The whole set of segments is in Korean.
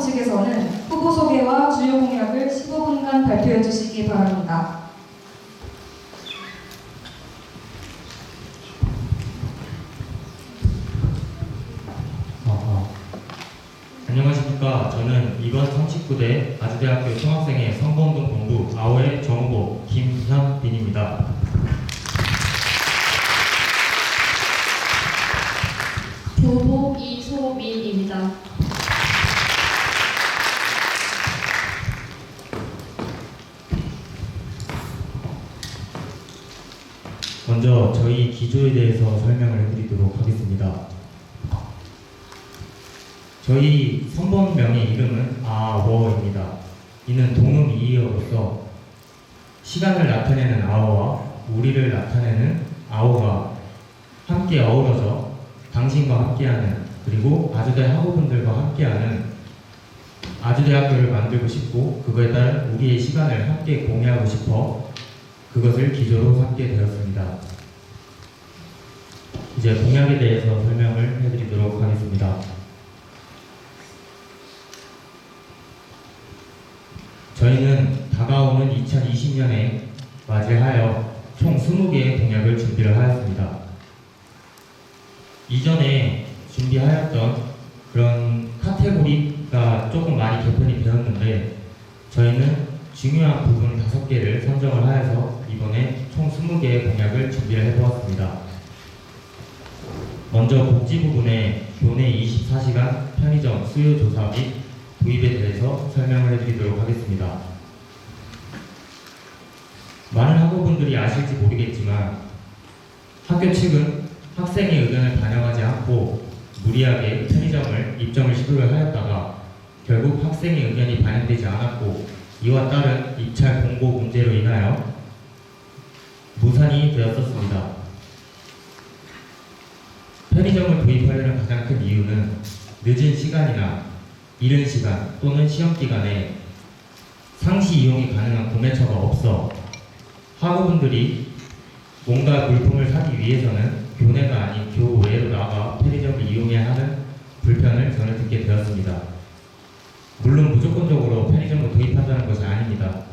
측에서는 후보 소개와 주요 공약을 15분간 발표해 주시기 바랍니다. 안녕하십니까. 저는 이번 39대 아주대학교 총학생회 선거운동 본부 아오의 정후보 김현빈입니다. 부후보 이소민입니다. 먼저 저희 기조에 대해서 설명을 해드리도록 하겠습니다. 저희 선본명의 이름은 아워입니다. 이는 동음이의어로서 시간을 나타내는 아워와 우리를 나타내는 아워가 함께 어우러져 당신과 함께하는, 그리고 아주대 학우분들과 함께하는 아주대학교를 만들고 싶고, 그거에 따른 우리의 시간을 함께 공유하고 싶어 그것을 기조로 삼게 되었습니다. 이제 공약에 대해서 설명을 해드리도록 하겠습니다. 저희는 다가오는 2020년에 맞이하여 총 20개의 공약을 준비를 하였습니다. 이전에 준비하였던 그런 카테고리가 조금 많이 개편이 되었는데, 저희는 중요한 부분 5개를 선정을 하여서 이번에 총 20개의 공약을 준비를 해보았습니다. 먼저 복지 부분에 교내 24시간 편의점 수요 조사 및 도입에 대해서 설명을 해드리도록 하겠습니다. 많은 학우분들이 아실지 모르겠지만 학교 측은 학생의 의견을 반영하지 않고 무리하게 편의점을 입점을 시도를 하였다가 결국 학생의 의견이 반영되지 않았고, 이와 따른 입찰 공고 문제로 인하여 무산이 되었었습니다. 편의점을 도입하려는 가장 큰 이유는 늦은 시간이나 이른 시간 또는 시험 기간에 상시 이용이 가능한 구매처가 없어 학우분들이 뭔가 물품을 사기 위해서는 교내가 아닌 교외로 나가 편의점을 이용해야 하는 불편을 저는 듣게 되었습니다. 물론 무조건적으로 편의점을 도입한다는 것이 아닙니다.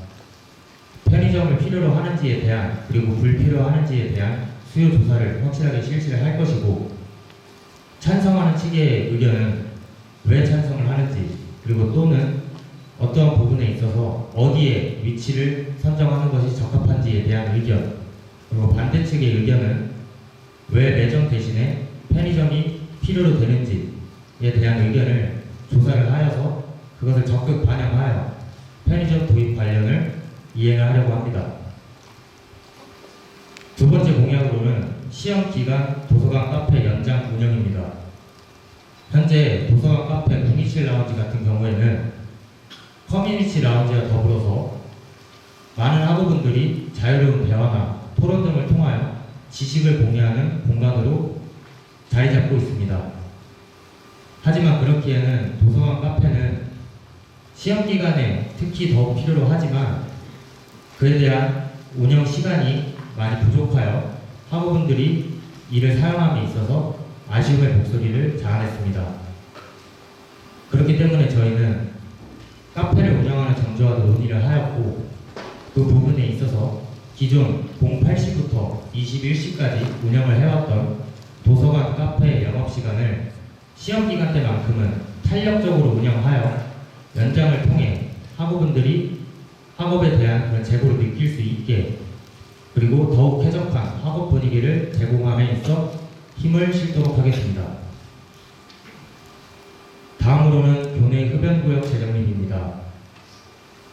편의점을 필요로 하는지에 대한, 그리고 불필요하는지에 대한 수요 조사를 확실하게 실시를 할 것이고, 찬성하는 측의 의견은 왜 찬성을 하는지, 그리고 또는 어떠한 부분에 있어서 어디에 위치를 선정하는 것이 적합한지에 대한 의견, 그리고 반대 측의 의견은 왜 매점 대신에 편의점이 필요로 되는지에 대한 의견을 조사를 하여서 그것을 적극 반영하여 편의점 도입 관련을 이행을 하려고 합니다. 두 번째 공약으로는 시험 기간 도서관 카페 연장 운영입니다. 현재 도서관 카페 국민실 라운지 같은 경우에는 커뮤니티 라운지와 더불어서 많은 학우분들이 자유로운 대화나 토론 등을 통하여 지식을 공유하는 공간으로 자리 잡고 있습니다. 하지만 그렇기에는 도서관 카페는 시험 기간에 특히 더욱 필요로 하지만 그에 대한 운영 시간이 많이 부족하여 학우분들이 이를 사용함에 있어서 아쉬움의 목소리를 자아냈습니다. 그렇기 때문에 저희는 카페를 운영하는 정조와도 논의를 하였고, 그 부분에 있어서 기존 08시부터 21시까지 운영을 해왔던 도서관 카페의 영업시간을 시험기간 때만큼은 탄력적으로 운영하여 연장을 통해 학우분들이 학업에 대한 그런 재고를 느낄 수 있게, 그리고 더욱 쾌적한 학업 분위기를 제공함에 있어 힘을 실도록 하겠습니다. 다음으로는 교내 흡연구역 재정립입니다.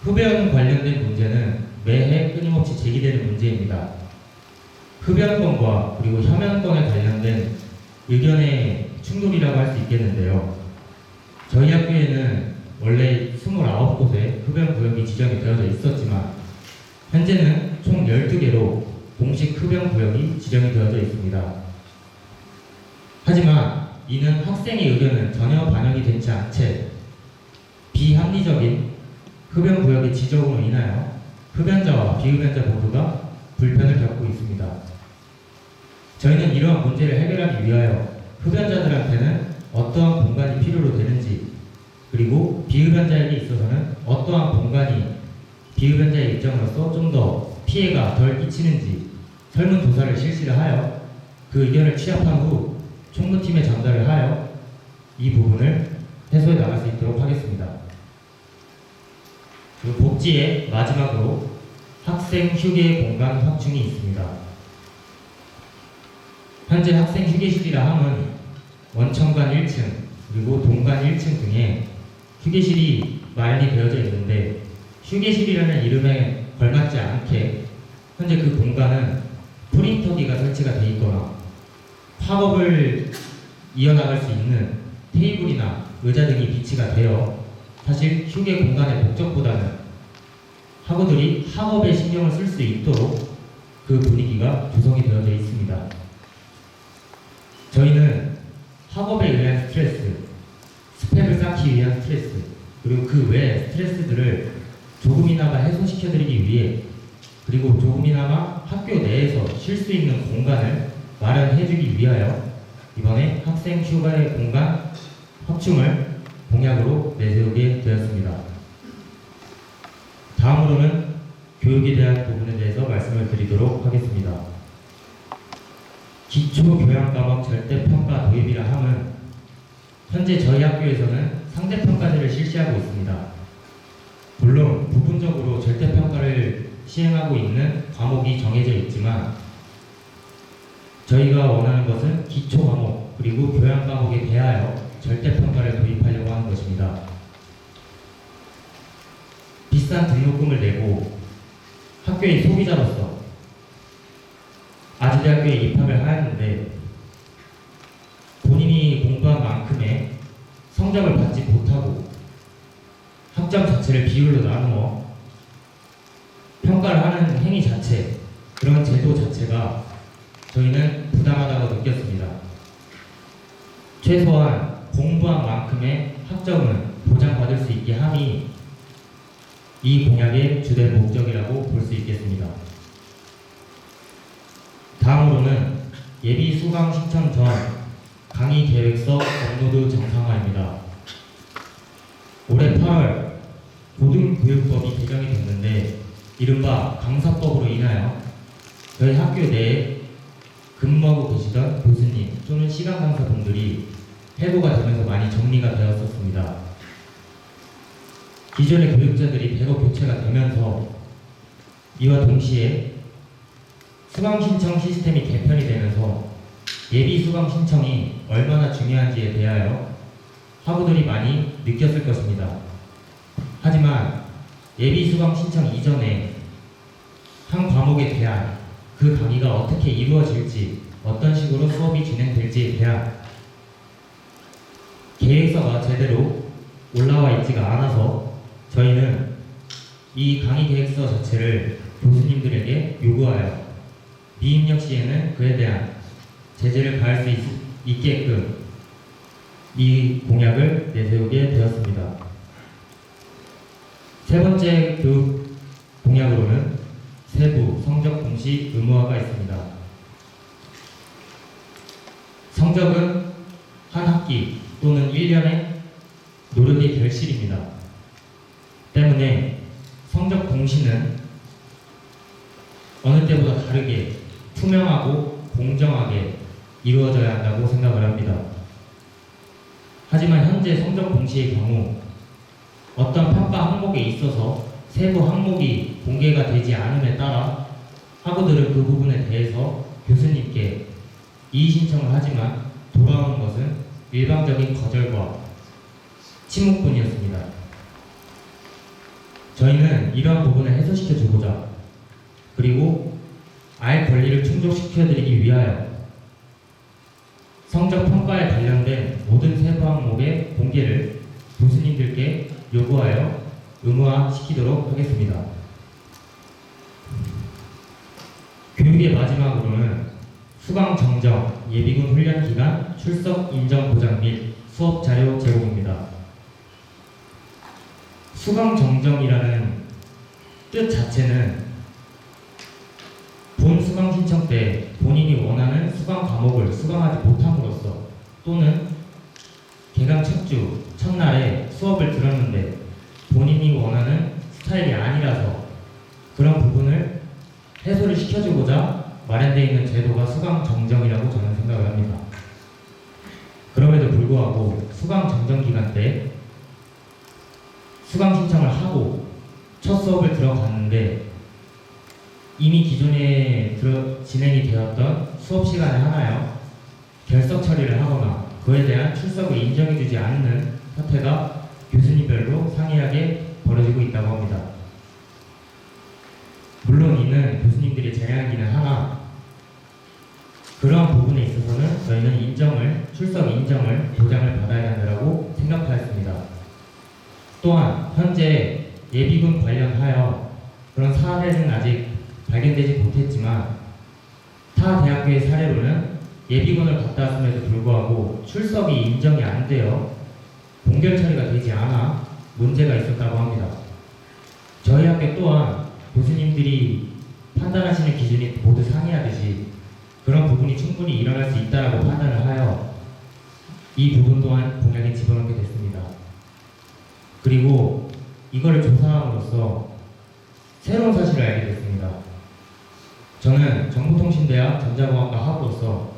흡연 관련된 문제는 매해 끊임없이 제기되는 문제입니다. 흡연권과 그리고 혐연권에 관련된 의견의 충돌이라고 할 수 있겠는데요. 저희 학교에는 원래 29곳의 흡연구역이 지정이 되어져 있었지만 현재는 총 12개로 공식 흡연구역이 지정이 되어져 있습니다. 하지만 이는 학생의 의견은 전혀 반영이 되지 않은 채 비합리적인 흡연구역의 지정으로 인하여 흡연자와 비흡연자 모두가 불편을 겪고 있습니다. 저희는 이러한 문제를 해결하기 위하여 흡연자들한테는 어떠한 공간이 필요로 되는지, 그리고 비흡연자에게 있어서는 어떠한 공간이 비흡연자의 입장으로서 좀 더 피해가 덜 끼치는지 설문조사를 실시를 하여 그 의견을 취합한 후 총무팀에 전달을 하여 이 부분을 해소해 나갈 수 있도록 하겠습니다. 그리고 복지의 마지막으로 학생 휴게 공간 확충이 있습니다. 현재 학생 휴게실이라 함은 원천관 1층 그리고 동관 1층 등에 휴게실이 마련이 되어져 있는데 휴게실이라는 이름에 걸맞지 않게 현재 그 공간은 프린터기가 설치가 되어 있거나 학업을 이어나갈 수 있는 테이블이나 의자 등이 비치가 되어 사실 휴게 공간의 목적보다는 학우들이 학업에 신경을 쓸 수 있도록 그 분위기가 조성이 되어져 있습니다. 저희는 학업에 의한 스트레스, 스펙을 쌓기 위한 스트레스, 그리고 그 외 스트레스들을 조금이나마 해소시켜드리기 위해 그리고 조금이나마 학교 내에서 쉴 수 있는 공간을 마련해주기 위하여 이번에 학생 휴가의 공간 확충을 공약으로 내세우게 되었습니다. 다음으로는 교육에 대한 부분에 대해서 말씀을 드리도록 하겠습니다. 기초교양과목 절대평가 도입이라 함은 현재 저희 학교에서는 상대평가제를 실시하고 있습니다. 물론 부분적으로 절대평가를 시행하고 있는 과목이 정해져 있지만 저희가 원하는 것은 기초과목 그리고 교양과목에 대하여 절대평가를 도입하려고 하는 것입니다. 비싼 등록금을 내고 학교의 소비자로서 아주대학교에 입학을 하였는데 본인이 공부한 만큼의 성적을 받지 못하고 학점 자체를 비율로 나누어 평가를 하는 행위 자체, 그런 제도 자체가 저희는 부당하다고 느꼈습니다. 최소한 공부한 만큼의 학점은 보장받을 수 있게 함이 이 공약의 주된 목적이라고 볼 수 있겠습니다. 다음으로는 예비 수강 신청 전 강의 계획서 업로드 정상화입니다. 올해 8월 고등교육법이 개정이 됐는데 이른바 강사법으로 인하여 저희 학교 내에 근무하고 계시던 교수님 또는 시간 강사분들이 해고가 되면서 많이 정리가 되었었습니다. 기존의 교육자들이 대거 교체가 되면서 이와 동시에 수강 신청 시스템이 개편이 되면서 예비 수강 신청이 얼마나 중요한지에 대하여 학우들이 많이 느꼈을 것입니다. 하지만 예비 수강 신청 이전에 한 과목에 대한 그 강의가 어떻게 이루어질지, 어떤 식으로 수업이 진행될지에 대한 계획서가 제대로 올라와 있지가 않아서 저희는 이 강의 계획서 자체를 교수님들에게 요구하여 미입력 시에는 그에 대한 제재를 가할 수 있게끔 이 공약을 내세우게 되었습니다. 세 번째 교육 공약으로는 세부 성적 공시 의무화가 있습니다. 성적은 한 학기 또는 1년의 노력의 결실입니다. 때문에 성적 공시는 어느 때보다 다르게 투명하고 공정하게 이루어져야 한다고 생각을 합니다. 하지만 현재 성적 공시의 경우 어떤 평가 항목에 있어서 세부 항목이 공개가 되지 않음에 따라 학우들은 그 부분에 대해서 교수님께 이의 신청을 하지만 돌아오는 것은 일방적인 거절과 침묵뿐이었습니다. 저희는 이러한 부분을 해소시켜 주고자 그리고 알 권리를 충족시켜드리기 위하여 성적 평가에 관련된 모든 세부 항목의 공개를 교수님들께 요구하여 의무화시키도록 하겠습니다. 교육의 마지막으로는 수강 정정, 예비군 훈련 기간, 출석 인정 보장 및 수업 자료 제공입니다. 수강 정정이라는 뜻 자체는 본 수강 신청 때 본인이 원하는 수강 과목을 수강하지 못함으로써 또는 개강 첫 주, 첫날에 수업을 해소를 시켜주고자 마련되어 있는 제도가 수강 정정이라고 저는 생각을 합니다. 그럼에도 불구하고 수강 정정 기간 때 수강 신청을 하고 첫 수업을 들어갔는데 이미 기존에 진행이 되었던 수업 시간에 하나요 결석 처리를 하거나 그에 대한 출석을 인정해주지 않는 사태가 교수님별로 상이하게 벌어지고 있다고 합니다. 물론 이는 교수님들이 제안하기는 하나 그러한 부분에 있어서는 저희는 출석 인정을 보장을 받아야 한다고 생각하였습니다. 또한 현재 예비군 관련하여 그런 사례는 아직 발견되지 못했지만 타 대학교의 사례로는 예비군을 갔다 왔음에도 불구하고 출석이 인정이 안 되어 공결 처리가 되지 않아 문제가 있었다고 합니다. 저희 학교 또한 교수님들이 판단하시는 기준이 모두 상이하듯이 그런 부분이 충분히 일어날 수 있다고 판단을 하여 이 부분 또한 공약에 집어넣게 됐습니다. 그리고 이거를 조사함으로써 새로운 사실을 알게 됐습니다. 저는 정보통신대학 전자공학과 학으로서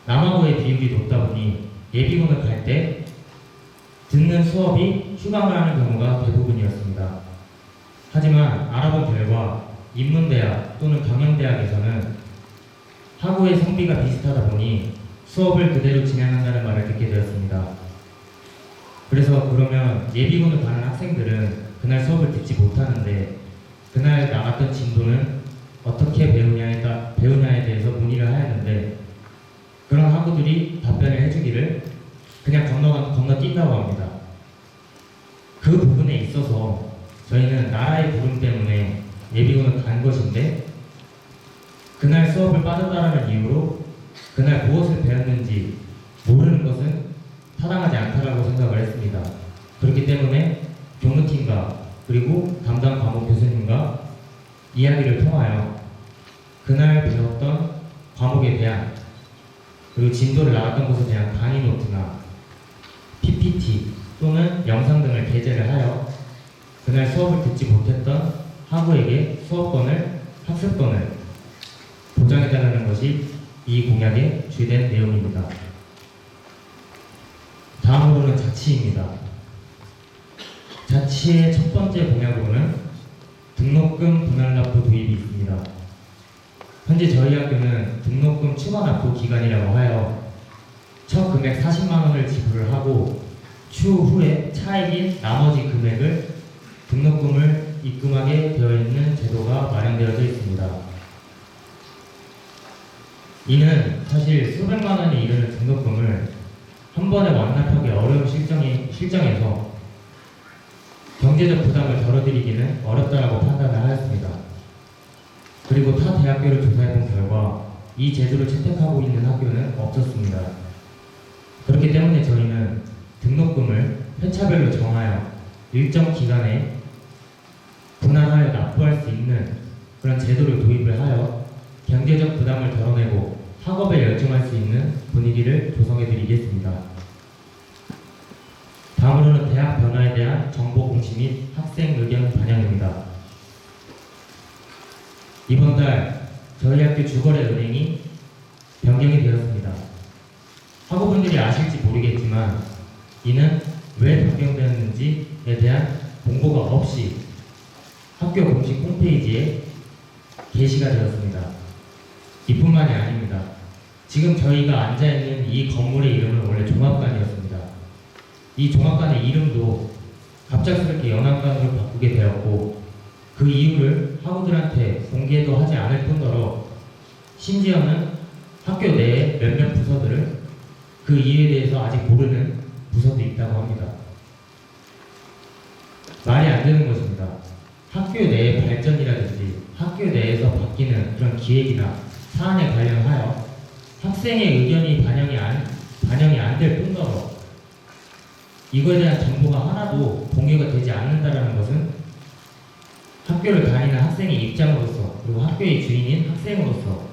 남아고의 비율이 높다 보니 예비군을 갈 때 듣는 수업이 휴강을 하는 경우가 대부분이었습니다. 하지만 알아본 결과 인문대학 또는 경영대학에서는 학우의 성비가 비슷하다 보니 수업을 그대로 진행한다는 말을 듣게 되었습니다. 그래서 그러면 예비군을 가는 학생들은 그날 수업을 듣지 못하는데 그날 나갔던 진도는 어떻게 배우냐에 대해서 문의를 하였는데 그런 학우들이 답변을 해주기를 그냥 건너뛴다고 합니다. 그 부분에 있어서 저희는 나라의 부름 때문에 예비군을 간 것인데 그날 수업을 빠졌다는 이유로 그날 무엇을 배웠는지 모르는 것은 타당하지 않다라고 생각을 했습니다. 그렇기 때문에 교무팀과 그리고 담당 과목 교수님과 이야기를 통하여 그날 배웠던 과목에 대한 그리고 진도를 나갔던 것에 대한 강의 노트나 PPT 또는 영상 등을 게재를 하여 그날 수업을 듣지 못했던 학우에게 수업권을, 학습권을 보장해달라는 것이 이 공약의 주된 내용입니다. 다음으로는 자치입니다. 자치의 첫 번째 공약으로는 등록금 분할 납부 도입이 있습니다. 현재 저희 학교는 등록금 추가 납부 기간이라고 하여 첫 금액 40만 원을 지불을 하고 추후에 차액인 나머지 금액을 등록금을 입금하게 되어 있는 제도가 마련되어져 있습니다. 이는 사실 수백만 원에 이르는 등록금을 한 번에 완납하기 어려운 실정에서 경제적 부담을 덜어드리기는 어렵다고 판단을 하였습니다. 그리고 타 대학교를 조사해본 결과 이 제도를 채택하고 있는 학교는 없었습니다. 그렇기 때문에 저희는 등록금을 회차별로 정하여 일정 기간에 분할하여 납부할 수 있는 그런 제도를 도입을 하여 경제적 부담을 덜어내고 학업에 열중할 수 있는 분위기를 조성해드리겠습니다. 다음으로는 대학 변화에 대한 정보 공시 및 학생 의견 반영입니다. 이번 달 저희 학교 주거래 은행이 변경이 되었습니다. 학우분들이 아실지 모르겠지만 이는 왜 변경되었는지에 대한 공고가 없이 학교 공식 홈페이지에 게시가 되었습니다. 이뿐만이 아닙니다. 지금 저희가 앉아있는 이 건물의 이름은 원래 종합관이었습니다. 이 종합관의 이름도 갑작스럽게 연합관으로 바꾸게 되었고 그 이유를 학우들한테 공개도 하지 않을 뿐더러 심지어는 학교 내에 몇몇 부서들은 그 이유에 대해서 아직 모르는 부서도 있다고 합니다. 말이 안 되는 것입니다. 학교 내의 발전이라든지 학교 내에서 바뀌는 그런 기획이나 사안에 관련하여 학생의 의견이 반영이 안 될 뿐더러 이거에 대한 정보가 하나도 공유가 되지 않는다는 것은 학교를 다니는 학생의 입장으로서 그리고 학교의 주인인 학생으로서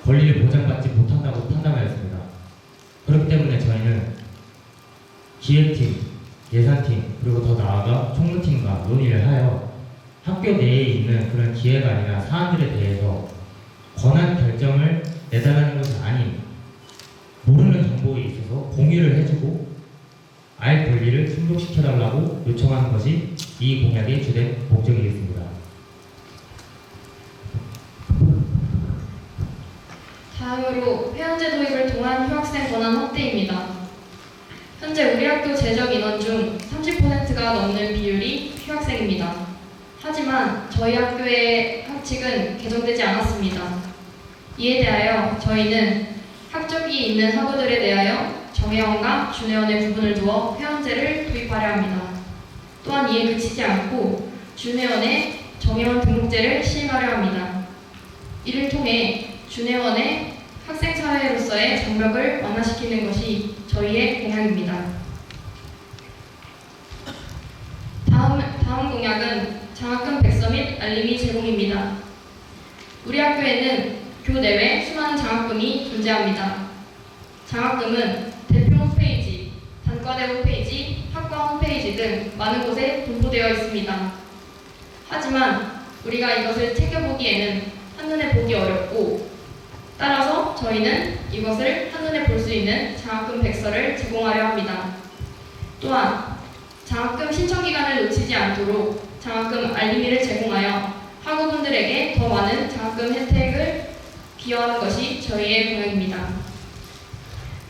권리를 보장받지 못한다고 판단하였습니다. 그렇기 때문에 저희는 기획팀, 예산팀 그리고 더 나아가 총무팀과 논의를 하여 학교 학교 내에 있는 그런 기획안이나 사안들에 대해서 권한 결정을 내달라는 것이 아닌 모르는 정보에 있어서 공유를 해주고 알 권리를 충족시켜달라고 요청하는 것이 이 공약의 주된 목적이겠습니다. 다음으로 회원제 도입을 통한 휴학생 권한 확대입니다. 현재 우리 학교 재적 인원 중 30%가 넘는 비율이 휴학생입니다. 하지만 저희 학교의 학칙은 개정되지 않았습니다. 이에 대하여 저희는 학적이 있는 학우들에 대하여 정회원과 준회원의 구분을 두어 회원제를 도입하려 합니다. 또한 이에 그치지 않고 준회원의 정회원 등록제를 시행하려 합니다. 이를 통해 준회원의 학생사회로서의 장벽을 완화시키는 것이 저희의 공약입니다. 다음 공약은 장학금 백서 및 알림이 제공입니다. 우리 학교에는 교내외 수많은 장학금이 존재합니다. 장학금은 대표 홈페이지, 단과대 홈페이지, 학과 홈페이지 등 많은 곳에 분포되어 있습니다. 하지만 우리가 이것을 챙겨보기에는 한눈에 보기 어렵고, 따라서 저희는 이것을 한눈에 볼 수 있는 장학금 백서를 제공하려 합니다. 또한 장학금 신청 기간을 놓치지 않도록 장학금 알림이를 제공하여 학우분들에게 더 많은 장학금 혜택을 기여하는 것이 저희의 공약입니다.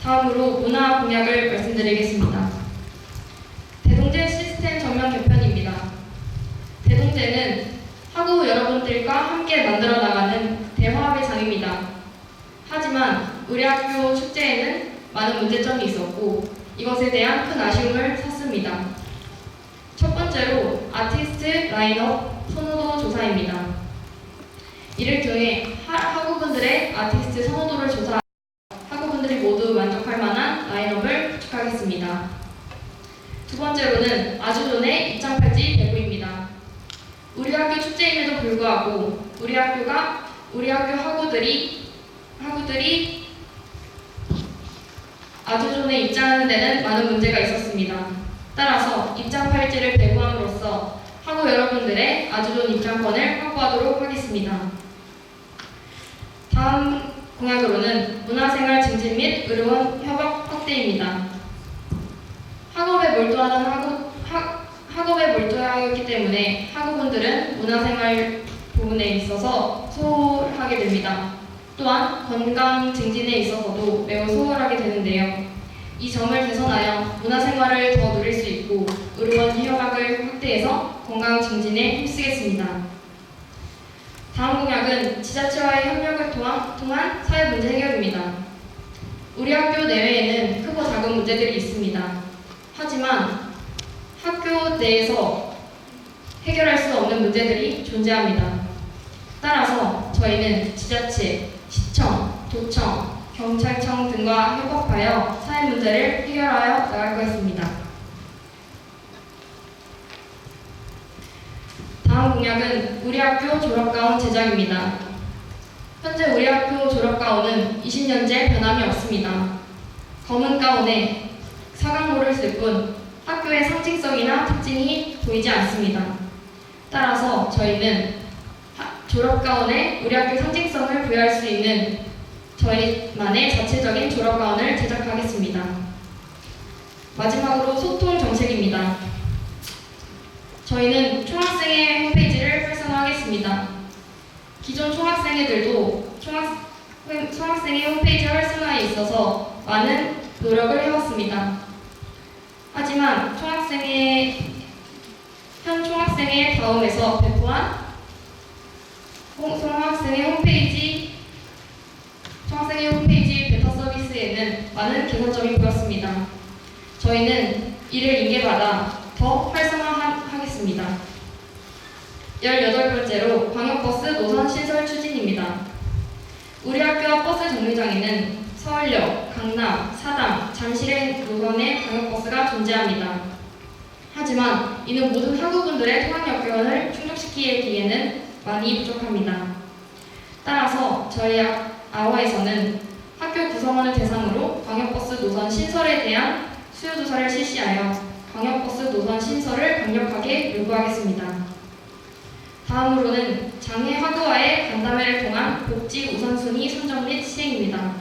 다음으로 문화 공약을 말씀드리겠습니다. 대동제 시스템 전면 개편입니다. 대동제는 학우 여러분들과 함께 만들어 나가는 대화합의 장입니다. 하지만 우리 학교 축제에는 많은 문제점이 있었고 이것에 대한 큰 아쉬움을 샀습니다. 첫 번째로 아티스트 라인업 선호도 조사입니다. 이를 통해 학우분들의 아티스트 선호도를 조사하여 학우분들이 모두 만족할 만한 라인업을 구축하겠습니다. 두 번째로는 아주존의 입장 팔찌 배부입니다. 우리 학교 축제임에도 불구하고 우리 학교 학우들이 아주존에 입장하는 데는 많은 문제가 있었습니다. 따라서 입장 팔찌를 배부함으로써 학우 여러분들의 아주존 입장권을 확보하도록 하겠습니다. 다음 공약으로는 문화생활 증진 및 의료원 협업 확대입니다. 학업에 몰두하였기 때문에 학우분들은 문화생활 부분에 있어서 소홀하게 됩니다. 또한 건강 증진에 있어서도 매우 소홀하게 되는데요. 이 점을 개선하여 문화생활을 더 누릴 수 있고 의료원 협약을 확대해서 건강 증진에 힘쓰겠습니다. 다음 공약은 지자체와의 협력을 통한 사회 문제 해결입니다. 우리 학교 내외에는 크고 작은 문제들이 있습니다. 하지만 학교 내에서 해결할 수 없는 문제들이 존재합니다. 따라서 저희는 지자체, 시청, 도청, 경찰청 등과 협업하여 사회 문제를 해결하여 나갈 것입니다. 다음 공약은 우리 학교 졸업가운 제작입니다. 현재 우리 학교 졸업가운은 20년째 변함이 없습니다. 검은 가운에 사각모를 쓸 뿐 학교의 상징성이나 특징이 보이지 않습니다. 따라서 저희는 졸업가운에 우리 학교 상징성을 부여할 수 있는 저희만의 자체적인 졸업가운을 제작하겠습니다. 마지막으로 소통 정책입니다. 저희는 총학생회 홈페이지를 활성화하겠습니다. 기존 총학생회들도 총학생회 홈페이지 활성화에 있어서 많은 노력을 해왔습니다. 하지만 현 총학생회 다음에서 배포한 총학생회 홈페이지 베타 서비스에는 많은 개선점이 보였습니다. 저희는 이를 인계받아 더 활성화하겠습니다. 18번째로 광역버스 노선 신설 추진입니다. 우리 학교 버스 정류장에는 서울역, 강남, 사당, 잠실의 노선의 광역버스가 존재합니다. 하지만 이는 모든 학우분들의 통학 여건을 충족시키기에는 많이 부족합니다. 따라서 저희 아워에서는 학교 구성원을 대상으로 광역버스 노선 신설에 대한 수요조사를 실시하여 광역버스 노선 신설을 강력하게 요구하겠습니다. 다음으로는 장애 학우와의 간담회를 통한 복지 우선순위 선정 및 시행입니다.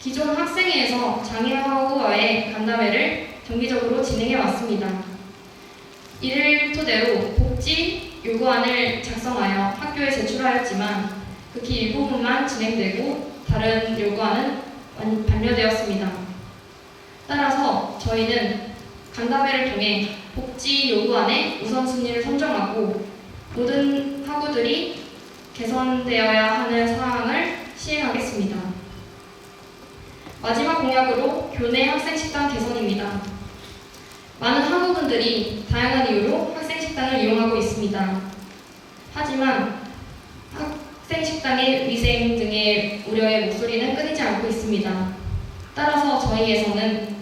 기존 학생회에서 장애 학우와의 간담회를 정기적으로 진행해 왔습니다. 이를 토대로 복지 요구안을 작성하여 학교에 제출하였지만 극히 일부분만 진행되고 다른 요구안은 반려되었습니다. 따라서 저희는 간담회를 통해 복지 요구안의 우선순위를 선정하고 모든 학우들이 개선되어야 하는 사항을 시행하겠습니다. 마지막 공약으로 교내 학생식당 개선입니다. 많은 학우분들이 다양한 이유로 학생식당을 이용하고 있습니다. 하지만 학생식당의 위생 등의 우려의 목소리는 끊이지 않고 있습니다. 따라서 저희에서는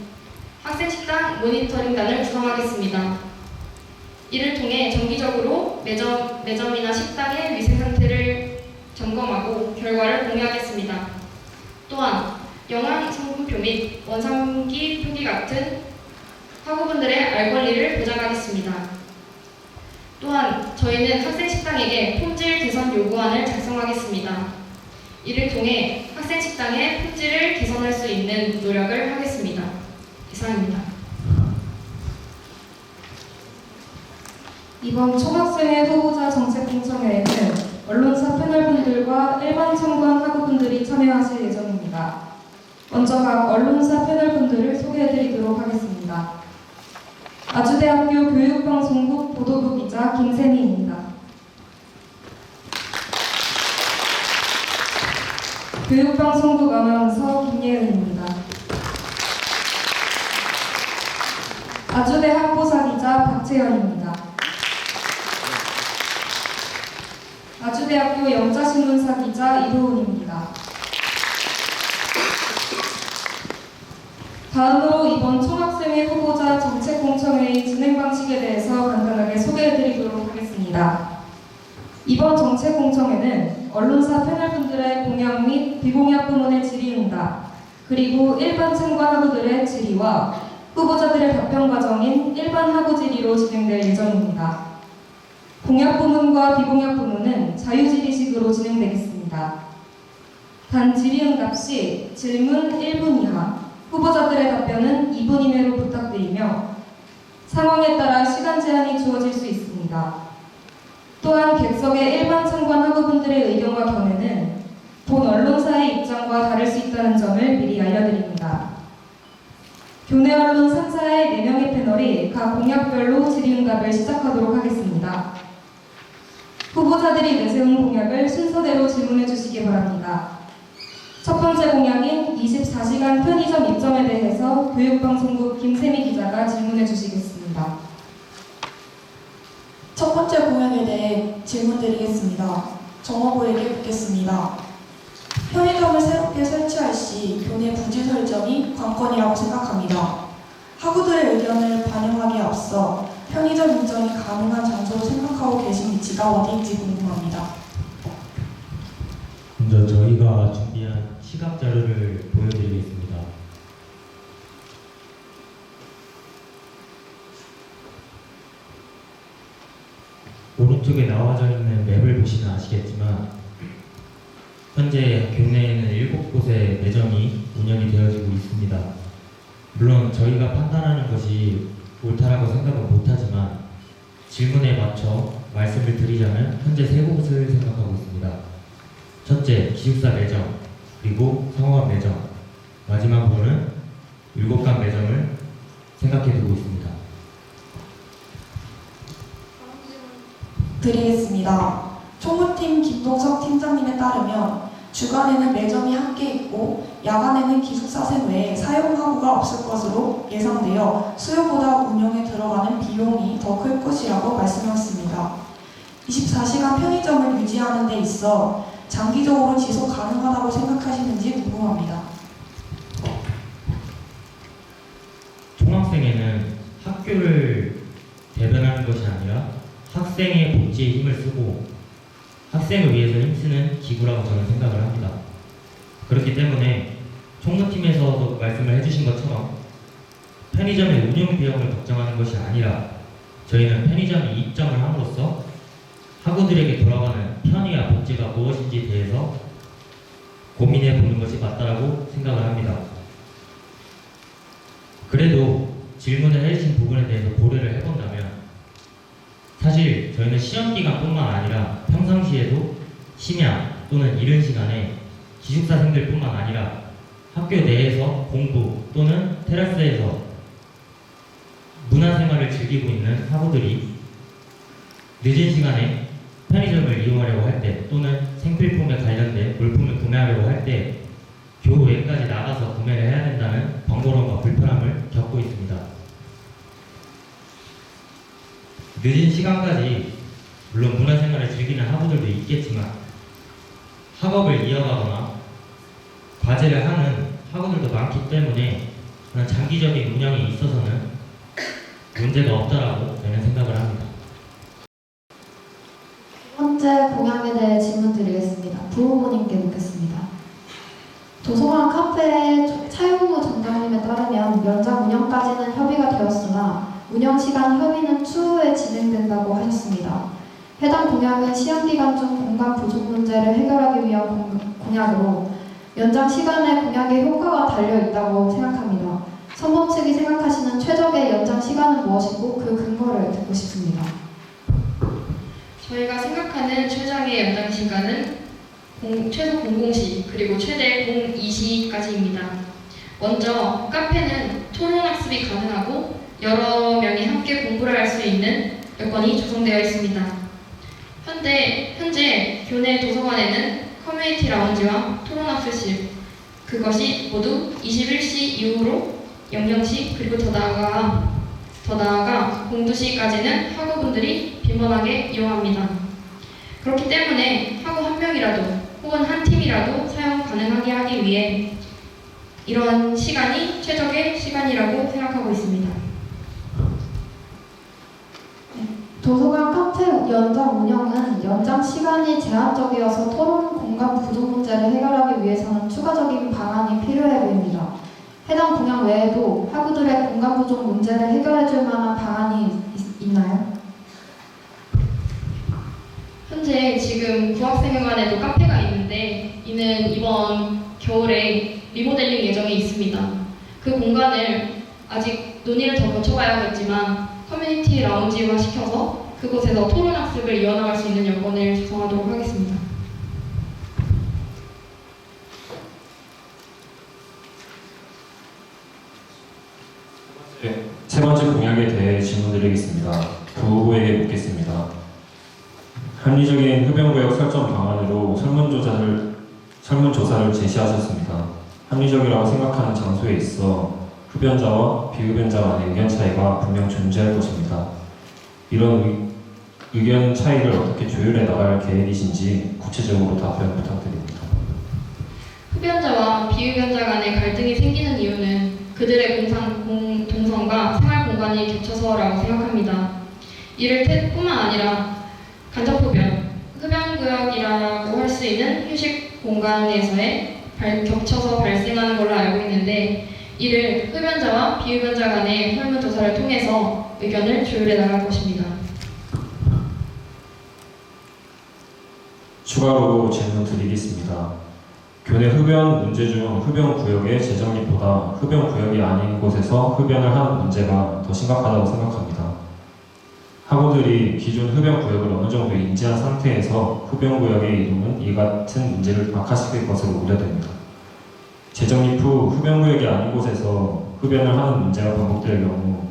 학생식당 모니터링단을 구성하겠습니다. 이를 통해 정기적으로 매점이나 식당의 위생 상태를 점검하고 결과를 공유하겠습니다. 또한 영양 성분표 및 원산기 표기 같은 학우분들의 알 권리를 보장하겠습니다. 또한 저희는 학생식당에게 품질 개선 요구안을 작성하겠습니다. 이를 통해 학생식당의 품질을 개선할 수 있는 노력을 하겠습니다. 이상입니다. 이번 총학생회 후보자 정책공청회에는 언론사 패널분들과 일반 참관 학우분들이 참여하실 예정입니다. 먼저 각 언론사 패널분들을 소개해드리도록 하겠습니다. 아주대학교 교육방송국 보도부 기자 김세미입니다. 교육방송국 아나운서 김예은입니다. 아주대 학보사 기자 박채연입니다. 아주대학교 영자신문사 기자 이도훈입니다. 다음으로 이번 총학생회 후보자 정책공청회의 진행 방식에 대해서 간단하게 소개해드리도록 하겠습니다. 이번 정책공청회는 언론사 패널분들의 공약 및 비공약 부문의 질의응답, 그리고 일반 참관 학우들의 질의와 후보자들의 답변 과정인 일반 학우 질의로 진행될 예정입니다. 공약 부문과 비공약 부문은 자유질의식으로 진행되겠습니다. 단 질의응답 시 질문 1분 이하, 후보자들의 답변은 2분 이내로 부탁드리며 상황에 따라 시간 제한이 주어질 수 있습니다. 또한 객석의 일반 참관 학우분들의 의견과 견해는 본 언론사의 입장과 다를 수 있다는 점을 미리 알려드립니다. 교내 언론 3사의 4명의 패널이 각 공약별로 질의응답을 시작하도록 하겠습니다. 후보자들이 내세운 공약을 순서대로 질문해 주시기 바랍니다. 첫 번째 공약인 24시간 편의점 입점에 대해서 교육방송국 김세미 기자가 질문해 주시겠습니다. 첫 번째 공약에 대해 질문드리겠습니다. 정어부에게 묻겠습니다. 편의점을 새롭게 설치할 시 교내 부지 설정이 관건이라고 생각합니다. 학우들의 의견을 반영하기에 앞서 편의점 인정이 가능한 장소로 생각하고 계신 위치가 어디인지 궁금합니다. 먼저 저희가 준비한 시각 자료를 보여드리겠습니다. 오른쪽에 나와져 있는 맵을 보시면 아시겠지만 현재 교내에는 7곳의 매점이 운영이 되어지고 있습니다. 물론 저희가 판단하는 것이 옳다라고 생각은 못하지만 질문에 맞춰 말씀을 드리자면 현재 3곳을 생각하고 있습니다. 첫째, 기숙사 매점, 그리고 상호간 매점, 마지막으로는 7간 매점을 생각해두고 있습니다. 드리겠습니다. 총무팀 김동석 팀장님에 따르면 주간에는 매점이 함께 있고 야간에는 기숙사생 외에 사용하구가 없을 것으로 예상되어 수요보다 운영에 들어가는 비용이 더 클 것이라고 말씀하셨습니다. 24시간 편의점을 유지하는 데 있어 장기적으로 지속 가능하다고 생각하시는지 궁금합니다. 총학생회는 학교를 대변하는 것이 아니라 학생의 복지에 힘을 쓰고 학생을 위해서 힘쓰는 기구라고 저는 생각을 합니다. 그렇기 때문에 총무팀에서도 말씀을 해주신 것처럼 편의점의 운영 비용을 걱정하는 것이 아니라 저희는 편의점이 입점을 함으로써 학우들에게 돌아가는 편의와 복지가 무엇인지에 대해서 고민해 보는 것이 맞다고 생각을 합니다. 그래도 질문을 해주신 부분에 대해서 고려를 해본다면 사실 저희는 시험 기간뿐만 아니라 평상시에도 심야 또는 이른 시간에 기숙사생들뿐만 아니라 학교 내에서 공부 또는 테라스에서 문화생활을 즐기고 있는 학우들이 늦은 시간에 편의점을 이용하려고 할 때 또는 생필품에 관련된 물품을 구매하려고 할 때 교외까지 나가서 구매를 해야 된다는 번거로움과 불편함을 겪고 있습니다. 늦은 시간까지 물론 문화생활을 즐기는 학우들도 있겠지만 학업을 이어가거나 과제를 하는 학우들도 많기 때문에 그런 장기적인 운영에 있어서는 문제가 없다라고 저는 생각을 합니다. 두 번째 공약에 대해 질문 드리겠습니다. 부후보님께 묻겠습니다. 도서관 카페 차용우 점장님에 따르면 연장 운영까지는 협의가 되었으나 운영시간 협의는 추후에 진행된다고 하셨습니다. 해당 공약은 시험기간 중 공간 부족 문제를 해결하기 위한 공약으로 연장 시간에 공약의 효과가 달려있다고 생각합니다. 선범 측이 생각하시는 최적의 연장 시간은 무엇이고 그 근거를 듣고 싶습니다. 저희가 생각하는 최장의 연장 시간은 최소 00시 그리고 최대 02시까지입니다. 먼저 카페는 토론 학습이 가능하고 여러 명이 함께 공부를 할 수 있는 여건이 조성되어 있습니다. 현재 교내 도서관에는 커뮤니티 라운지와 토론 학습실 그것이 모두 21시 이후로 00시 그리고 더 나아가 02시까지는 학우분들이 빈번하게 이용합니다. 그렇기 때문에 학우 한 명이라도 혹은 한 팀이라도 사용 가능하게 하기 위해 이런 시간이 최적의 시간이라고 생각하고 있습니다. 도서관 카페 연장 운영은 연장 시간이 제한적이어서 토론 공간 부족 문제를 해결하기 위해서는 추가적인 방안이 필요해 보입니다. 해당 공약 외에도 학우들의 공간 부족 문제를 해결해 줄 만한 방안이 있나요? 현재 지금 구학생회관에도 카페가 있는데 이는 이번 겨울에 리모델링 예정이 있습니다. 그 공간을 아직 논의를 더 거쳐봐야겠지만 커뮤니티 라운지화 시켜서 그곳에서 토론 학습을 이어나갈 수 있는 여건을 조성하도록 하겠습니다. 세 번째 공약에 대해 질문드리겠습니다. 부후보에게 묻겠습니다. 합리적인 흡연구역 설정 방안으로 설문조사를 제시하셨습니다. 합리적이라고 생각하는 장소에 있어 흡연자와 비흡연자 간의 의견 차이가 분명 존재할 것입니다. 이런 의견 차이를 어떻게 조율해 나갈 계획이신지 구체적으로 답변 부탁드립니다. 흡연자와 비흡연자 간의 갈등이 생기는 이유는 그들의 동선과 생활 공간이 겹쳐서라고 생각합니다. 이를 뿐만 아니라 간접흡연, 흡연구역이라고 할 수 있는 휴식 공간에서의 겹쳐서 발생하는 걸로 알고 있는데 이를 흡연자와 비흡연자 간의 설문조사를 통해서 의견을 조율해 나갈 것입니다. 추가로 질문 드리겠습니다. 교내 흡연 문제 중 흡연구역의 재정립보다 흡연구역이 아닌 곳에서 흡연을 하는 문제가 더 심각하다고 생각합니다. 학우들이 기존 흡연구역을 어느 정도 인지한 상태에서 흡연구역의 이동은 이 같은 문제를 악화시킬 것으로 우려됩니다. 재정립 후 흡연구역이 아닌 곳에서 흡연을 하는 문제가 반복될 경우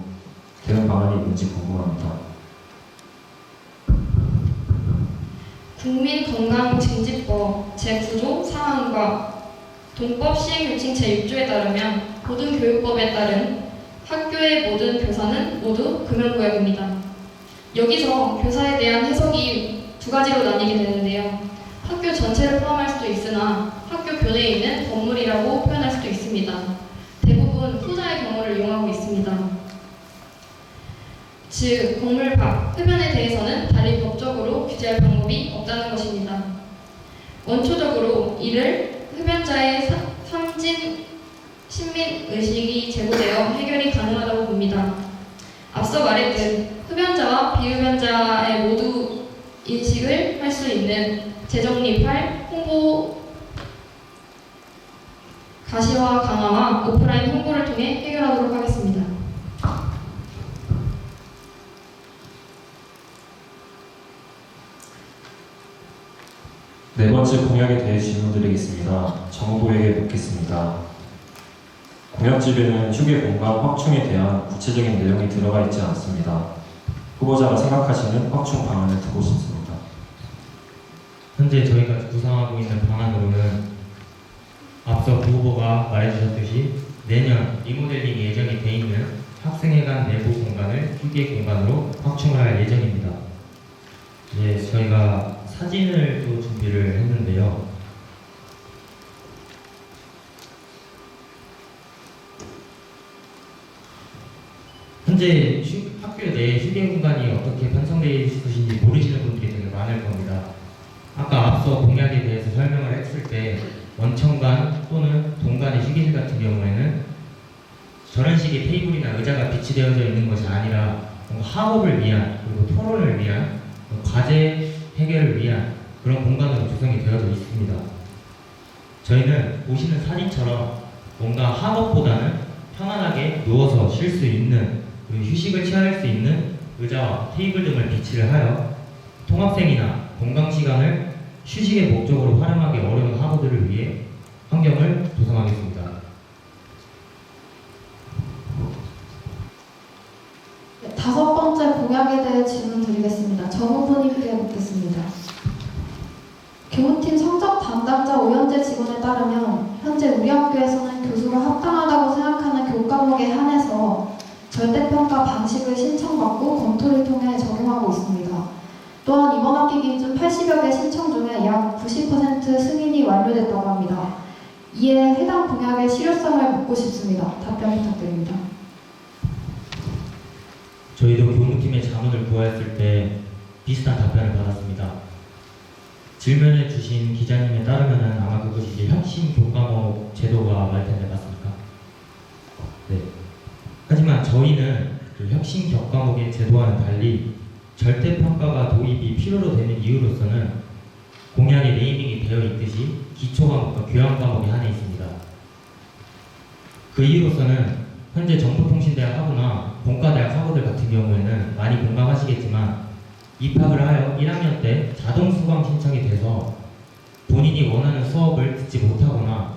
대응 방안이 있는지 궁금합니다. 국민건강증진법 제9조 사항과 동법 시행규칙 제6조에 따르면 모든 교육법에 따른 학교의 모든 교사는 모두 금연구역입니다. 여기서 교사에 대한 해석이 두 가지로 나뉘게 되는데요. 학교 전체를 포함할 수도 있으나 학교 교내에 있는 건물이라고 표현할 수도 있습니다. 대부분 후자의 경우를 이용하고 있습니다. 즉, 건물 밖, 흡연에 대해서는 달리 법적으로 규제할 방법이 없다는 것입니다. 원초적으로 이를 흡연자의 삼진 신민의식이 제고되어 해결이 가능하다고 봅니다. 앞서 말했듯 흡연자와 비흡연자의 모두의 인식을 할 수 있는 재정립할 홍보 가시화 강화와 오프라인 홍보를 통해 해결하도록 하겠습니다. 네 번째 공약에 대해 질문드리겠습니다. 정부에게 묻겠습니다. 공약집에는 휴게 공간 확충에 대한 구체적인 내용이 들어가 있지 않습니다. 후보자가 생각하시는 확충 방안을 듣고 싶습니다. 현재 저희가 구상하고 있는 방안으로는 앞서 부 후보가 말해주셨듯이 내년 리모델링 예정이 돼 있는 학생회관 내부 공간을 휴게 공간으로 확충을 할 예정입니다. 이제 저희가 사진을 또 준비를 했는데요. 현재 학교 내 휴게 공간이 어떻게 편성되어 있으신지 모르시는 분들이 되게 많을 겁니다. 아까 앞서 공약에 대해서 설명을 했을 때 원청간 또는 동간의 휴게실 같은 경우에는 저런 식의 테이블이나 의자가 비치되어져 있는 것이 아니라 뭔가 학업을 위한 그리고 토론을 위한 과제 해결을 위한 그런 공간으로 구성이 되어져 있습니다. 저희는 보시는 사진처럼 뭔가 학업보다는 편안하게 누워서 쉴 수 있는 그리고 휴식을 취할 수 있는 의자와 테이블 등을 비치를 하여 통학생이나 공강 시간을 휴식의 목적으로 활용하기 어려운 학우들을 위해 환경을 조성하겠습니다. 네, 다섯 번째 공약에 대해 질문 드리겠습니다. 정 후보님께 묻겠습니다. 교무팀 성적 담당자 오연재 직원에 따르면 현재 우리 학교에서는 교수가 합당하다고 생각하는 교과목에 한해서 절대평가 방식을 신청받고 검토를 통해 적용하고 있습니다. 또한 이번 학기 기준 80여 개 신청 중에 약 90% 승인이 완료됐다고 합니다. 이에 해당 공약의 실효성을 묻고 싶습니다. 답변 부탁드립니다. 저희도 교무팀의 자문을 구하였을 때 비슷한 답변을 받았습니다. 질문해 주신 기자님에 따르면 아마 그것이 이제 혁신 교과목 제도가 말 텐데 맞습니까? 네. 하지만 저희는 그 혁신 교과목의 제도와는 달리 절대평가가 도입이 필요로 되는 이유로서는 공약에 네이밍이 되어 있듯이 기초과목과 교양과목에 한해 있습니다. 그 이유로서는 현재 정보통신대학 학우나 본과대학 학우들 같은 경우에는 많이 공감하시겠지만 입학을 하여 1학년 때 자동 수강 신청이 돼서 본인이 원하는 수업을 듣지 못하거나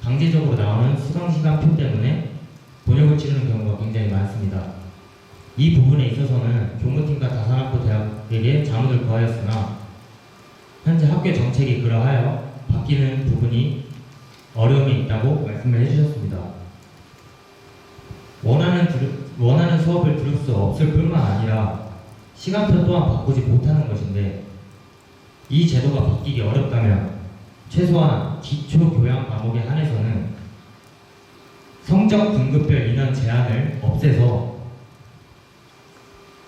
강제적으로 나오는 수강 시간표 때문에 번역을 치르는 경우가 굉장히 많습니다. 이 부분에 있어서는 교무팀과 다산학부 대학에게 자문을 구하였으나 현재 학교 정책이 그러하여 바뀌는 부분이 어려움이 있다고 말씀을 해주셨습니다. 원하는 수업을 들을 수 없을 뿐만 아니라 시간표 또한 바꾸지 못하는 것인데 이 제도가 바뀌기 어렵다면 최소한 기초 교양 과목에 한해서는 성적 등급별 인원 제한을 없애서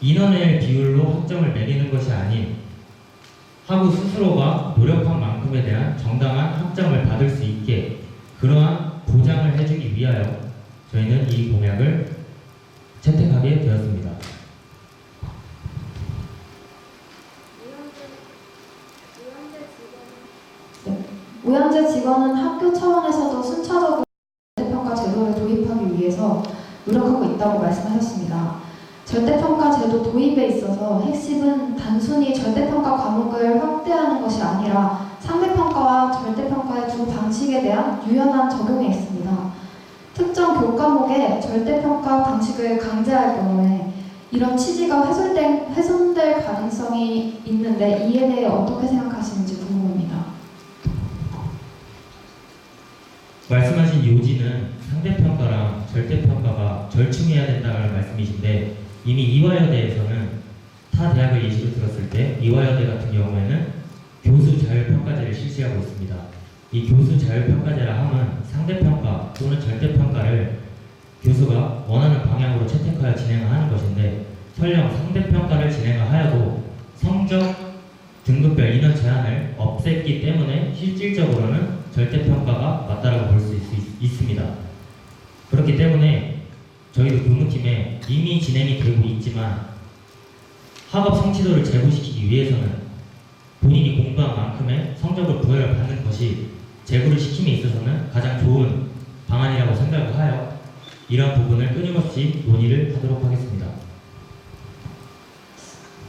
인원의 비율로 학점을 매기는 것이 아닌 학우 스스로가 노력한 만큼에 대한 정당한 학점을 받을 수 있게 그러한 보장을 해주기 위하여 저희는 이 공약을 채택하게 되었습니다. 오연재 직원은 학교 차원에서도 순차적으로 절대평가 제도를 도입하기 위해서 노력하고 있다고 말씀하셨습니다. 절대평가 제도 도입에 있어서 핵심은 단순히 절대평가 과목을 확대하는 것이 아니라 상대평가와 절대평가의 두 방식에 대한 유연한 적용에 있습니다. 특정 교과목에 절대평가 방식을 강제할 경우에 이런 취지가 훼손될 가능성이 있는데 이에 대해 어떻게 생각하시는지 궁금합니다. 말씀하신 요지는 상대평가랑 절대평가가 절충해야 된다는 말씀이신데 이미 이화여대에서는 타 대학을 예시로 들었을 때 이화여대 같은 경우에는 교수 자율평가제를 실시하고 있습니다. 이 교수 자율평가제라 함은 상대평가 또는 절대평가를 교수가 원하는 방향으로 채택하여 진행하는 것인데 설령 상대평가를 진행하여도 성적 등급별 인원 제한을 없앴기 때문에 실질적으로는 절대평가가 맞다라고 볼 수 있습니다. 그렇기 때문에 저희도 교무팀에 이미 진행이 되고 있지만 학업 성취도를 제고시키기 위해서는 본인이 공부한 만큼의 성적을 부여를 받는 것이 재구를 시킴에 있어서는 가장 좋은 방안이라고 생각을 하여 이러한 부분을 끊임없이 논의를 하도록 하겠습니다.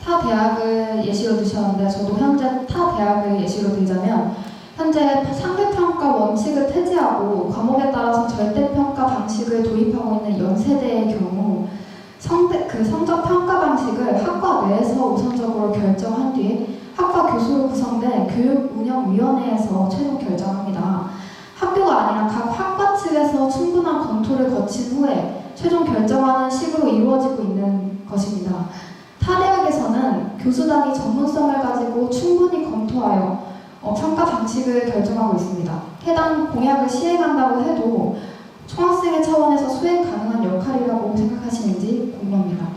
타 대학을 예시로 드셨는데 저도 현재 타 대학을 예시로 들자면 현재 상대평가 원칙을 폐지하고 과목에 따라서 절대평가 방식을 도입하고 있는 연세대의 경우 성적 평가 방식을 학과 내에서 우선적으로 결정한 뒤에 학과 교수로 구성된 교육운영위원회에서 최종 결정합니다. 학교가 아니라 각 학과 측에서 충분한 검토를 거친 후에 최종 결정하는 식으로 이루어지고 있는 것입니다. 타 대학에서는 교수단이 전문성을 가지고 충분히 검토하여 평가 방식을 결정하고 있습니다. 해당 공약을 시행한다고 해도 총학생회 차원에서 수행 가능한 역할이라고 생각하시는지 궁금합니다.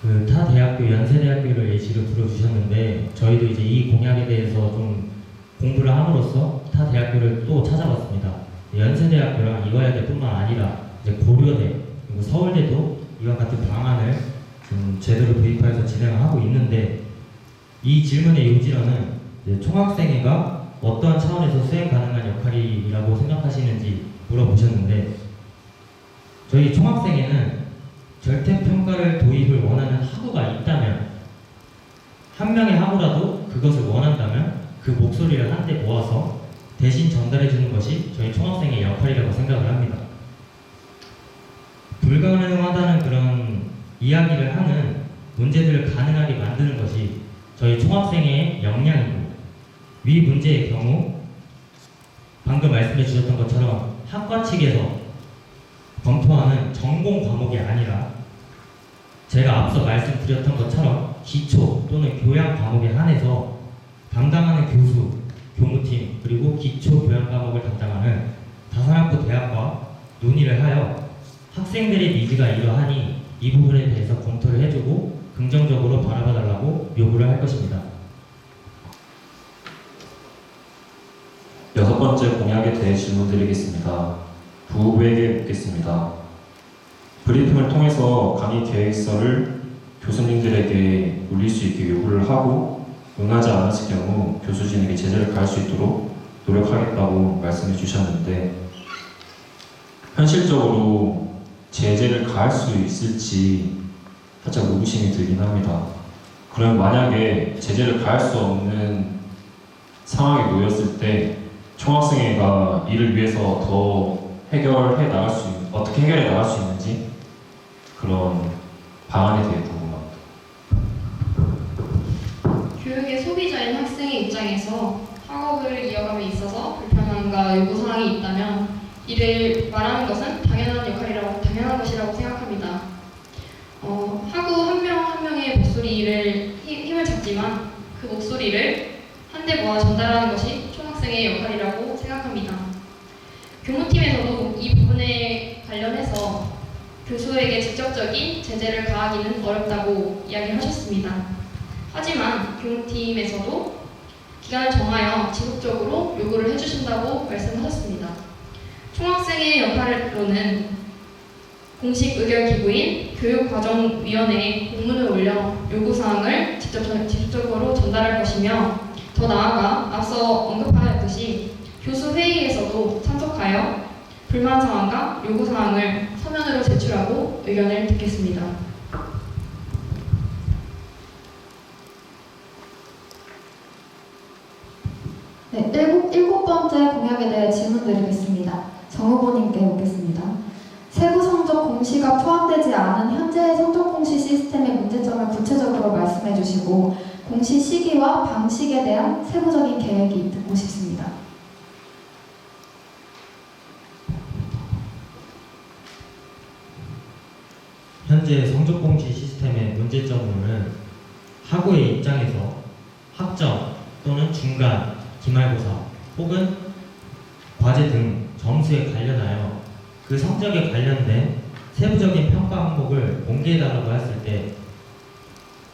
그 타 대학교 연세대학교를 예시로 들어주셨는데 저희도 이제 이 공약에 대해서 좀 공부를 함으로써 타 대학교를 또 찾아봤습니다. 연세대학교랑 이화여대뿐만 아니라 이제 고려대 그리고 서울대도 이와 같은 방안을 좀 제대로 도입해서 진행을 하고 있는데 이 질문의 요지로는 이제 총학생회가 어떠한 차원에서 수행 가능한 역할이라고 생각하시는지 물어보셨는데 저희 총학생회는 절대평가를 도입을 원하는 학우가 있다면 한 명의 학우라도 그것을 원한다면 그 목소리를 한데 모아서 대신 전달해 주는 것이 저희 총학생의 역할이라고 생각을 합니다. 불가능하다는 그런 이야기를 하는 문제들을 가능하게 만드는 것이 저희 총학생의 역량이고 위 문제의 경우 방금 말씀해 주셨던 것처럼 학과 측에서 검토하는 전공 과목이 아니라 제가 앞서 말씀드렸던 것처럼 기초 또는 교양 과목에 한해서 담당하는 교수, 교무팀 그리고 기초 교양 과목을 담당하는 다산학부 대학과 논의를 하여 학생들의 니즈가 이러하니 이 부분에 대해서 검토를 해주고 긍정적으로 바라봐달라고 요구를 할 것입니다. 6번째 공약에 대해 질문드리겠습니다. 부후부에게 묻겠습니다. 브리핑을 통해서 강의 계획서를 교수님들에게 올릴 수 있게 요구를 하고 응하지 않았을 경우 교수진에게 제재를 가할 수 있도록 노력하겠다고 말씀해 주셨는데 현실적으로 제재를 가할 수 있을지 살짝 의구심이 들긴 합니다. 그럼 만약에 제재를 가할 수 없는 상황에 놓였을 때 총학생회가 이를 위해서 더 어떻게 해결해 나갈 수 있는지 그런 방안에 대해 궁금합니다. 교육의 소비자인 학생의 입장에서 학업을 이어감에 있어서 불편함과 요구사항이 있다면 이를 말하는 것은 당연한 것이라고 생각합니다. 학우 한 명 한 명의 목소리를 힘을 찾지만 그 목소리를 한데 모아 전달하는 것이 총학생의 역할이라고 생각합니다. 교무팀에서도 이 부분에 관련해서 교수에게 직접적인 제재를 가하기는 어렵다고 이야기를 하셨습니다. 하지만 교무팀에서도 기간을 정하여 지속적으로 요구를 해주신다고 말씀하셨습니다. 총학생의 역할로는 공식 의결 기구인 교육과정위원회에 공문을 올려 요구사항을 직접적으로 전달할 것이며 더 나아가 앞서 언급하였듯이 교수회의에서도 참석하여 불만사항과 요구사항을 서면으로 제출하고 의견을 듣겠습니다. 네, 일곱 번째 공약에 대해 질문드리겠습니다. 정 후보님께 묻겠습니다. 세부 성적 공시가 포함되지 않은 현재의 성적 공시 시스템의 문제점을 구체적으로 말씀해 주시고 공시 시기와 방식에 대한 세부적인 계획이 듣고 싶습니다. 현재 성적공시 시스템의 문제점으로는 학우의 입장에서 학점 또는 중간, 기말고사 혹은 과제 등 점수에 관련하여 그 성적에 관련된 세부적인 평가 항목을 공개해달라고 했을 때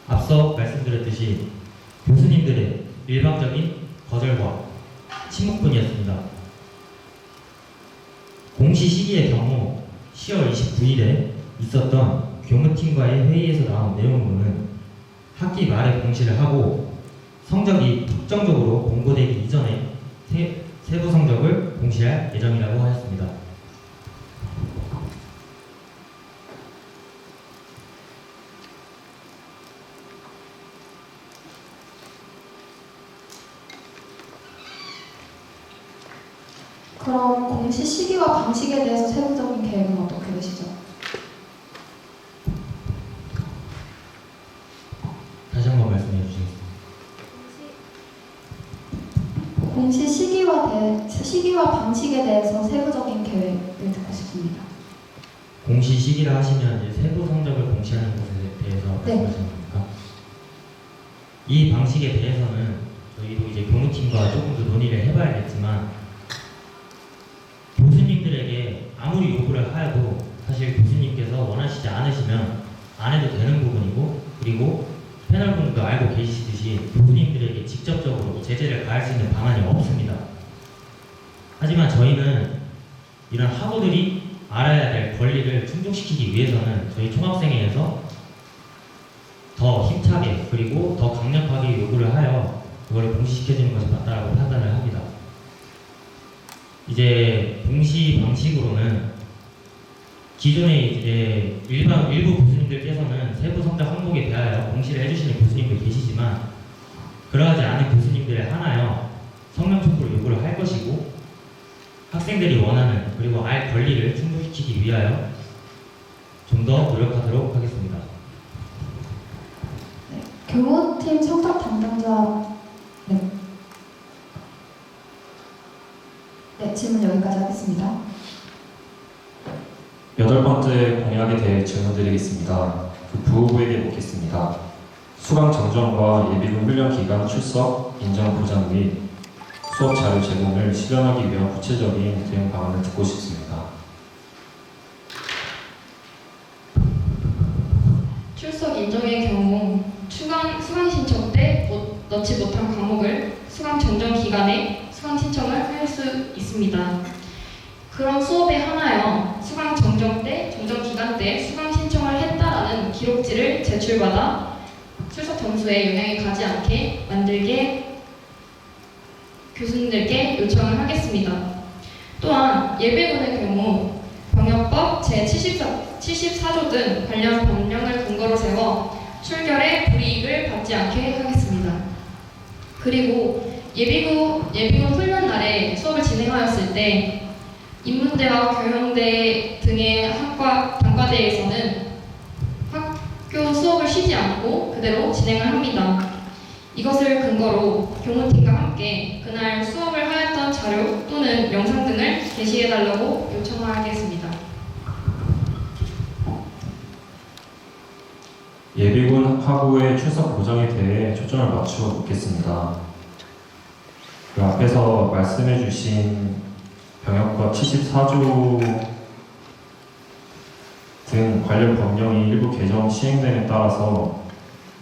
앞서 말씀드렸듯이 교수님들의 일방적인 거절과 침묵뿐이었습니다. 공시 시기의 경우 10월 29일에 있었던 교무팀과의 회의에서 나온 내용으로는 학기 말에 공시를 하고 성적이 특정적으로 공고되기 이전에 세부 성적을 공시할 예정이라고 하였습니다. 그럼 공시 시기와 방식에 대해서 세부적인 계획은 어떻게 되시죠? 다시 한번 말씀해 주시겠습니다. 공시 시기와 방식에 대해서 세부적인 계획을 듣고 싶습니다. 공시 시기라 하시면 이제 세부 성적을 공시하는 것에 대해서 네. 말씀하시는 겁니까? 이 방식에 대해서는 저희도 이제 교무팀과 조금 더 논의를 해봐야겠지만 교수님들에게 아무리 요구를 하여도 사실 교수님께서 원하시지 않으시면 안 해도 되는 부분이고, 그리고 패널분도 알고 계시듯이 교수님들에게 직접적으로 제재를 가할 수 있는 방안이 없습니다. 하지만 저희는 이런 학우들이 알아야 될 권리를 충족시키기 위해서는 저희 총학생회에서 더 힘차게 그리고 더 강력하게 요구를 하여 그걸 공시시켜주는 것이 맞다라고 판단을 합니다. 이제 공시 방식으로는 기존에 이제 일부 교수님들께서는 세부 성적 항목에 대하여 공시를 해주시는 교수님도 계시지만 그러하지 않은 교수님들에 한하여 성명 촉구를 요구를 할 것이고, 학생들이 원하는 그리고 알 권리를 충족시키기 위하여 좀 더 노력하도록 하겠습니다. 교무팀 성적 담당자 질문 여기까지 하겠습니다. 8번째 공약에 대해 질문드리겠습니다. 그 부후부에게 묻겠습니다. 수강 정정과 예비군 훈련 기간 출석, 인정 보장 및 수업 자료 제공을 실현하기 위한 구체적인 대응 방안을 듣고 싶습니다. 출석 인정의 경우 수강 신청 때 넣지 못한 과목을 수강 정정 기간에 수강 신청을 할 수 있습니다. 그런 수업에 한하여 수강 정정 때, 정정 기간 때 수강 신청을 했다라는 기록지를 제출받아 출석 점수에 영향이 가지 않게 만들게 교수님들께 요청을 하겠습니다. 또한 예비군의 경우 병역법 제74조 등 관련 법령을 근거로 세워 출결에 불이익을 받지 않게 하겠습니다. 그리고 예비군 훈련 날에 수업을 진행하였을 때 인문대와 경영대 등의 단과대에서는 학교 수업을 쉬지 않고 그대로 진행을 합니다. 이것을 근거로 교무팀과 함께 그날 수업을 하였던 자료 또는 영상 등을 게시해달라고 요청하겠습니다. 예비군 학우의 출석 보장에 대해 초점을 맞추어 묻겠습니다. 그 앞에서 말씀해 주신 병역법 74조 등 관련 법령이 일부 개정 시행됨에 따라서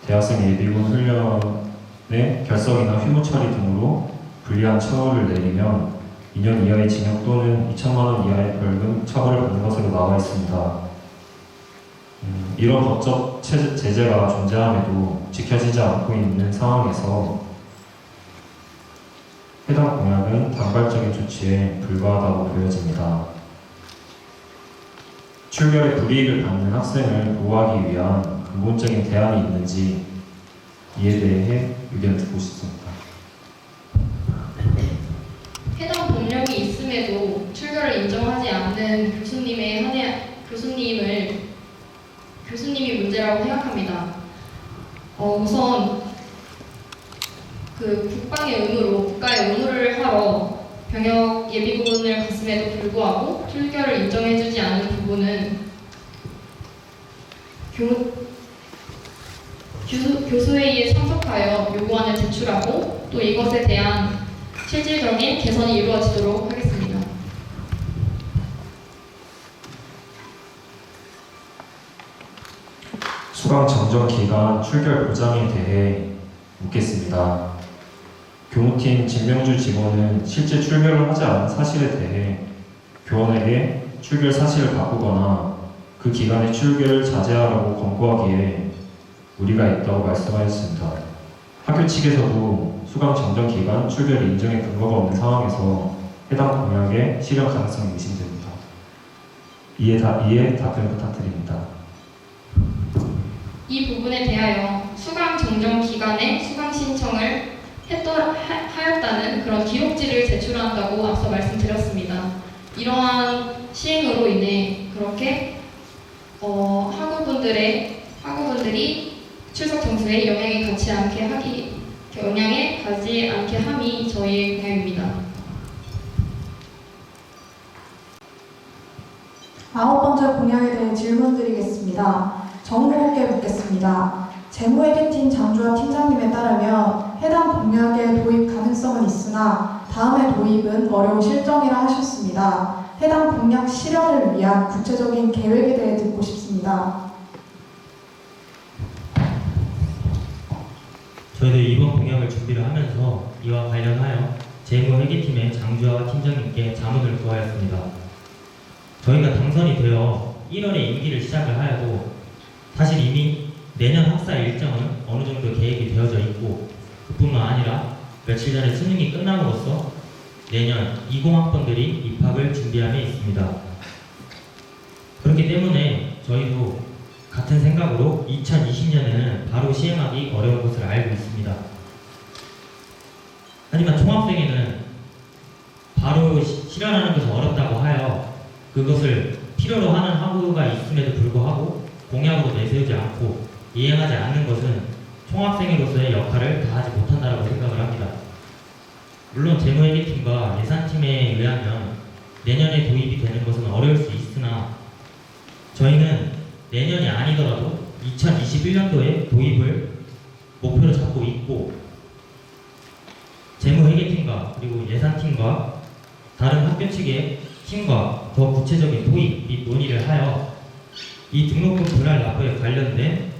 대학생 예비군 훈련의 결석이나 휴무 처리 등으로 불리한 처벌을 내리면 2년 이하의 징역 또는 2천만 원 이하의 벌금 처벌을 받는 것으로 나와 있습니다. 이런 법적 제재가 존재함에도 지켜지지 않고 있는 상황에서 해당 공약은 단발적인 조치에 불과하다고 보여집니다. 출결에 불이익을 받는 학생을 보호하기 위한 근본적인 대안이 있는지 이에 대해 의견을 듣고 싶습니다. 해당 법령이 있음에도 출결을 인정하지 않는 교수님이 문제라고 생각합니다. 우선 국가의 의무를 하러 병역 예비군을 갔음에도 불구하고 출결을 인정해주지 않은 부분은 교수회의에 참석하여 요구안을 제출하고 또 이것에 대한 실질적인 개선이 이루어지도록 하겠습니다. 수강 정정 기간 출결 보장에 대해 묻겠습니다. 교무팀 진명주 직원은 실제 출결을 하지 않은 사실에 대해 교원에게 출결 사실을 바꾸거나 그 기간에 출결을 자제하라고 권고하기에 무리가 있다고 말씀하였습니다. 학교 측에서도 수강 정정 기간 출결 인정의 근거가 없는 상황에서 해당 공약의 실현 가능성이 의심됩니다. 이에 답변 부탁드립니다. 이 부분에 대하여 수강 정정 기간에 수강 신청을 하였다는 그런 기록지를 제출한다고 앞서 말씀드렸습니다. 이러한 시행으로 인해 그렇게 학우분들이 출석 점수에 영향이 가지 않게 함이 저희의 공약입니다. 9번째 공약에 대해 질문드리겠습니다. 정무국께 묻겠습니다. 재무회계팀 장주화 팀장님에 따르면 해당 공약의 도입 가능성은 있으나 다음의 도입은 어려운 실정이라 하셨습니다. 해당 공약 실현을 위한 구체적인 계획에 대해 듣고 싶습니다. 저희도 이번 공약을 준비를 하면서 이와 관련하여 재무회계팀의 장주화 팀장님께 자문을 구하였습니다. 저희가 당선이 되어 1월에 임기를 시작을 하여도 사실 이미 내년 학사 일정은 어느 정도 계획이 되어져 있고 그뿐만 아니라 며칠 전에 수능이 끝남으로써 내년 20학번들이 입학을 준비함에 있습니다. 그렇기 때문에 저희도 같은 생각으로 2020년에는 바로 시행하기 어려운 것을 알고 있습니다. 하지만 총학생회는 바로 실현하는 것이 어렵다고 하여 그것을 필요로 하는 학우가 있음에도 불구하고 공약으로 내세우지 않고 이행하지 않는 것은 총학생회로서의 역할을 다하지 못한다고 생각을 합니다. 물론 재무회계팀과 예산팀에 의하면 내년에 도입이 되는 것은 어려울 수 있으나 저희는 내년이 아니더라도 2021년도에 도입을 목표로 잡고 있고 재무회계팀과 그리고 예산팀과 다른 학교 측의 팀과 더 구체적인 도입 및 논의를 하여 이 등록금 분할 납부에 관련된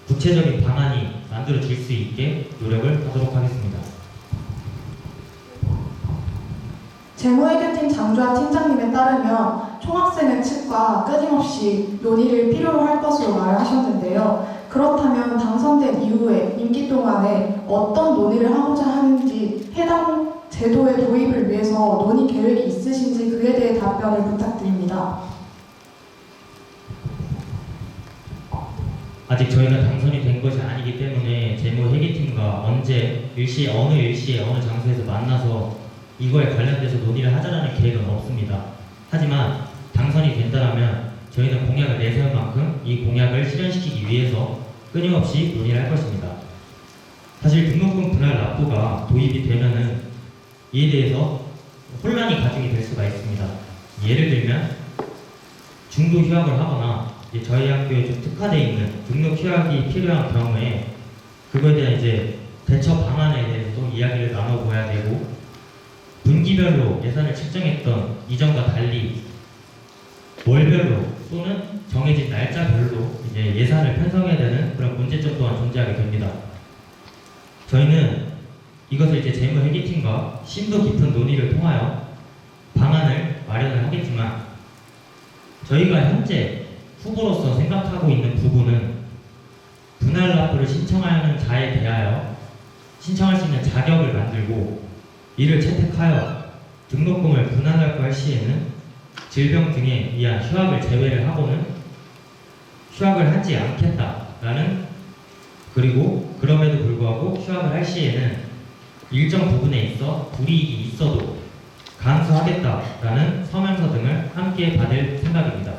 구체적인 방안이 만들어질 수 있게 노력을 하도록 하겠습니다. 재무회계팀 장주화 팀장님에 따르면 총학생회 측과 끊임없이 논의를 필요로 할 것으로 말을 하셨는데요. 그렇다면 당선된 이후에 임기 동안에 어떤 논의를 하고자 하는지 해당 제도의 도입을 위해서 논의 계획이 있으신지 그에 대해 답변을 부탁드립니다. 아직 저희가 당선이 된 것이 아니기 때문에 재무회계팀과 언제 어느 일시에 어느 장소에서 만나서 이거에 관련돼서 논의를 하자라는 계획은 없습니다. 하지만 당선이 된다면 저희는 공약을 내세운 만큼 이 공약을 실현시키기 위해서 끊임없이 논의를 할 것입니다. 사실 등록금 분할 납부가 도입이 되면은 이에 대해서 혼란이 가중이 될 수가 있습니다. 예를 들면 중도 휴학을 하거나 이제 저희 학교에 좀 특화되어 있는 등록 휴학이 필요한 경우에 그거에 대한 이제 대처 방안에 대해서도 이야기를 나눠봐야 되고 분기별로 예산을 책정했던 이전과 달리 월별로 또는 정해진 날짜별로 이제 예산을 편성해야 되는 그런 문제점 또한 존재하게 됩니다. 저희는 이것을 이제 재무회계팀과 심도 깊은 논의를 통하여 방안을 마련을 하겠지만 저희가 현재 후보로서 생각하고 있는 부분은 분할 납부를 신청하는 자에 대하여 신청할 수 있는 자격을 만들고 이를 채택하여 등록금을 분할 납부할 시에는 질병 등에 의한 휴학을 제외를 하고는 휴학을 하지 않겠다라는 그리고 그럼에도 불구하고 휴학을 할 시에는 일정 부분에 있어 불이익이 있어도 감수하겠다라는 서명서 등을 함께 받을 생각입니다.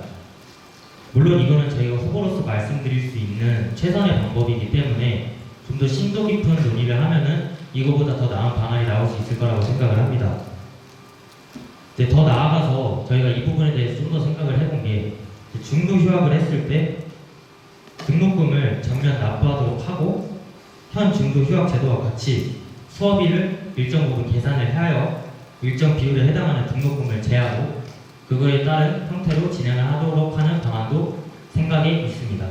물론 이거는 저희가 후보로서 말씀드릴 수 있는 최선의 방법이기 때문에 좀 더 심도 깊은 논의를 하면은 이거보다 더 나은 방안이 나올 수 있을 거라고 생각을 합니다. 이제 더 나아가서 저희가 이 부분에 대해서 좀 더 생각을 해본 게 중도 휴학을 했을 때 등록금을 전면 납부하도록 하고 현 중도 휴학 제도와 같이 수업비를 일정 부분 계산을 하여 일정 비율에 해당하는 등록금을 제하고 그거에 따른 형태로 진행을 하도록 하는 방안도 생각에 있습니다.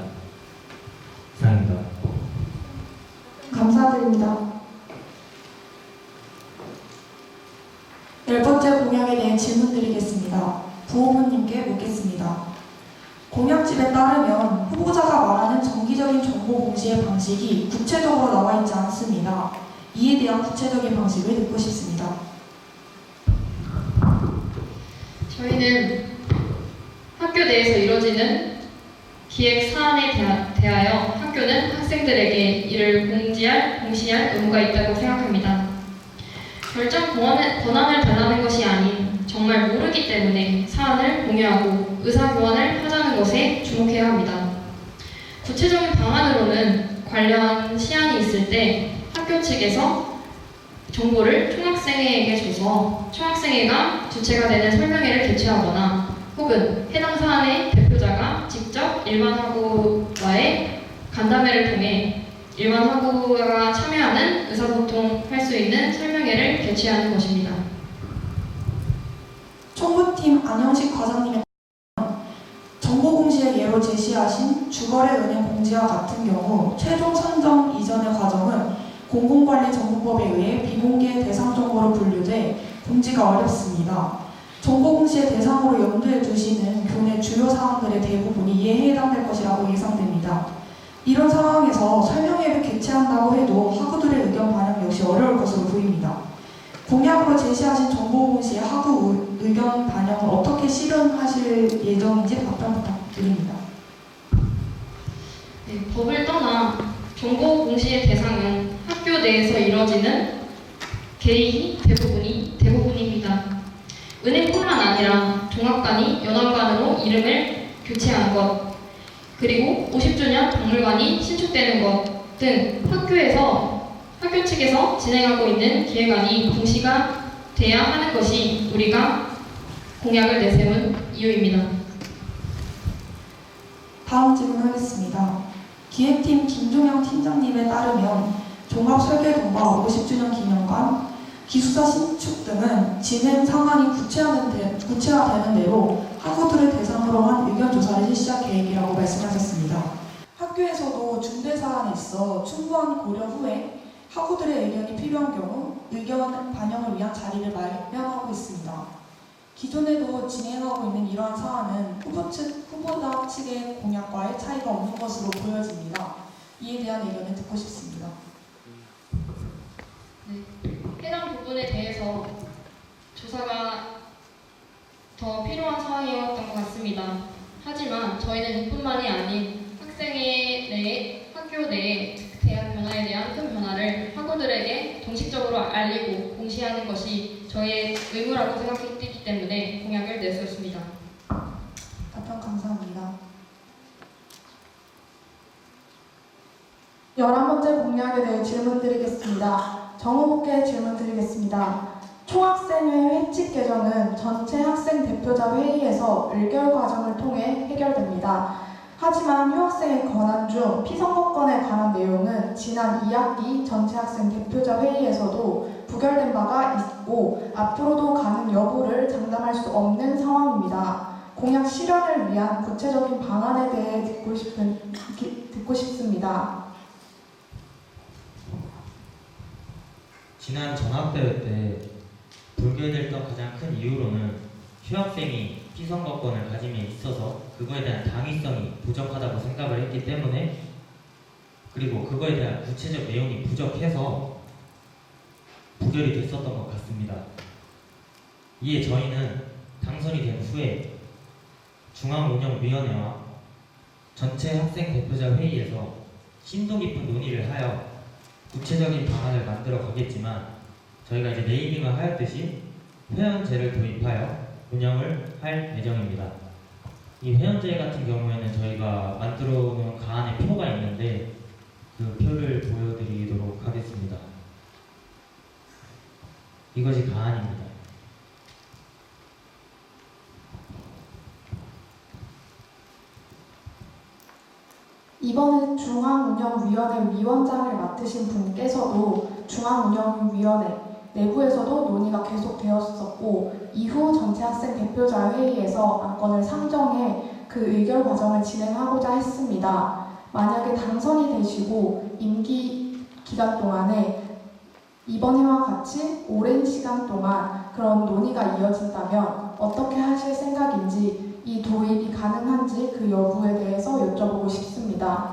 이상입니다. 감사드립니다. 10번째 공약에 대해 질문드리겠습니다. 부호부님께 묻겠습니다. 공약집에 따르면 후보자가 말하는 정기적인 정보 공시의 방식이 구체적으로 나와 있지 않습니다. 이에 대한 구체적인 방식을 듣고 싶습니다. 저희는 학교 내에서 이루어지는 기획 사안에 대하여 학교는 학생들에게 이를 공시할 의무가 있다고 생각합니다. 결정 권한을 달라는 것이 아닌 정말 모르기 때문에 사안을 공유하고 의사교환을 하자는 것에 주목해야 합니다. 구체적인 방안으로는 관련 시안이 있을 때 학교 측에서 정보를 총학생회에게 줘서 총학생회가 주체가 되는 설명회를 개최하거나 혹은 해당 사안의 대표자가 직접 일반 학우와의 간담회를 통해 일반 학우가 참여하는 의사소통할 수 있는 설명회를 개최하는 것입니다. 총무팀 안영식 과장님의 정보공시의 예로 제시하신 주거래은행 공지와 같은 경우 최종 선정 이전의 과정은 공공관리정보법에 의해 비공개 대상 정보로 분류돼 공지가 어렵습니다. 정보공시의 대상으로 염두에 두시는 교내 주요 사항들의 대부분이 이에 해당될 것이라고 예상됩니다. 이런 상황에서 설명회를 개최한다고 해도 학우들의 의견 반영 역시 어려울 것으로 보입니다. 공약으로 제시하신 정보공시의 학우 의견 반영을 어떻게 실현하실 예정인지 답변 부탁드립니다. 네, 법을 떠나 정보 공시의 대상은 학교 내에서 이뤄지는 개의 대부분입니다. 은행뿐만 아니라 종합관이 연합관으로 이름을 교체한 것, 그리고 50주년 박물관이 신축되는 것 등 학교 측에서 진행하고 있는 기획안이 공시가 돼야 하는 것이 우리가 공약을 내세운 이유입니다. 다음 질문하겠습니다. 기획팀 김종영 팀장님에 따르면 종합설계동과 50주년 기념관, 기숙사 신축 등은 진행 상황이 구체화되는 대로 학우들을 대상으로 한 의견 조사를 실시할 계획이라고 말씀하셨습니다. 학교에서도 중대사안에 있어 충분한 고려 후에 학우들의 의견이 필요한 경우 의견 반영을 위한 자리를 마련하고 있습니다. 기존에도 진행하고 있는 이러한 사안은 후보자 측의 공약과의 차이가 없는 것으로 보여집니다. 이에 대한 의견을 듣고 싶습니다. 네, 해당 부분에 대해서 조사가 더 필요한 상황이었던 것 같습니다. 하지만 저희는 이뿐만이 아닌 학교 내에 대한 변화에 대한 큰 변화를 학우들에게 공식적으로 알리고 공시하는 것이 저희의 의무라고 생각했기 때문에 공약을 내세웠습니다. 답변 감사합니다. 11번째 공약에 대해 질문 드리겠습니다. 정후보께 질문 드리겠습니다. 총학생회 회칙 개정은 전체 학생 대표자 회의에서 의결 과정을 통해 해결됩니다. 하지만 휴학생의 권한 중 피선거권에 관한 내용은 지난 2학기 전체 학생 대표자 회의에서도 부결된 바가 있고 앞으로도 가능 여부를 장담할 수 없는 상황입니다. 공약 실현을 위한 구체적인 방안에 대해 듣고 싶습니다. 지난 전학대회 때 불결됐던 가장 큰 이유로는 휴학생이 피선거권을 가짐에 있어서 그거에 대한 당위성이 부족하다고 생각을 했기 때문에, 그리고 그거에 대한 구체적 내용이 부족해서 부결이 됐었던 것 같습니다. 이에 저희는 당선이 된 후에 중앙운영위원회와 전체 학생 대표자 회의에서 심도 깊은 논의를 하여 구체적인 방안을 만들어 가겠지만, 저희가 이제 네이밍을 하였듯이 회원제를 도입하여 운영을 할 예정입니다. 이 회원제 같은 경우에는 저희가 만들어 놓은 가안에 표가 있는데 그 표를 보여드리도록 하겠습니다. 이것이 가안입니다. 이번에 중앙운영위원회 위원장을 맡으신 분께서도 중앙운영위원회 내부에서도 논의가 계속되었었고 이후 전체 학생 대표자 회의에서 안건을 상정해 그 의결 과정을 진행하고자 했습니다. 만약에 당선이 되시고 임기 기간 동안에 이번 해와 같이 오랜 시간 동안 그런 논의가 이어진다면 어떻게 하실 생각인지 이 도입이 가능한지 그 여부에 대해서 여쭤보고 싶습니다.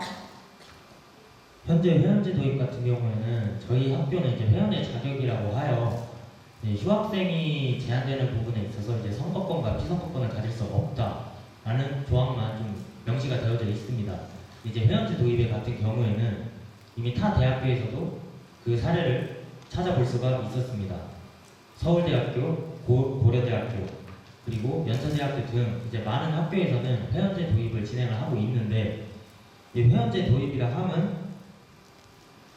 현재 회원제 도입 같은 경우에는 저희 학교는 이제 회원의 자격이라고 하여 휴학생이 제한되는 부분에 있어서 이제 선거권과 피선거권을 가질 수 없다라는 조항만 좀 명시가 되어져 있습니다. 이제 회원제 도입에 같은 경우에는 이미 타 대학교에서도 그 사례를 찾아볼 수가 있었습니다. 서울대학교, 고려대학교, 그리고 연세대학교 등 이제 많은 학교에서는 회원제 도입을 진행을 하고 있는데, 이 회원제 도입이라 함은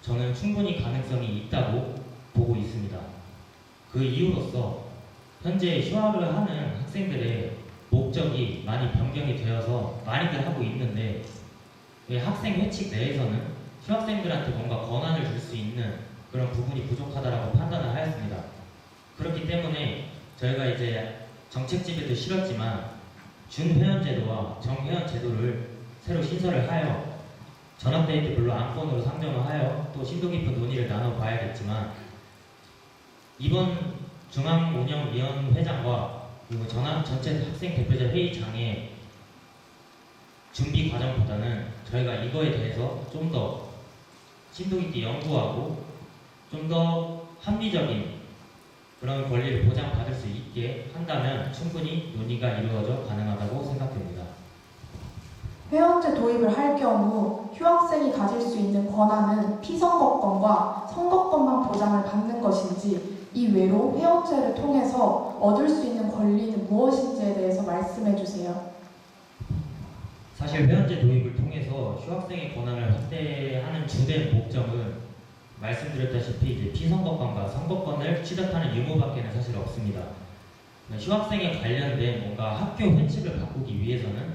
저는 충분히 가능성이 있다고 보고 있습니다. 그 이유로서 현재 휴학을 하는 학생들의 목적이 많이 변경이 되어서 많이들 하고 있는데, 학생 회칙 내에서는 휴학생들한테 뭔가 권한을 줄 수 있는 그런 부분이 부족하다라고 판단을 하였습니다. 그렇기 때문에 저희가 이제 정책집에도 실었지만 준회원 제도와 정회원 제도를 새로 신설을 하여 전업데이트별로 안건으로 상정을 하여 또 심도 깊은 논의를 나눠봐야겠지만, 이번 중앙운영위원회장과 그리고 전체 학생 대표자 회의장의 준비 과정보다는 저희가 이거에 대해서 좀 더 심도 깊게 연구하고 좀 더 합리적인 그런 권리를 보장받을 수 있게 한다면 충분히 논의가 이루어져 가능하다고 생각됩니다. 회원제 도입을 할 경우 휴학생이 가질 수 있는 권한은 피선거권과 선거권만 보장을 받는 것인지, 이외로 회원제를 통해서 얻을 수 있는 권리는 무엇인지에 대해서 말씀해 주세요. 사실 회원제 도입을 통해서 휴학생의 권한을 확대하는 주된 목적은 말씀드렸다시피 이제 피선거권과 선거권을 취득하는 의무밖에는 사실 없습니다. 휴학생에 관련된 뭔가 학교 회칙을 바꾸기 위해서는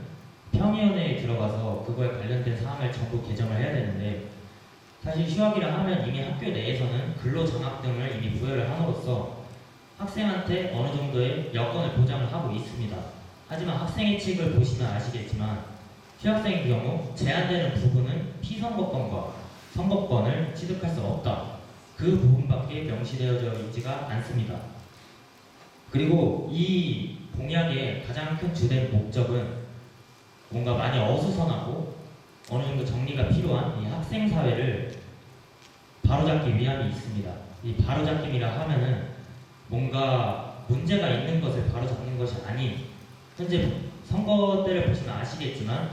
평의원회에 들어가서 그거에 관련된 사항을 전부 개정을 해야 되는데, 사실 휴학이라 하면 이미 학교 내에서는 근로장학 등을 이미 부여를 함으로써 학생한테 어느 정도의 여건을 보장을 하고 있습니다. 하지만 학생 회칙을 보시면 아시겠지만 휴학생의 경우 제한되는 부분은 피선거권과 선거권을 취득할 수 없다. 그 부분밖에 명시되어져 있지가 않습니다. 그리고 이 공약의 가장 큰 주된 목적은 뭔가 많이 어수선하고 어느 정도 정리가 필요한 이 학생 사회를 바로잡기 위함이 있습니다. 이 바로잡기이라 하면은 뭔가 문제가 있는 것을 바로잡는 것이 아닌, 현재 선거 때를 보시면 아시겠지만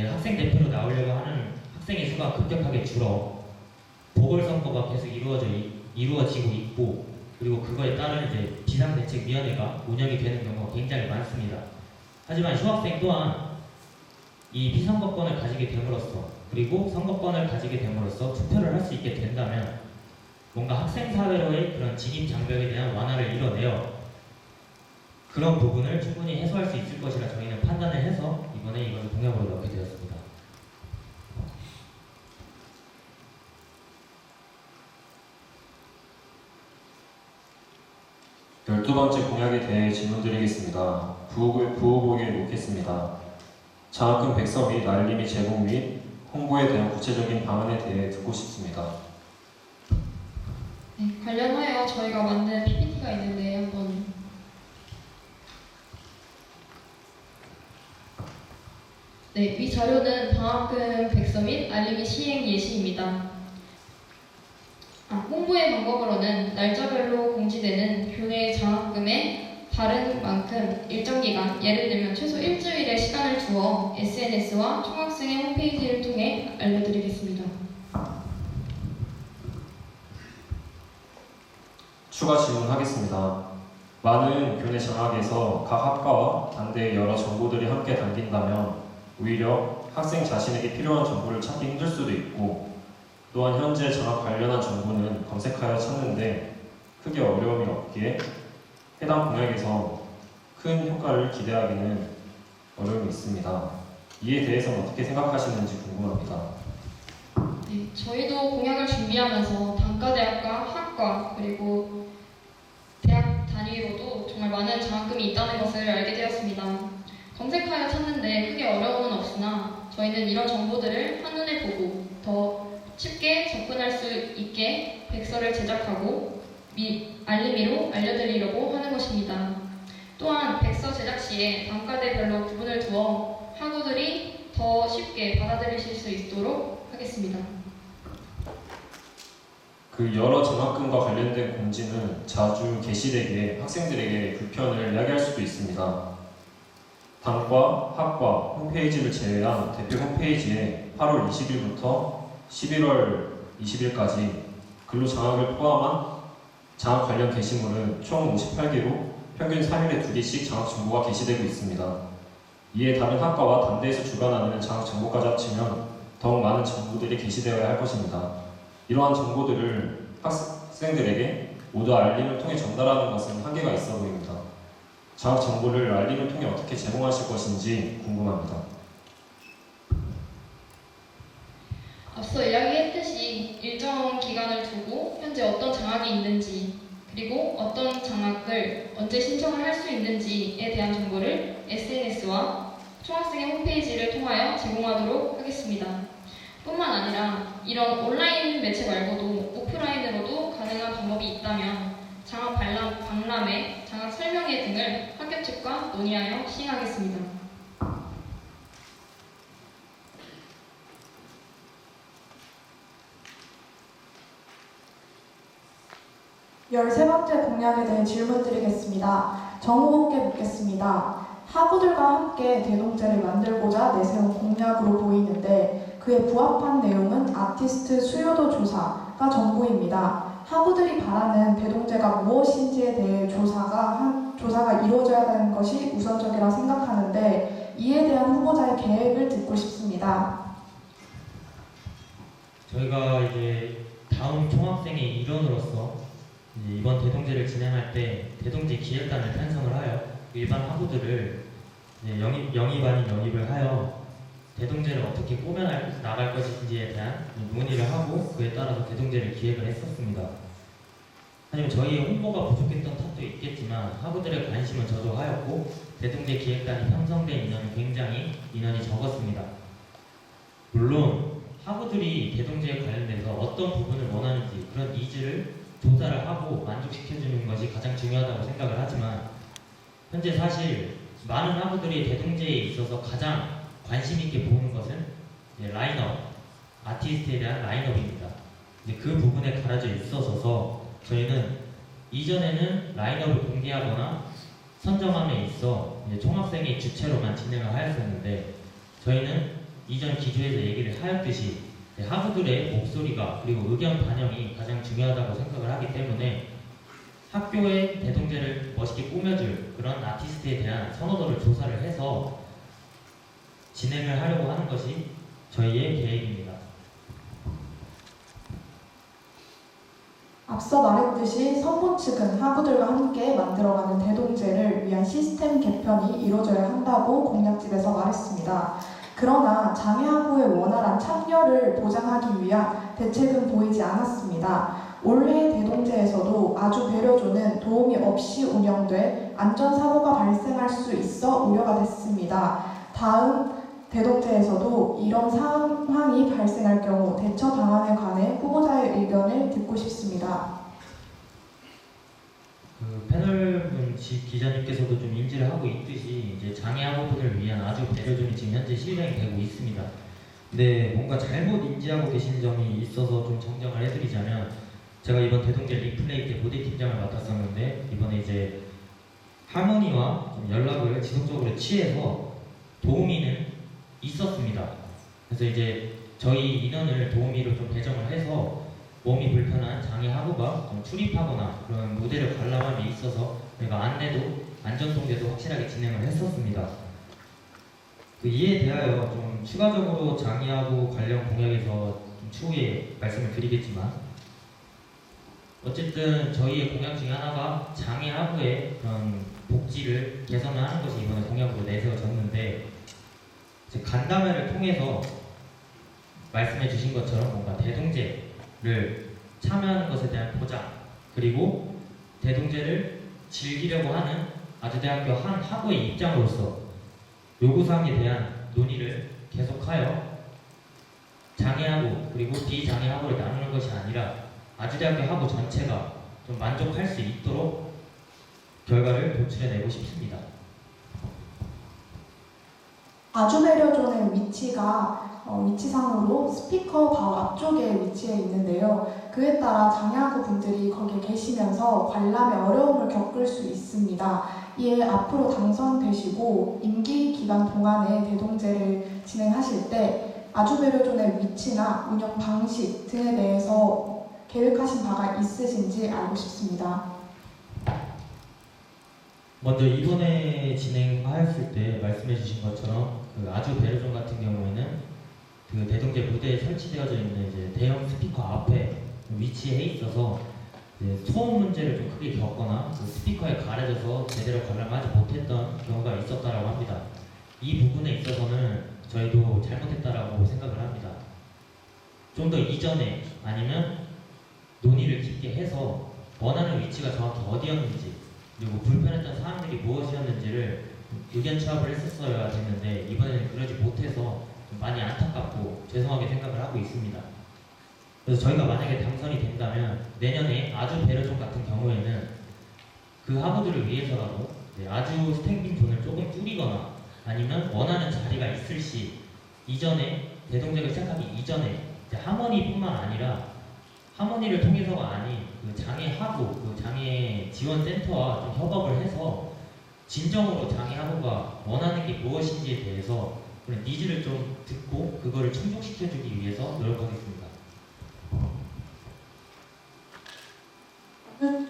학생 대표로 나오려고 하는 학생의 수가 급격하게 줄어 보궐선거가 계속 이루어지고 있고, 그리고 그거에 따른 이제 비상대책위원회가 운영이 되는 경우가 굉장히 많습니다. 하지만 휴학생 또한 이 피선거권을 가지게 됨으로써, 그리고 선거권을 가지게 됨으로써 투표를 할 수 있게 된다면 뭔가 학생사회로의 그런 진입장벽에 대한 완화를 이뤄내어 그런 부분을 충분히 해소할 수 있을 것이라 저희는 판단을 해서 이번에 이것을 공약으로 넣게 되었습니다. 열두 번째 공약에 대해 질문드리겠습니다. 부후보에게 묻겠습니다. 장학금 백서 및 알림이 제공 및 홍보에 대한 구체적인 방안에 대해 듣고 싶습니다. 네, 관련하여 저희가 만든 PPT가 있는데 한번 위 자료는 장학금 백서 및 알림이 시행 예시입니다. 홍보의 방법으로는 날짜별로 공지되는 교내 장학금의 다른 만큼 일정 기간, 예를 들면 최소 일주일의 시간을 두어 SNS와 총학생의 홈페이지를 통해 알려드리겠습니다. 추가 질문하겠습니다. 많은 교내 장학에서 각 학과와 반대의 여러 정보들이 함께 담긴다면 오히려 학생 자신에게 필요한 정보를 찾기 힘들 수도 있고, 또한 현재 장학 관련한 정보는 검색하여 찾는데 크게 어려움이 없기에 해당 공약에서 큰 효과를 기대하기는 어려움이 있습니다. 이에 대해서는 어떻게 생각하시는지 궁금합니다. 네, 저희도 공약을 준비하면서 단과대학과 학과 그리고 대학 단위로도 정말 많은 장학금이 있다는 것을 알게 되었습니다. 검색하여 찾는데 크게 어려움은 없으나 저희는 이런 정보들을 한눈에 보고 더 쉽게 접근할 수 있게 백서를 제작하고 알림이로 알려드리려고 하는 것입니다. 또한 백서 제작 시에 단과대별로 구분을 두어 학우들이 더 쉽게 받아들이실 수 있도록 하겠습니다. 그 여러 장학금과 관련된 공지는 자주 게시되기에 학생들에게 불편을 야기할 수도 있습니다. 단과, 학과 홈페이지를 제외한 대표 홈페이지에 8월 20일부터 11월 20일까지 근로장학을 포함한 장학 관련 게시물은 총 58개로 평균 3일에 2개씩 장학 정보가 게시되고 있습니다. 이에 다른 학과와 단대에서 주관하는 장학 정보까지 합치면 더욱 많은 정보들이 게시되어야 할 것입니다. 이러한 정보들을 학생들에게 모두 알림을 통해 전달하는 것은 한계가 있어 보입니다. 장학 정보를 알림을 통해 어떻게 제공하실 것인지 궁금합니다. 앞서 이야기했듯이 일정 기간을 두고 현재 어떤 장학이 있는지 그리고 어떤 장학을 언제 신청을 할 수 있는지에 대한 정보를 SNS와 총학생회 홈페이지를 통하여 제공하도록 하겠습니다. 뿐만 아니라 이런 온라인 매체 말고도 오프라인으로도 가능한 방법이 있다면 장학 박람회, 장학 설명회 등을 학교 측과 논의하여 시행하겠습니다. 13번째 공약에 대해 질문드리겠습니다. 정후보께 묻겠습니다. 학우들과 함께 대동제를 만들고자 내세운 공약으로 보이는데 그에 부합한 내용은 아티스트 수요도 조사가 전부입니다. 학우들이 바라는 대동제가 무엇인지에 대해 조사가 이루어져야 하는 것이 우선적이라 생각하는데 이에 대한 후보자의 계획을 듣고 싶습니다. 저희가 이제 다음 총학생의 일원으로서 이제 이번 대동제를 진행할 때 대동제 기획단을 편성을 하여 일반 학우들을 이제 영입 아닌 영입을 하여 대동제를 어떻게 꾸며 나갈 것인지에 대한 논의를 하고 그에 따라서 대동제를 기획을 했었습니다. 하지만 저희의 홍보가 부족했던 탓도 있겠지만 학우들의 관심은 저조하였고 대동제 기획단이 형성된 인원은 굉장히 인원이 적었습니다. 물론 학우들이 대동제에 관련돼서 어떤 부분을 원하는지 그런 니즈를 조사를 하고 만족시켜주는 것이 가장 중요하다고 생각을 하지만 현재 사실 많은 학우들이 대동제에 있어서 가장 관심 있게 보는 것은 라인업, 아티스트에 대한 라인업입니다. 그 부분에 가려져 있어서 저희는 이전에는 라인업을 공개하거나 선정함에 있어 총학생이 주체로만 진행을 하였었는데 저희는 이전 기조에서 얘기를 하였듯이 학우들의 목소리가 그리고 의견 반영이 가장 중요하다고 생각을 하기 때문에 학교의 대동제를 멋있게 꾸며줄 그런 아티스트에 대한 선호도를 조사를 해서 진행을 하려고 하는 것이 저희의 계획입니다. 앞서 말했듯이 성모 측은 학우들과 함께 만들어가는 대동제를 위한 시스템 개편이 이루어져야 한다고 공약집에서 말했습니다. 그러나 장애학우의 원활한 참여를 보장하기 위한 대책은 보이지 않았습니다. 올해 대동제에서도 아주 배려조는 도움이 없이 운영돼 안전사고가 발생할 수 있어 우려가 됐습니다. 다음 대동제에서도 이런 상황이 발생할 경우 대처 방안에 관해 후보자의 의견을 듣고 싶습니다. 그 패널분 기자님께서도 좀 인지를 하고 있듯이 이제 장애학우분을 위한 아주 배려존이 지금 현재 실행되고 있습니다. 근데 뭔가 잘못 인지하고 계신 점이 있어서 좀 정정을 해드리자면 제가 이번 대동제 리플레이 때 모델 팀장을 맡았었는데 이번에 이제 할머니와 좀 연락을 지속적으로 취해서 도우미는 있었습니다. 그래서 이제 저희 인원을 도우미로 좀 배정을 해서 몸이 불편한 장애 학우가 좀 출입하거나 그런 무대를 관람함에 있어서 저희가 안내도 안전통제도 확실하게 진행을 했었습니다. 그 이에 대하여 좀 추가적으로 장애하고 관련 공약에서 좀 추후에 말씀을 드리겠지만 어쨌든 저희의 공약 중에 하나가 장애하고의 그런 복지를 개선하는 것이 이번에 공약으로 내세워졌는데 간담회를 통해서 말씀해 주신 것처럼 뭔가 대동제를 참여하는 것에 대한 보장 그리고 대동제를 즐기려고 하는 아주대학교 한 학우의 입장으로서 요구사항에 대한 논의를 계속하여 장애하고 그리고 비장애하고를 나누는 것이 아니라 아주대학교 학우 전체가 좀 만족할 수 있도록 결과를 도출해내고 싶습니다. 아주배려존의 위치상으로 스피커 바로 앞쪽에 위치해 있는데요. 그에 따라 장애하고 분들이 거기에 계시면서 관람에 어려움을 겪을 수 있습니다. 이에 앞으로 당선되시고 임기 기간 동안에 대동제를 진행하실 때 아주배려존의 위치나 운영 방식 등에 대해서 계획하신 바가 있으신지 알고 싶습니다. 먼저 이번에 진행하였을 때 말씀해 주신 것처럼 그 아주 배려존 같은 경우에는 그 대동제 무대에 설치되어져 있는 이제 대형 스피커 앞에 위치해 있어서 이제 소음 문제를 좀 크게 겪거나 그 스피커에 가려져서 제대로 관람하지 못했던 경우가 있었다라고 합니다. 이 부분에 있어서는 저희도 잘못했다라고 생각을 합니다. 좀 더 이전에 아니면 논의를 깊게 해서 원하는 위치가 정확히 어디였는지 그리고 불편했던 사항들이 무엇이었는지를 의견 취합을 했었어야 됐는데 이번에는 그러지 못해서 좀 많이 안타깝고 죄송하게 생각을 하고 있습니다. 그래서 저희가 만약에 당선이 된다면 내년에 아주 배려존 같은 경우에는 그 학우들을 위해서라도 아주 스탠딩 존을 조금 줄이거나 아니면 원하는 자리가 있을 시 이전에 대동제가 시작하기 이전에 하모니뿐만 아니라 하모니를 통해서가 아닌 그 장애하고 그 장애 지원센터와 좀 협업을 해서 진정으로 장애하고가 원하는 게 무엇인지에 대해서 그런 니즈를 좀 듣고 그거를 충족시켜주기 위해서 노력하겠습니다.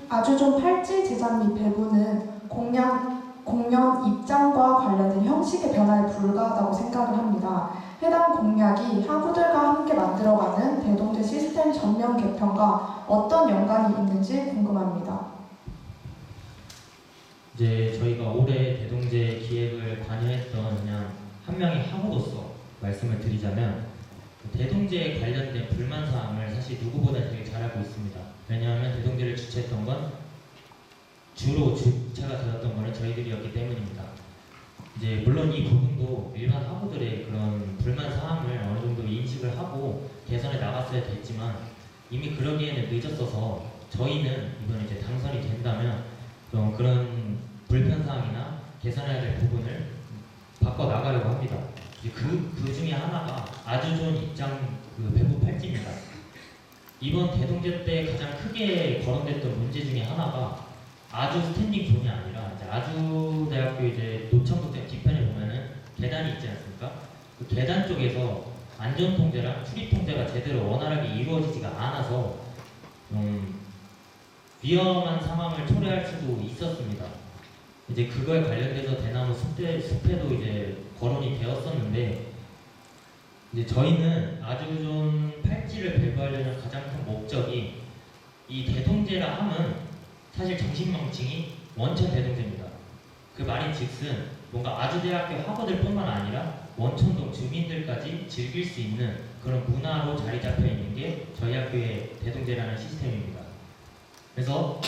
아주존 팔찌 제작 및 배부는 공연 입장과 관련된 형식의 변화에 불과하다고 생각을 합니다. 해당 공약이 학우들과 함께 만들어가는 대동제 시스템 전면 개편과 어떤 연관이 있는지 궁금합니다. 이제 저희가 올해 대동제 기획을 관여했던 그냥 한 명의 학우로서 말씀을 드리자면 대동제에 관련된 불만 사항을 사실 누구보다 되게 잘 알고 있습니다. 왜냐하면 대동제를 주최했던 건 주로 주체가 되었던 것은 저희들이었기 때문입니다. 이제 물론 이 부분도 일반 학우들의 그런 불만 사항을 어느 정도 인식을 하고 개선해 나갔어야 됐지만 이미 그러기에는 늦었어서 저희는 이번에 이제 당선이 된다면 그런 불편 사항이나 개선해야 될 부분을 바꿔 나가려고 합니다. 이제 그 중에 하나가 아주존 입장 그 배부 팔찌입니다. 이번 대동제 때 가장 크게 거론됐던 문제 중에 하나가 아주 스탠딩 존이 아니라 이제 아주대학교 이제 노천국대 뒤편에 보면은 계단이 있지 않습니까? 그 계단 쪽에서 안전 통제랑 출입 통제가 제대로 원활하게 이루어지지가 않아서 위험한 상황을 초래할 수도 있었습니다. 이제 그거에 관련돼서 대나무 숲에도 이제 거론이 되었었는데 이제 저희는 아주존 팔찌를 배부하려는 가장 큰 목적이 이 대동제라 함은 사실 정신망칭이 원천 대동제입니다. 그 말인즉슨 뭔가 아주대학교 학우들뿐만 아니라 원천동 주민들까지 즐길 수 있는 그런 문화로 자리 잡혀 있는 게 저희 학교의 대동제라는 시스템입니다. 그래서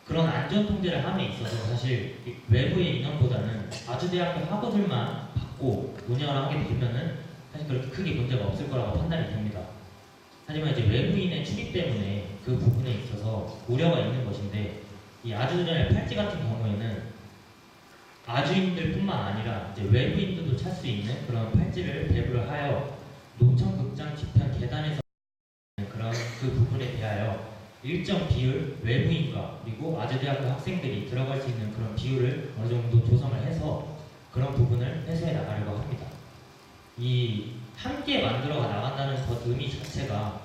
그런 안전 통제를 함에 있어서 사실 외부의 인원보다는 아주대학교 학우들만 받고 운영을 하게 되면은 사실 그렇게 크게 문제가 없을 거라고 판단이 됩니다. 하지만 이제 외부인의 출입 때문에 그 부분에 있어서 우려가 있는 것인데 이 아주존의 팔찌 같은 경우에는 아주인들뿐만 아니라 이제 외부인들도 찾을 수 있는 그런 팔찌를 배부를 하여 노천극장 뒤편 계단에서 그런 그 부분에 대하여 일정 비율 외부인과 그리고 아주대학교 학생들이 들어갈 수 있는 그런 비율을 어느 정도 조성을 해서 그런 부분을 해소해 나가려고 합니다. 이 함께 만들어가 나간다는 것 의미 자체가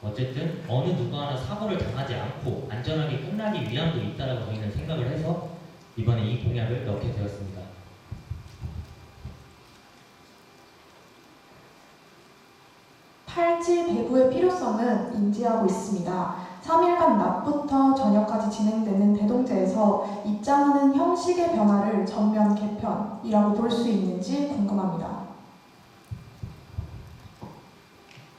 어쨌든 어느 누구 하나 사고를 당하지 않고 안전하게 끝나기 위함도 있다라고 저희는 생각을 해서 이번에 이 공약을 넣게 되었습니다. 팔찌 배부의 필요성은 인지하고 있습니다. 3일간 낮부터 저녁까지 진행되는 대동제에서 입장하는 형식의 변화를 전면 개편이라고 볼 수 있는지 궁금합니다.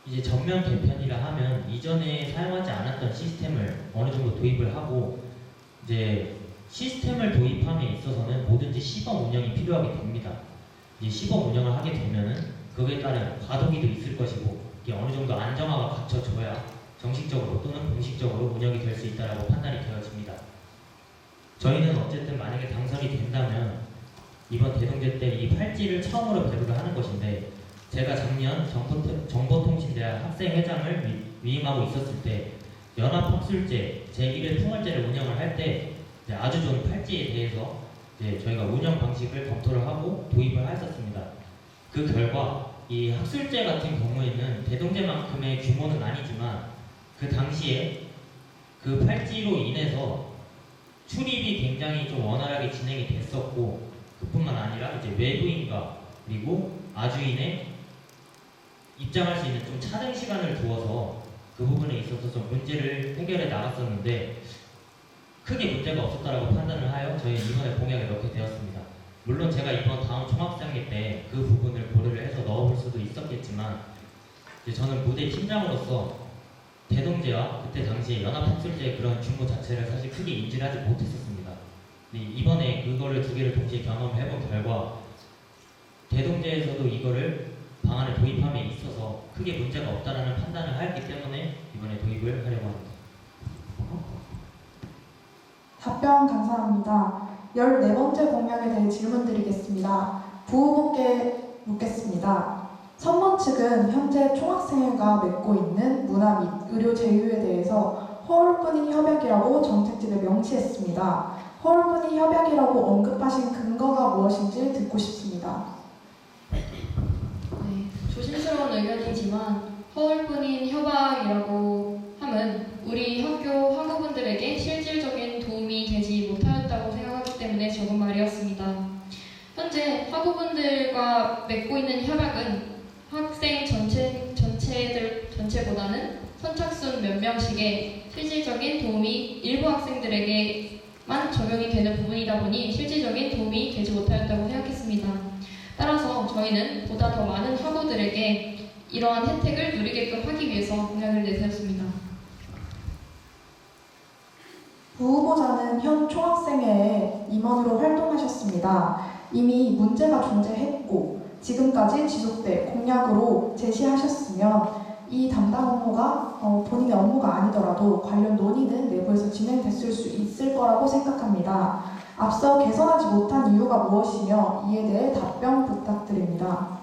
이제 전면 개편이라 하면 이전에 사용하지 않았던 시스템을 어느 정도 도입을 하고 이제 시스템을 도입함에 있어서는 뭐든지 시범 운영이 필요하게 됩니다. 이제 시범 운영을 하게 되면은 그에 따른 과도기도 있을 것이고 이게 어느 정도 안정화가 갖춰져야 정식적으로 또는 공식적으로 운영이 될 수 있다라고 판단이 되어집니다. 저희는 어쨌든 만약에 당선이 된다면 이번 대동제 때 이 팔찌를 처음으로 배부를 하는 것인데, 제가 작년 정보통신대학 학생회장을 위임하고 있었을 때 연합학술제 제1회 풍월제를 운영을 할 때 아주 좋은 팔찌에 대해서 저희가 운영 방식을 검토를 하고 도입을 했었습니다. 그 결과 이 학술제 같은 경우에는 대동제만큼의 규모는 아니지만 그 당시에 그 팔찌로 인해서 출입이 굉장히 좀 원활하게 진행이 됐었고, 그뿐만 아니라 이제 외부인과 그리고 아주인의 입장할 수 있는 좀 차등 시간을 두어서 그 부분에 있어서 좀 문제를 해결해 나갔었는데, 크게 문제가 없었다라고 판단을 하여 저희 이번에 공약에 넣게 되었습니다. 물론 제가 이번 다음 총학생회 때 그 부분을 고려를 해서 넣어볼 수도 있었겠지만, 이제 저는 무대 팀장으로서 대동제와 그때 당시에 연합학술제의 그런 규모 자체를 사실 크게 인지를 하지 못했었습니다. 이번에 그거를 두 개를 동시에 경험을 해본 결과 대동제에서도 이거를 방안을 도입함에 있어서 크게 문제가 없다라는 판단을 하였기 때문에 이번에 도입을 하려고 합니다. 답변 감사합니다. 14번째 공약에 대해 질문 드리겠습니다. 부후분께 묻겠습니다. 선본 측은 현재 총학생회가 맺고 있는 문화 및 의료 제휴에 대해서 허울뿐인 협약이라고 정책집에 명시했습니다. 허울뿐인 협약이라고 언급하신 근거가 무엇인지 듣고 싶습니다. 네, 조심스러운 의견이지만 허울뿐인 협약이라고 함은 우리 학교 학우분들에게 실질적인 도움이 되지 못하였다고 생각하기 때문에 적은 말이었습니다. 현재 학우분들과 맺고 있는 협약은 학생 전체보다는 선착순 몇 명씩의 실질적인 도움이 일부 학생들에게만 적용이 되는 부분이다 보니 실질적인 도움이 되지 못하였다고 생각했습니다. 따라서 저희는 보다 더 많은 학우들에게 이러한 혜택을 누리게끔 하기 위해서 공약을 내세웠습니다. 부후보자는 현 총학생회에 임원으로 활동하셨습니다. 이미 문제가 존재했고 지금까지 지속돼 공약으로 제시하셨으면 이 담당 업무가 본인의 업무가 아니더라도 관련 논의는 내부에서 진행됐을 수 있을 거라고 생각합니다. 앞서 개선하지 못한 이유가 무엇이며 이에 대해 답변 부탁드립니다.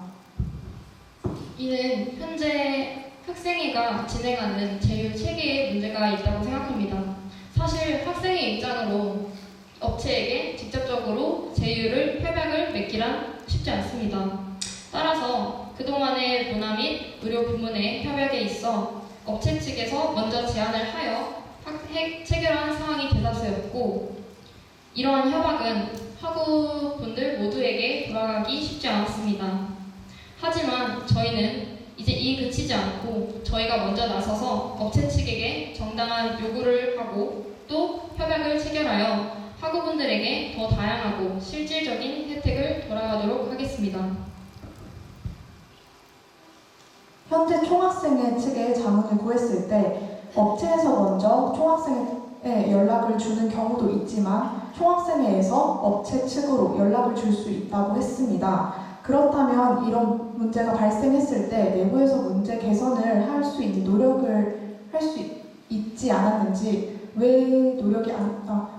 이는 현재 학생회가 진행하는 제휴 체계에 문제가 있다고 생각합니다. 사실 학생의 입장으로 업체에게 직접적으로 제휴를 협약을 맺기란 쉽지 않습니다. 따라서 그동안의 문화 및 의료 부문의 협약에 있어 업체 측에서 먼저 제안을 하여 체결한 사항이 대다수였고, 이러한 협약은 학우분들 모두에게 돌아가기 쉽지 않았습니다. 하지만 저희는 이제 이 그치지 않고 저희가 먼저 나서서 업체 측에게 정당한 요구를 하고 또 협약을 체결하여 학우분들에게 더 다양하고 실질적인 혜택을 돌아가도록 하겠습니다. 현재 총학생회 측에 자문을 구했을 때 업체에서 먼저 총학생회에 연락을 주는 경우도 있지만 총학생회에서 업체 측으로 연락을 줄 수 있다고 했습니다. 그렇다면 이런 문제가 발생했을 때 내부에서 문제 개선을 할 수 있는 노력을 할 수 있지 않았는지, 왜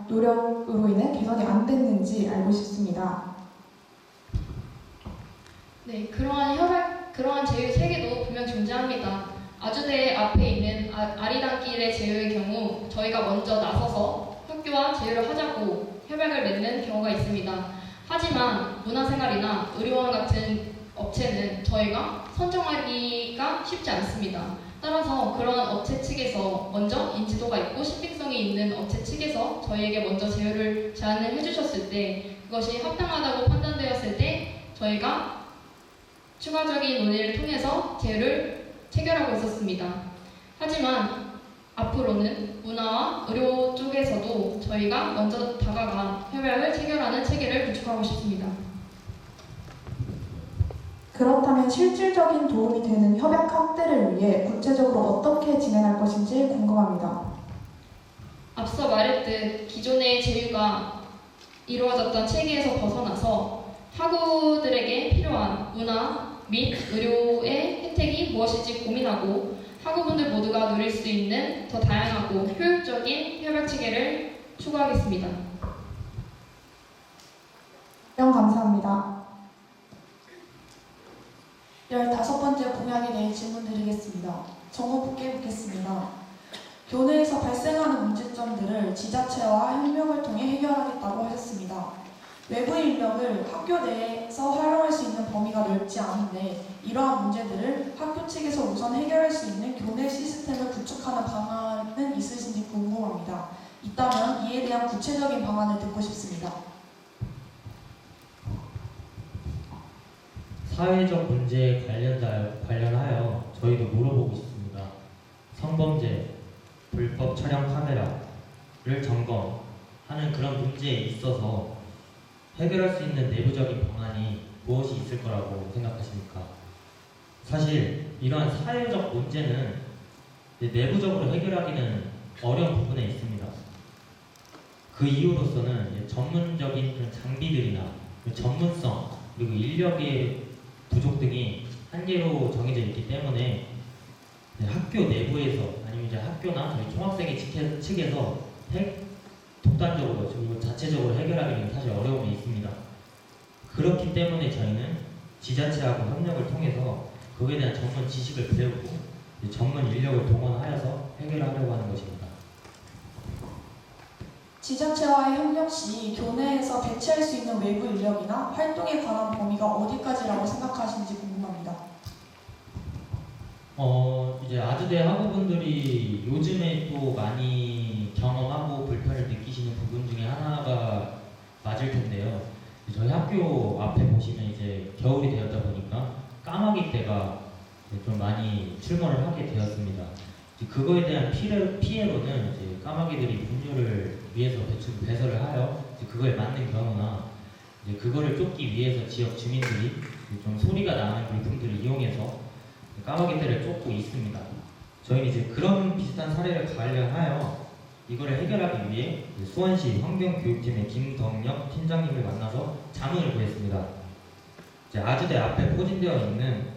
노력으로 인해 개선이 안 됐는지 알고 싶습니다. 네, 그러한 제휴 체계도 분명 존재합니다. 아주대 앞에 있는 아리단길의 제휴의 경우 저희가 먼저 나서서 학교와 제휴를 하자고 협약을 맺는 경우가 있습니다. 하지만 문화생활이나 의료원 같은 업체는 저희가 선정하기가 쉽지 않습니다. 따라서 그런 업체 측에서 먼저 인지도가 있고 신빙성이 있는 업체 측에서 저희에게 먼저 제휴를 제안을 해주셨을 때, 그것이 합당하다고 판단되었을 때 저희가 추가적인 논의를 통해서 제휴를 체결하고 있었습니다. 하지만 앞으로는 문화와 의료 쪽에서도 저희가 먼저 다가가 협약을 체결하는 체계를 구축하고 싶습니다. 그렇다면 실질적인 도움이 되는 협약 확대를 위해 구체적으로 어떻게 진행할 것인지 궁금합니다. 앞서 말했듯 기존의 제휴가 이루어졌던 체계에서 벗어나서 학우들에게 필요한 문화 및 의료의 혜택이 무엇인지 고민하고 학우분들 모두가 누릴 수 있는 더 다양하고 효율적인 협약 체계를 추구하겠습니다. 감사합니다. 15번째 공약에 대해 질문드리겠습니다. 정호부께 묻겠습니다. 교내에서 발생하는 문제점들을 지자체와 협력을 통해 해결하겠다고 하셨습니다. 외부 인력을 학교 내에서 활용할 수 있는 범위가 넓지 않은데 이러한 문제들을 학교 측에서 우선 해결할 수 있는 교내 시스템을 구축하는 방안은 있으신지 궁금합니다. 있다면 이에 대한 구체적인 방안을 듣고 싶습니다. 사회적 문제에 관련하여 저희도 물어보고 싶습니다. 성범죄, 불법 촬영 카메라를 점검하는 그런 문제에 있어서 해결할 수 있는 내부적인 방안이 무엇이 있을 거라고 생각하십니까? 사실 이러한 사회적 문제는 내부적으로 해결하기는 어려운 부분에 있습니다. 그 이유로서는 전문적인 그런 장비들이나 전문성 그리고 인력의 부족 등이 한계로 정해져 있기 때문에 학교 내부에서 아니면 이제 학교나 저희 총학생회 측에서 독단적으로 그리고 자체적으로 해결하기는 사실 어려움이 있습니다. 그렇기 때문에 저희는 지자체하고 협력을 통해서 그에 대한 전문 지식을 배우고 전문 인력을 동원하여서 해결하려고 하는 것입니다. 지자체와의 협력 시 교내에서 배치할 수 있는 외부 인력이나 활동에 관한 범위가 어디까지라고 생각하시는지 궁금합니다. 이제 아주대 학우분들이 요즘에 또 많이 경험하고 불편을 느끼시는 부분 중에 하나가 맞을 텐데요. 저희 학교 앞에 보시면 이제 겨울이 되었다 보니까 까마귀 떼가 좀 많이 출몰을 하게 되었습니다. 그거에 대한 피해로는 이제 까마귀들이 분뇨를 위해서 배설을 하여 그거에 맞는 경우나 이제 그거를 쫓기 위해서 지역 주민들이 좀 소리가 나는 물품들을 이용해서 까마귀 떼를 쫓고 있습니다. 저희는 이제 그런 비슷한 사례를 관련하여 이거를 해결하기 위해 수원시 환경교육팀의 김덕력 팀장님을 만나서 자문을 구했습니다. 이제 아주대 앞에 포진되어 있는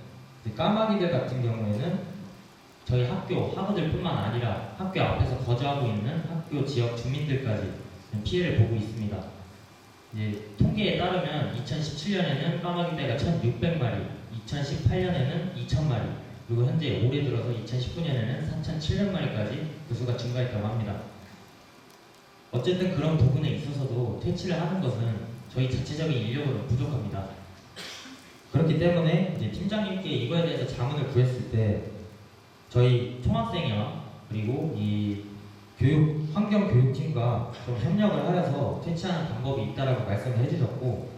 까마귀들 같은 경우에는 저희 학교 학우들뿐만 아니라 학교 앞에서 거주하고 있는 학교 지역 주민들까지 피해를 보고 있습니다. 이제 통계에 따르면 2017년에는 까마귀 떼가 1,600마리, 2018년에는 2,000마리, 그리고 현재 올해 들어서 2019년에는 3,700마리까지 그 수가 증가했다고 합니다. 어쨌든 그런 부분에 있어서도 퇴치를 하는 것은 저희 자체적인 인력으로 부족합니다. 그렇기 때문에 이제 팀장님께 이거에 대해서 자문을 구했을 때 저희 총학생회와 그리고 이 환경교육팀과 좀 협력을 하여서 퇴치하는 방법이 있다라고 말씀을 해주셨고,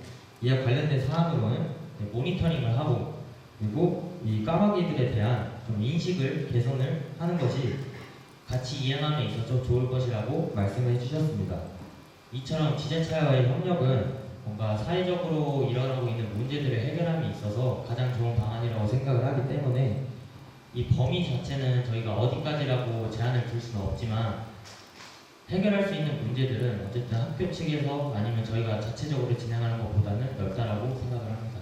이와 관련된 사안으로는 모니터링을 하고 그리고 이 까마귀들에 대한 좀 인식을 개선을 하는 것이 같이 이행함에 있어서 좋을 것이라고 말씀을 해주셨습니다. 이처럼 지자체와의 협력은 뭔가 사회적으로 일어나고 있는 문제들을 해결함에 있어서 가장 좋은 방안이라고 생각을 하기 때문에 이 범위 자체는 저희가 어디까지라고 제한을 둘 수는 없지만 해결할 수 있는 문제들은 어쨌든 학교 측에서 아니면 저희가 자체적으로 진행하는 것보다는 넓다라고 생각을 합니다.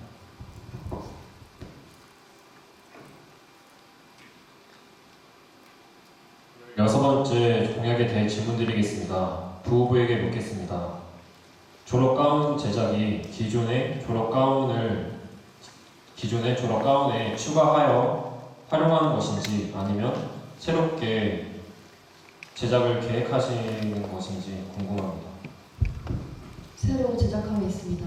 여섯 번째 공약에 대해 질문드리겠습니다. 부후부에게 묻겠습니다. 졸업가운 제작이 기존의 졸업가운에 추가하여 활용하는 것인지 아니면 새롭게 제작을 계획하시는 것인지 궁금합니다. 새로 제작하겠습니다.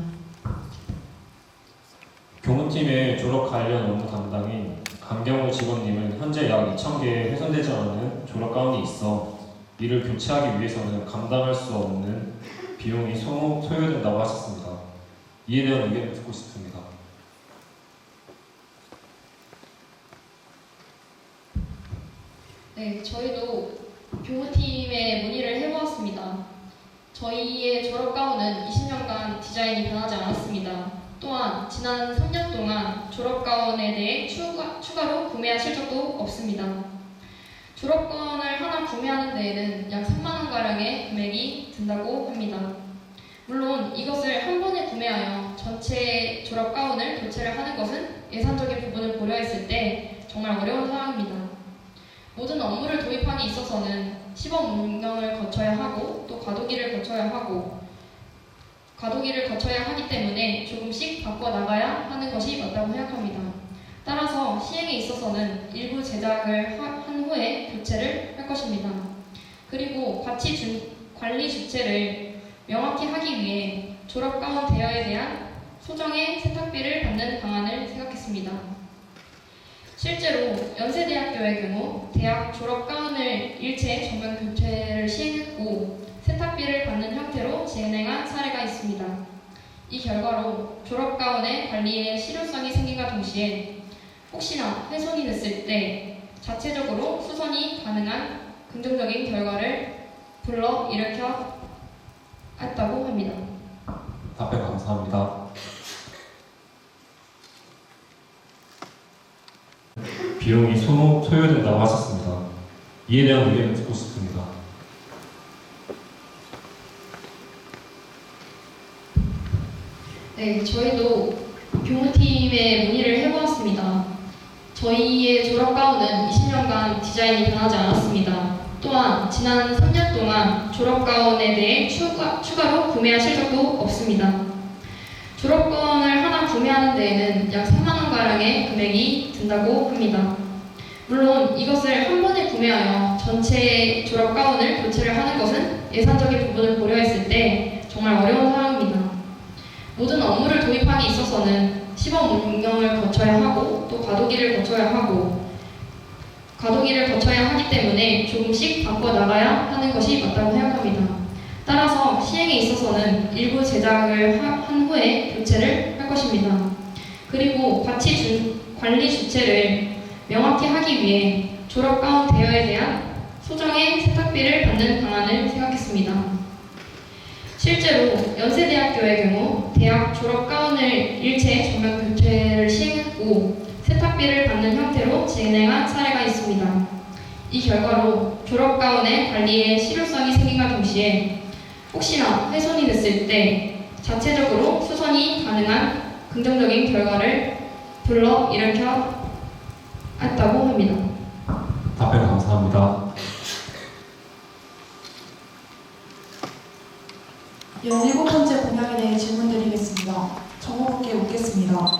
교무팀의 졸업 관련 업무 담당인 강경호 직원님은 현재 약 2,000개의 훼손되지 않은 졸업가운이 있어 이를 교체하기 위해서는 감당할 수 없는 비용이 소요된다고 하셨습니다. 이에 대한 의견을 듣고 싶습니다. 네, 저희도 교무팀에 문의를 해보았습니다. 저희의 졸업 가운은 20년간 디자인이 변하지 않았습니다. 또한 지난 3년 동안 졸업 가운에 대해 추가로 구매하실 적도 없습니다. 졸업 가운을 하나 구매하는 데에는 약 3만 원가량의 금액이 든다고 합니다. 물론 이것을 한 번에 구매하여 전체 졸업 가운을 교체를 하는 것은 예산적인 부분을 고려했을 때 정말 어려운 상황입니다. 모든 업무를 도입함에 있어서는 시범 운영을 거쳐야 하고 또 과도기를 거쳐야 하고 과도기를 거쳐야 하기 때문에 조금씩 바꿔 나가야 하는 것이 맞다고 생각합니다. 따라서 시행에 있어서는 일부 제작을 한 후에 교체를 할 것입니다. 그리고 관리 주체를 명확히 하기 위해 졸업가운 대여에 대한 소정의 세탁비를 받는 방안을 생각했습니다. 실제로 연세대학교의 경우 대학 졸업가운을 일체 전면 교체를 시행했고 세탁비를 받는 형태로 진행한 사례가 있습니다. 이 결과로 졸업가운의 관리에 실효성이 생긴과 동시에 혹시나 훼손이 됐을 때 자체적으로 수선이 가능한 긍정적인 결과를 불러일으켜 했다고 합니다. 답변 감사합니다. 비용이 소요된다고 하셨습니다. 이에 대한 의견을 듣고 싶습니다. 네, 저희도 교무팀에 문의를 해보았습니다. 저희의 졸업가운은 20년간 디자인이 변하지 않았습니다. 또한 지난 3년 동안 졸업가운에 대해 추가로 구매하실 적도 없습니다. 졸업가운을 하나 구매하는 데에는 약 3만원가량의 금액이 든다고 합니다. 물론 이것을 한 번에 구매하여 전체 졸업가운을 교체를 하는 것은 예산적인 부분을 고려했을 때 정말 어려운 상황입니다. 모든 업무를 도입하기 있어서는 시범 운영을 거쳐야 하고 또 과도기를 거쳐야 하기 때문에 조금씩 바꿔 나가야 하는 것이 맞다고 생각합니다. 따라서 시행에 있어서는 일부 제작을 한 후에 교체를 할 것입니다. 그리고 관리 주체를 명확히 하기 위해 졸업가운 대여에 대한 소정의 세탁비를 받는 방안을 생각했습니다. 실제로 연세대학교의 경우 대학 졸업가운을 일체 전면 교체를 시행했고 세탁비를 받는 형태로 진행한 사례가 있습니다. 이 결과로 졸업가운의 관리에 실효성이 생긴과 동시에 혹시나 훼손이 됐을 때 자체적으로 수선이 가능한 긍정적인 결과를 불러일으켜 했다고 합니다. 답변 감사합니다. 17번째 공약에 대해 질문드리겠습니다. 정호분께 묻겠습니다.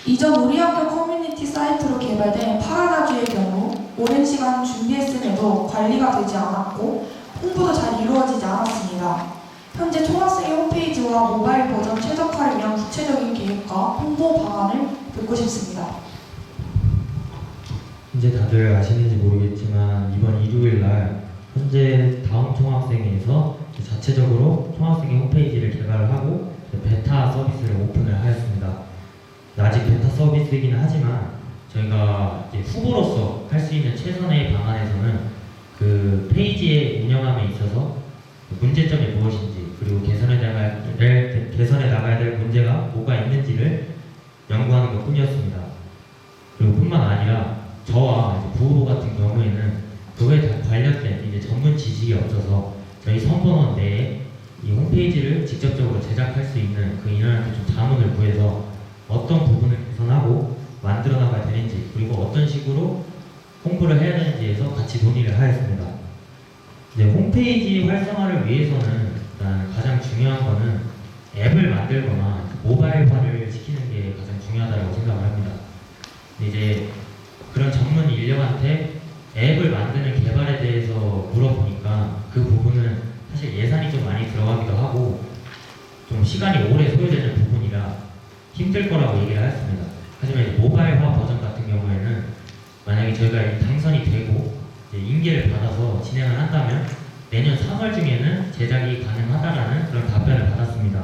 이전 우리 학교 커뮤니티 사이트로 개발된 파라나주의 경우 오랜 시간 준비했음에도 관리가 되지 않았고 홍보도 잘 이루어지지 않았습니다. 현재 총학생의 홈페이지와 모바일 버전 최적화를 위한 구체적인 계획과 홍보 방안을 듣고 싶습니다. 이제 다들 아시는지 모르겠지만 이번 일요일 날 현재 다음 총학생회에서 자체적으로 총학생회 홈페이지를 개발을 하고 베타 서비스를 오픈을 하였습니다. 아직 베타 서비스이긴 하지만 저희가 이제 후보로서 할 수 있는 최선의 방안에서는 그 페이지의 운영함에 있어서 문제점이 무엇인지 그리고 개선해 나가야 될 문제가 뭐가 있는지를 연구하는 것 뿐이었습니다. 그리고 뿐만 아니라 저와 이제 부후보 같은 경우에는 그거에 관련된 이제 전문 지식이 없어서 저희 선번원 내에 이 홈페이지를 직접적으로 제작할 수 있는 그 인원한테 좀 자문을 구해서 어떤 부분을 개선하고 만들어 나가야 되는지 그리고 어떤 식으로 홍보를 해야 되는지에서 같이 논의를 하였습니다. 이제 홈페이지 활성화를 위해서는 일단 가장 중요한 거는 앱을 만들거나 모바일화를 시키는 게 가장 중요하다고 생각을 합니다. 이제 그런 전문 인력한테 앱을 만드는 개발에 대해서 물어보니까 그 부분은 사실 예산이 좀 많이 들어가기도 하고 좀 시간이 오래 소요되는 부분이라 힘들 거라고 얘기를 하였습니다. 하지만 이제 모바일화 버전 같은 경우에는 만약에 저희가 당선이 되고 이제 인계를 받아서 진행을 한다면 내년 3월 중에는 제작이 가능하다라는 그런 답변을 받았습니다.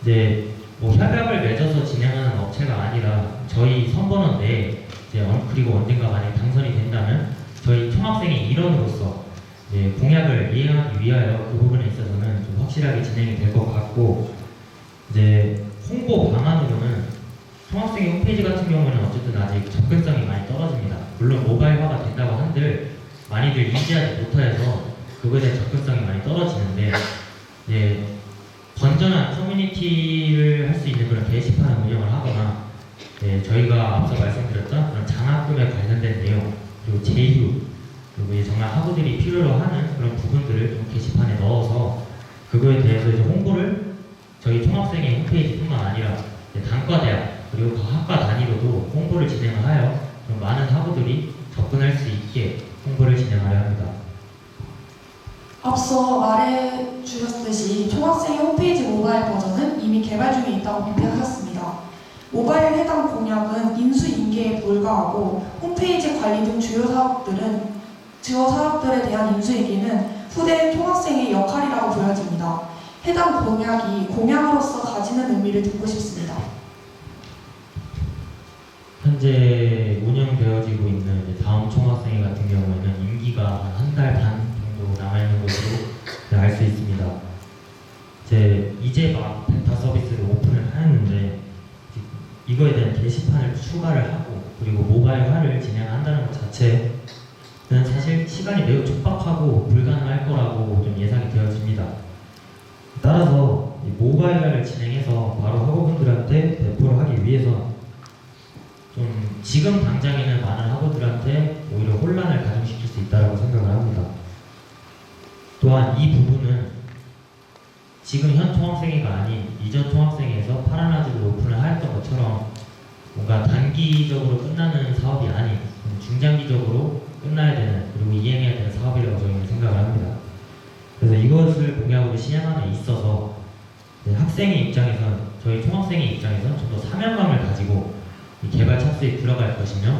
이제 뭐 협약을 맺어서 진행하는 업체가 아니라 저희 선번원 내에 그리고 언젠가 만약에 당선이 된다면 저희 총학생의 일원으로서 이제 공약을 이행하기 위하여 그 부분에 있어서는 좀 확실하게 진행이 될 것 같고 이제 홍보 방안으로는 총학생의 홈페이지 같은 경우는 어쨌든 아직 접근성이 많이 떨어집니다. 물론 모바일화가 된다고 한들 많이들 인지하지 못해서 그거에 대한 접근성이 많이 떨어지는데 이제 건전한 커뮤니티를 할 수 있는 그런 게시판을 운영을 하거나 저희가 앞서 말씀드렸던 그런 장학금에 관련된 내용 그리고 제휴 그리고 이제 정말 학우들이 필요로 하는 그런 부분들을 좀 게시판에 넣어서 그거에 대해서 이제 홍보를 학과대학 그리고 그 학과 단위로도 홍보를 진행하여 좀 많은 학우들이 접근할 수 있게 홍보를 진행하려 합니다. 앞서 말해주셨듯이 총학생의 홈페이지 모바일 버전은 이미 개발 중에 있다고 공개하셨습니다. 모바일 해당 공약은 인수인계에 불과하고 홈페이지 관리 등 주요 사업들에 대한 인수인계는 후대 총학생의 역할이라고 보여집니다. 해당 공약이 공약으로서 가지는 의미를 듣고 싶습니다. 현재 운영되어지고 있는 이제 다음 총학생회 같은 경우에는 임기가 한 달 반 정도 남아있는 것으로 알 수 있습니다. 이제 막 베타 서비스를 오픈을 하였는데 이거에 대한 게시판을 추가를 하고 그리고 모바일화를 진행한다는 것 자체는 사실 시간이 매우 촉박하고 불가능할 거라고 좀 예상이 되어집니다. 따라서 이 모바일화를 진행해서 바로 학우분들한테 배포를 하기 위해서 좀 지금 당장에는 많은 학우들한테 오히려 혼란을 가중시킬 수 있다고 생각을 합니다. 또한 이 부분은 지금 현 총학생회가 아닌 이전 총학생회에서 파란아지를 오픈을 하였던 것처럼 뭔가 단기적으로 끝나는 사업이 아닌 중장기적으로 끝나야 되는 그리고 이행해야 되는 사업이라고 저희는 생각을 합니다. 그래서 이것을 공약으로 시행함에 있어서 학생의 입장에선 저희 총학생의 입장에선 좀 더 사명감을 가지고 이 개발 착수에 들어갈 것이며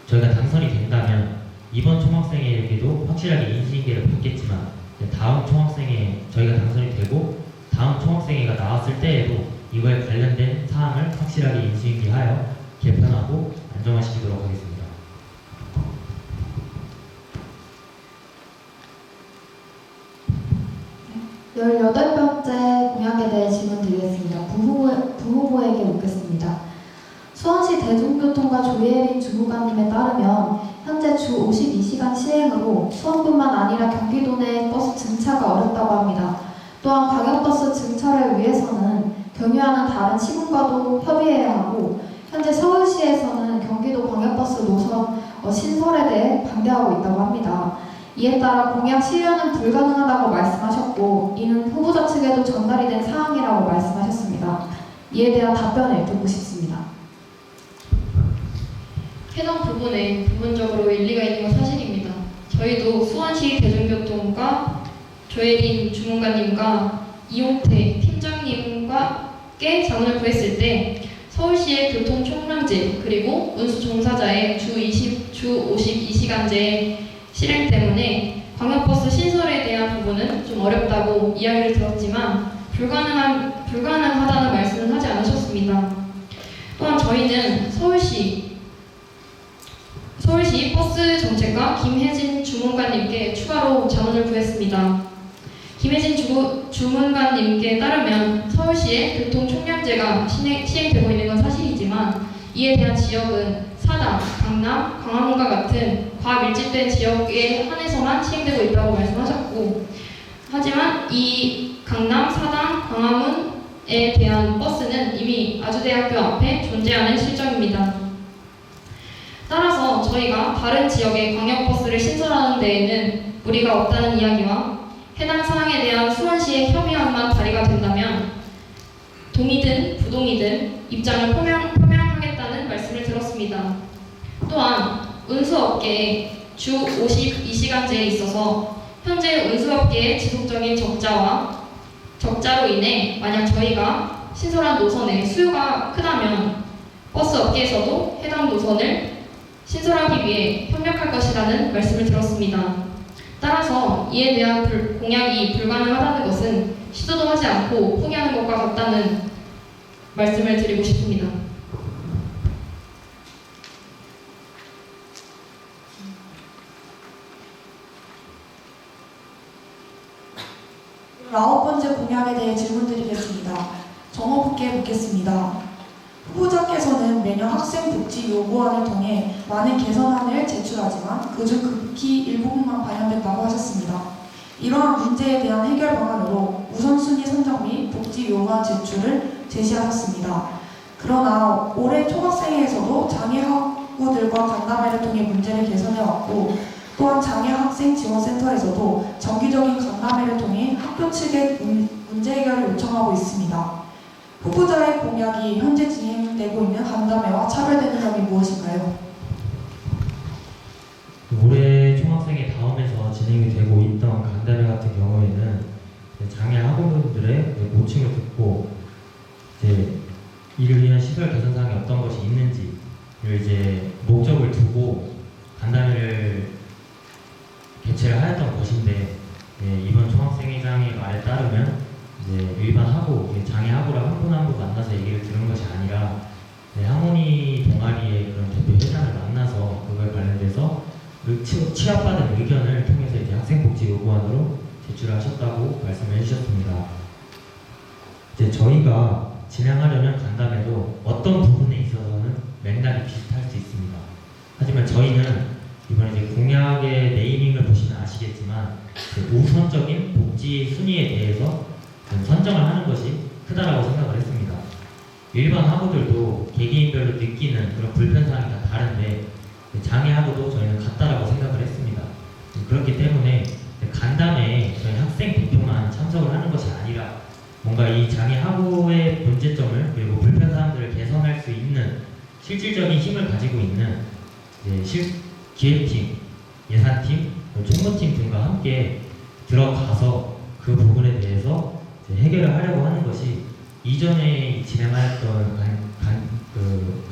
저희가 당선이 된다면 이번 총학생회에게도 확실하게 인수인계를 받겠지만 다음 총학생회 저희가 당선이 되고 다음 총학생회가 나왔을 때에도 이거에 관련된 사항을 확실하게 인수인계하여 개편하고 안정화시키도록 하겠습니다. 18번째 공약에 대해 질문 드리겠습니다. 부후보에게 묻겠습니다. 수원시 대중교통과 조예린 주무관님에 따르면 현재 주 52시간 시행으로 수원뿐만 아니라 경기도 내 버스 증차가 어렵다고 합니다. 또한 광역버스 증차를 위해서는 경유하는 다른 시군과도 협의해야 하고 현재 서울시에서는 경기도 광역버스 노선 신설에 대해 반대하고 있다고 합니다. 이에 따라 공약 실현은 불가능하다고 말씀하셨고 이는 후보자 측에도 전달이 된 사항이라고 말씀하셨습니다. 이에 대한 답변을 듣고 싶습니다. 해당 부분에 부분적으로 일리가 있는 건 사실입니다. 저희도 수원시 대중교통과 조혜린 주무관님과 이용태 팀장님과께 자문을 구했을 때 서울시의 교통 총량제 그리고 운수 종사자의 주 52시간제 실행 때문에 광역버스 신설에 대한 부분은 좀 어렵다고 이야기를 들었지만 불가능하다는 말씀은 하지 않으셨습니다. 또한 저희는 서울시 버스 정책과 김혜진 주무관님께 추가로 자문을 구했습니다. 김혜진 주무관님께 따르면 서울시의 교통총량제가 시행되고 있는 건 사실이지만 이에 대한 지역은 사당, 강남, 광화문과 같은 과밀집된 지역에 한해서만 시행되고 있다고 말씀하셨고 하지만 이 강남, 사당, 광화문에 대한 버스는 이미 아주대학교 앞에 존재하는 실정입니다. 따라서 저희가 다른 지역의 광역버스를 신설하는 데에는 무리가 없다는 이야기와 해당 사항에 대한 수원시의 협의안만 발의가 된다면 동의든 부동의든 입장을 표명하겠다는 말씀을 들었습니다. 또한 운수업계의 주 52시간제에 있어서 현재 운수업계의 지속적인 적자로 인해 만약 저희가 신설한 노선에 수요가 크다면 버스 업계에서도 해당 노선을 신설하기 위해 협력할 것이라는 말씀을 들었습니다. 따라서 이에 대한 공약이 불가능하다는 것은 시도도 하지 않고 포기하는 것과 같다는 말씀을 드리고 싶습니다. 아홉 번째 공약에 대해 질문드리겠습니다. 정호부께 묻겠습니다. 후보자께서는 매년 학생복지 요구안을 통해 많은 개선안을 제출하지만 그중 극히 일부분만 반영됐다고 하셨습니다. 이러한 문제에 대한 해결 방안으로 우선순위 선정 및 복지 요구안 제출을 제시하셨습니다. 그러나 올해 총학생회에서도 장애 학우들과 간담회를 통해 문제를 개선해왔고 또한 장애학생지원센터에서도 정기적인 간담회를 통해 학교 측에 문제 해결을 요청하고 있습니다. 후보자의 공약 공약이 현재 진행되고 있는 간담회와 차별되는 점이 무엇인가요? 올해 총학생회 다음에서 진행이 되고 있던 간담회 같은 경우에는 장애 학우분들의 모침을 듣고 이제 이를 위한 시설 개선 사항이 어떤 것이 있는지를 이제 목적을 두고 간담회를 개최를 하였던 것인데, 이번 총학생회장의 말에 따르면 이제 일반 학우, 장애 학우를 한 분 한 분 만나서 얘기를 들은 것이 아니라 하모니 동아리의 그런 대표 회장을 만나서 그거에 관련돼서 취합받은 의견을 통해서 이제 학생복지 요구안으로 제출하셨다고 말씀을 해주셨습니다. 이제 저희가 진행하려는 간담회도 어떤 부분에 있어서는 맥락이 비슷할 수 있습니다. 하지만 저희는 이번에 이제 공약의 네이밍을 보시면 아시겠지만 우선적인 복지 순위에 대해서 선정을 하는 것이 크다라고 생각을 했습니다. 일반 학우들도 개개인별로 느끼는 그런 불편사항이 다 다른데 장애 학우도 저희는 같다라고 생각을 했습니다. 그렇기 때문에 간담회에 저희 학생 대표만 참석을 하는 것이 아니라 뭔가 이 장애 학우의 문제점을 그리고 불편사항들을 개선할 수 있는 실질적인 힘을 가지고 있는 기획팀, 예산팀, 총무팀 등과 함께 들어가서 그 부분에 대해서 해결을 하려고 하는 것이 이전에 진행하였던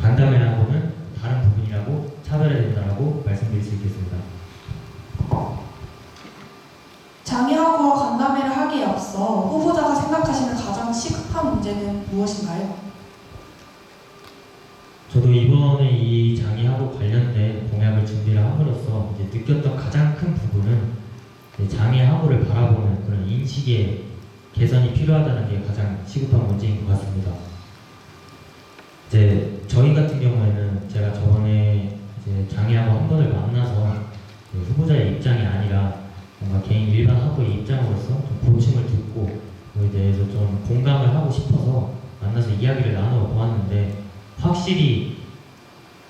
간담회하고는 다른 부분이라고 차별화된다라고 말씀드릴 수 있겠습니다. 장애학우와 간담회를 하기에 앞서 후보자가 생각하시는 가장 시급한 문제는 무엇인가요? 저도 이번에 이 장애하고 관련된 공약을 준비를 함으로써 이제 느꼈던 가장 큰 부분은 장애하고를 바라보는 그런 인식의 개선이 필요하다는 게 가장 시급한 문제인 것 같습니다. 이제 저희 같은 경우에는 제가 저번에 이제 장애하고 한 번을 만나서 후보자의 입장이 아니라 뭔가 개인 일반 학부의 입장으로서 좀 고충을 듣고 그에 대해서 좀 공감을 하고 싶어서 만나서 이야기를 나누어 보았는데, 확실히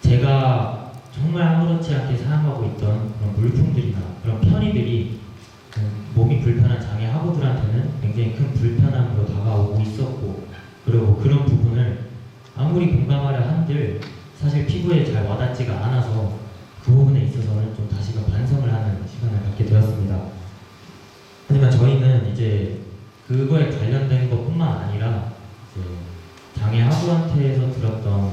제가 정말 아무렇지 않게 사용하고 있던 그런 물품들이나 그런 편의들이 몸이 불편한 장애 학우들한테는 굉장히 큰 불편함으로 다가오고 있었고, 그리고 그런 부분을 아무리 공감하려 한들 사실 피부에 잘 와닿지가 않아서 그 부분에 있어서는 좀 다시금 반성을 하는 시간을 갖게 되었습니다. 하지만 저희는 이제 그거에 관련된 것뿐만 아니라 이제 장애 학우한테서 들었던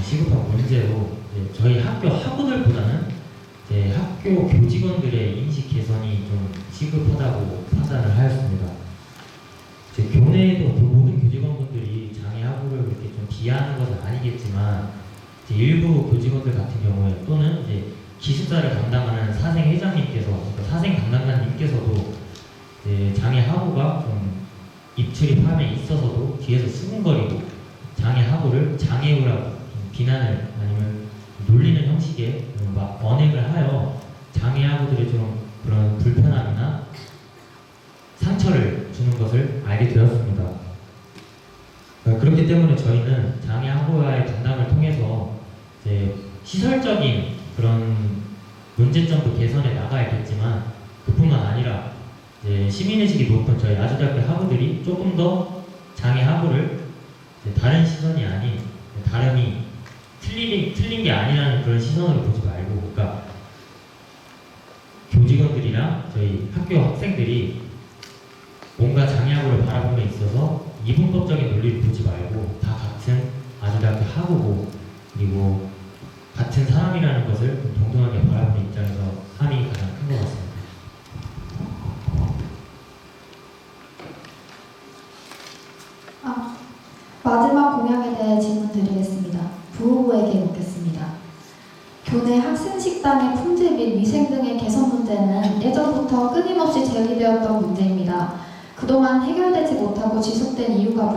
시급한 문제로 저희 학교 학우들보다는 이제 학교 교직원들의 인식 개선이 좀 시급하다고 판단을 하였습니다. 이제 교내에도 그 모든 교직원분들이 장애 학우를 그렇게 좀 비하하는 것은 아니겠지만, 일부 교직원들 같은 경우에 또는 이제 기숙사를 담당하는 사생 회장님께서, 그러니까 사생 담당관님께서도 장애 학우가 좀 입출입함에 있어서도 뒤에서 수군거리고 장애 학우를 장애우라고 비난을 아니면 놀리는 형식의 막 언행을 하여 장애 학우들의 좀 그런 불편함이나 상처를 주는 것을 알게 되었습니다. 그렇기 때문에 저희는 장애 학우와의 간담을 통해서 이제 시설적인 그런 문제점도 개선해 나가야겠지만, 그뿐만 아니라 이제 시민의식이 높은 저희 아주대학교 학우들이 조금 더 장애 학우를 다른 시선이 아닌 다름이 틀린 게 아니라는 그런 시선으로 보지 말고, 그러니까 교직원들이랑 저희 학교 학생들이 뭔가 장애 학우를 바라봄에 있어서 이분법적인 논리를 보지 말고 다 같은 아주대학교 학우고 그리고 같은 사람이라는 것을 동등하게 바라보는 입장에서 함이 가장 큰 것 같습니다. 마지막 공약에 대해 질문 드리겠습니다. 부후보에게 묻겠습니다. 교내 학생식당의 품질 및 위생 등의 개선 문제는 예전부터 끊임없이 제기되었던 문제입니다. 그동안 해결되지 못하고 지속된 이유가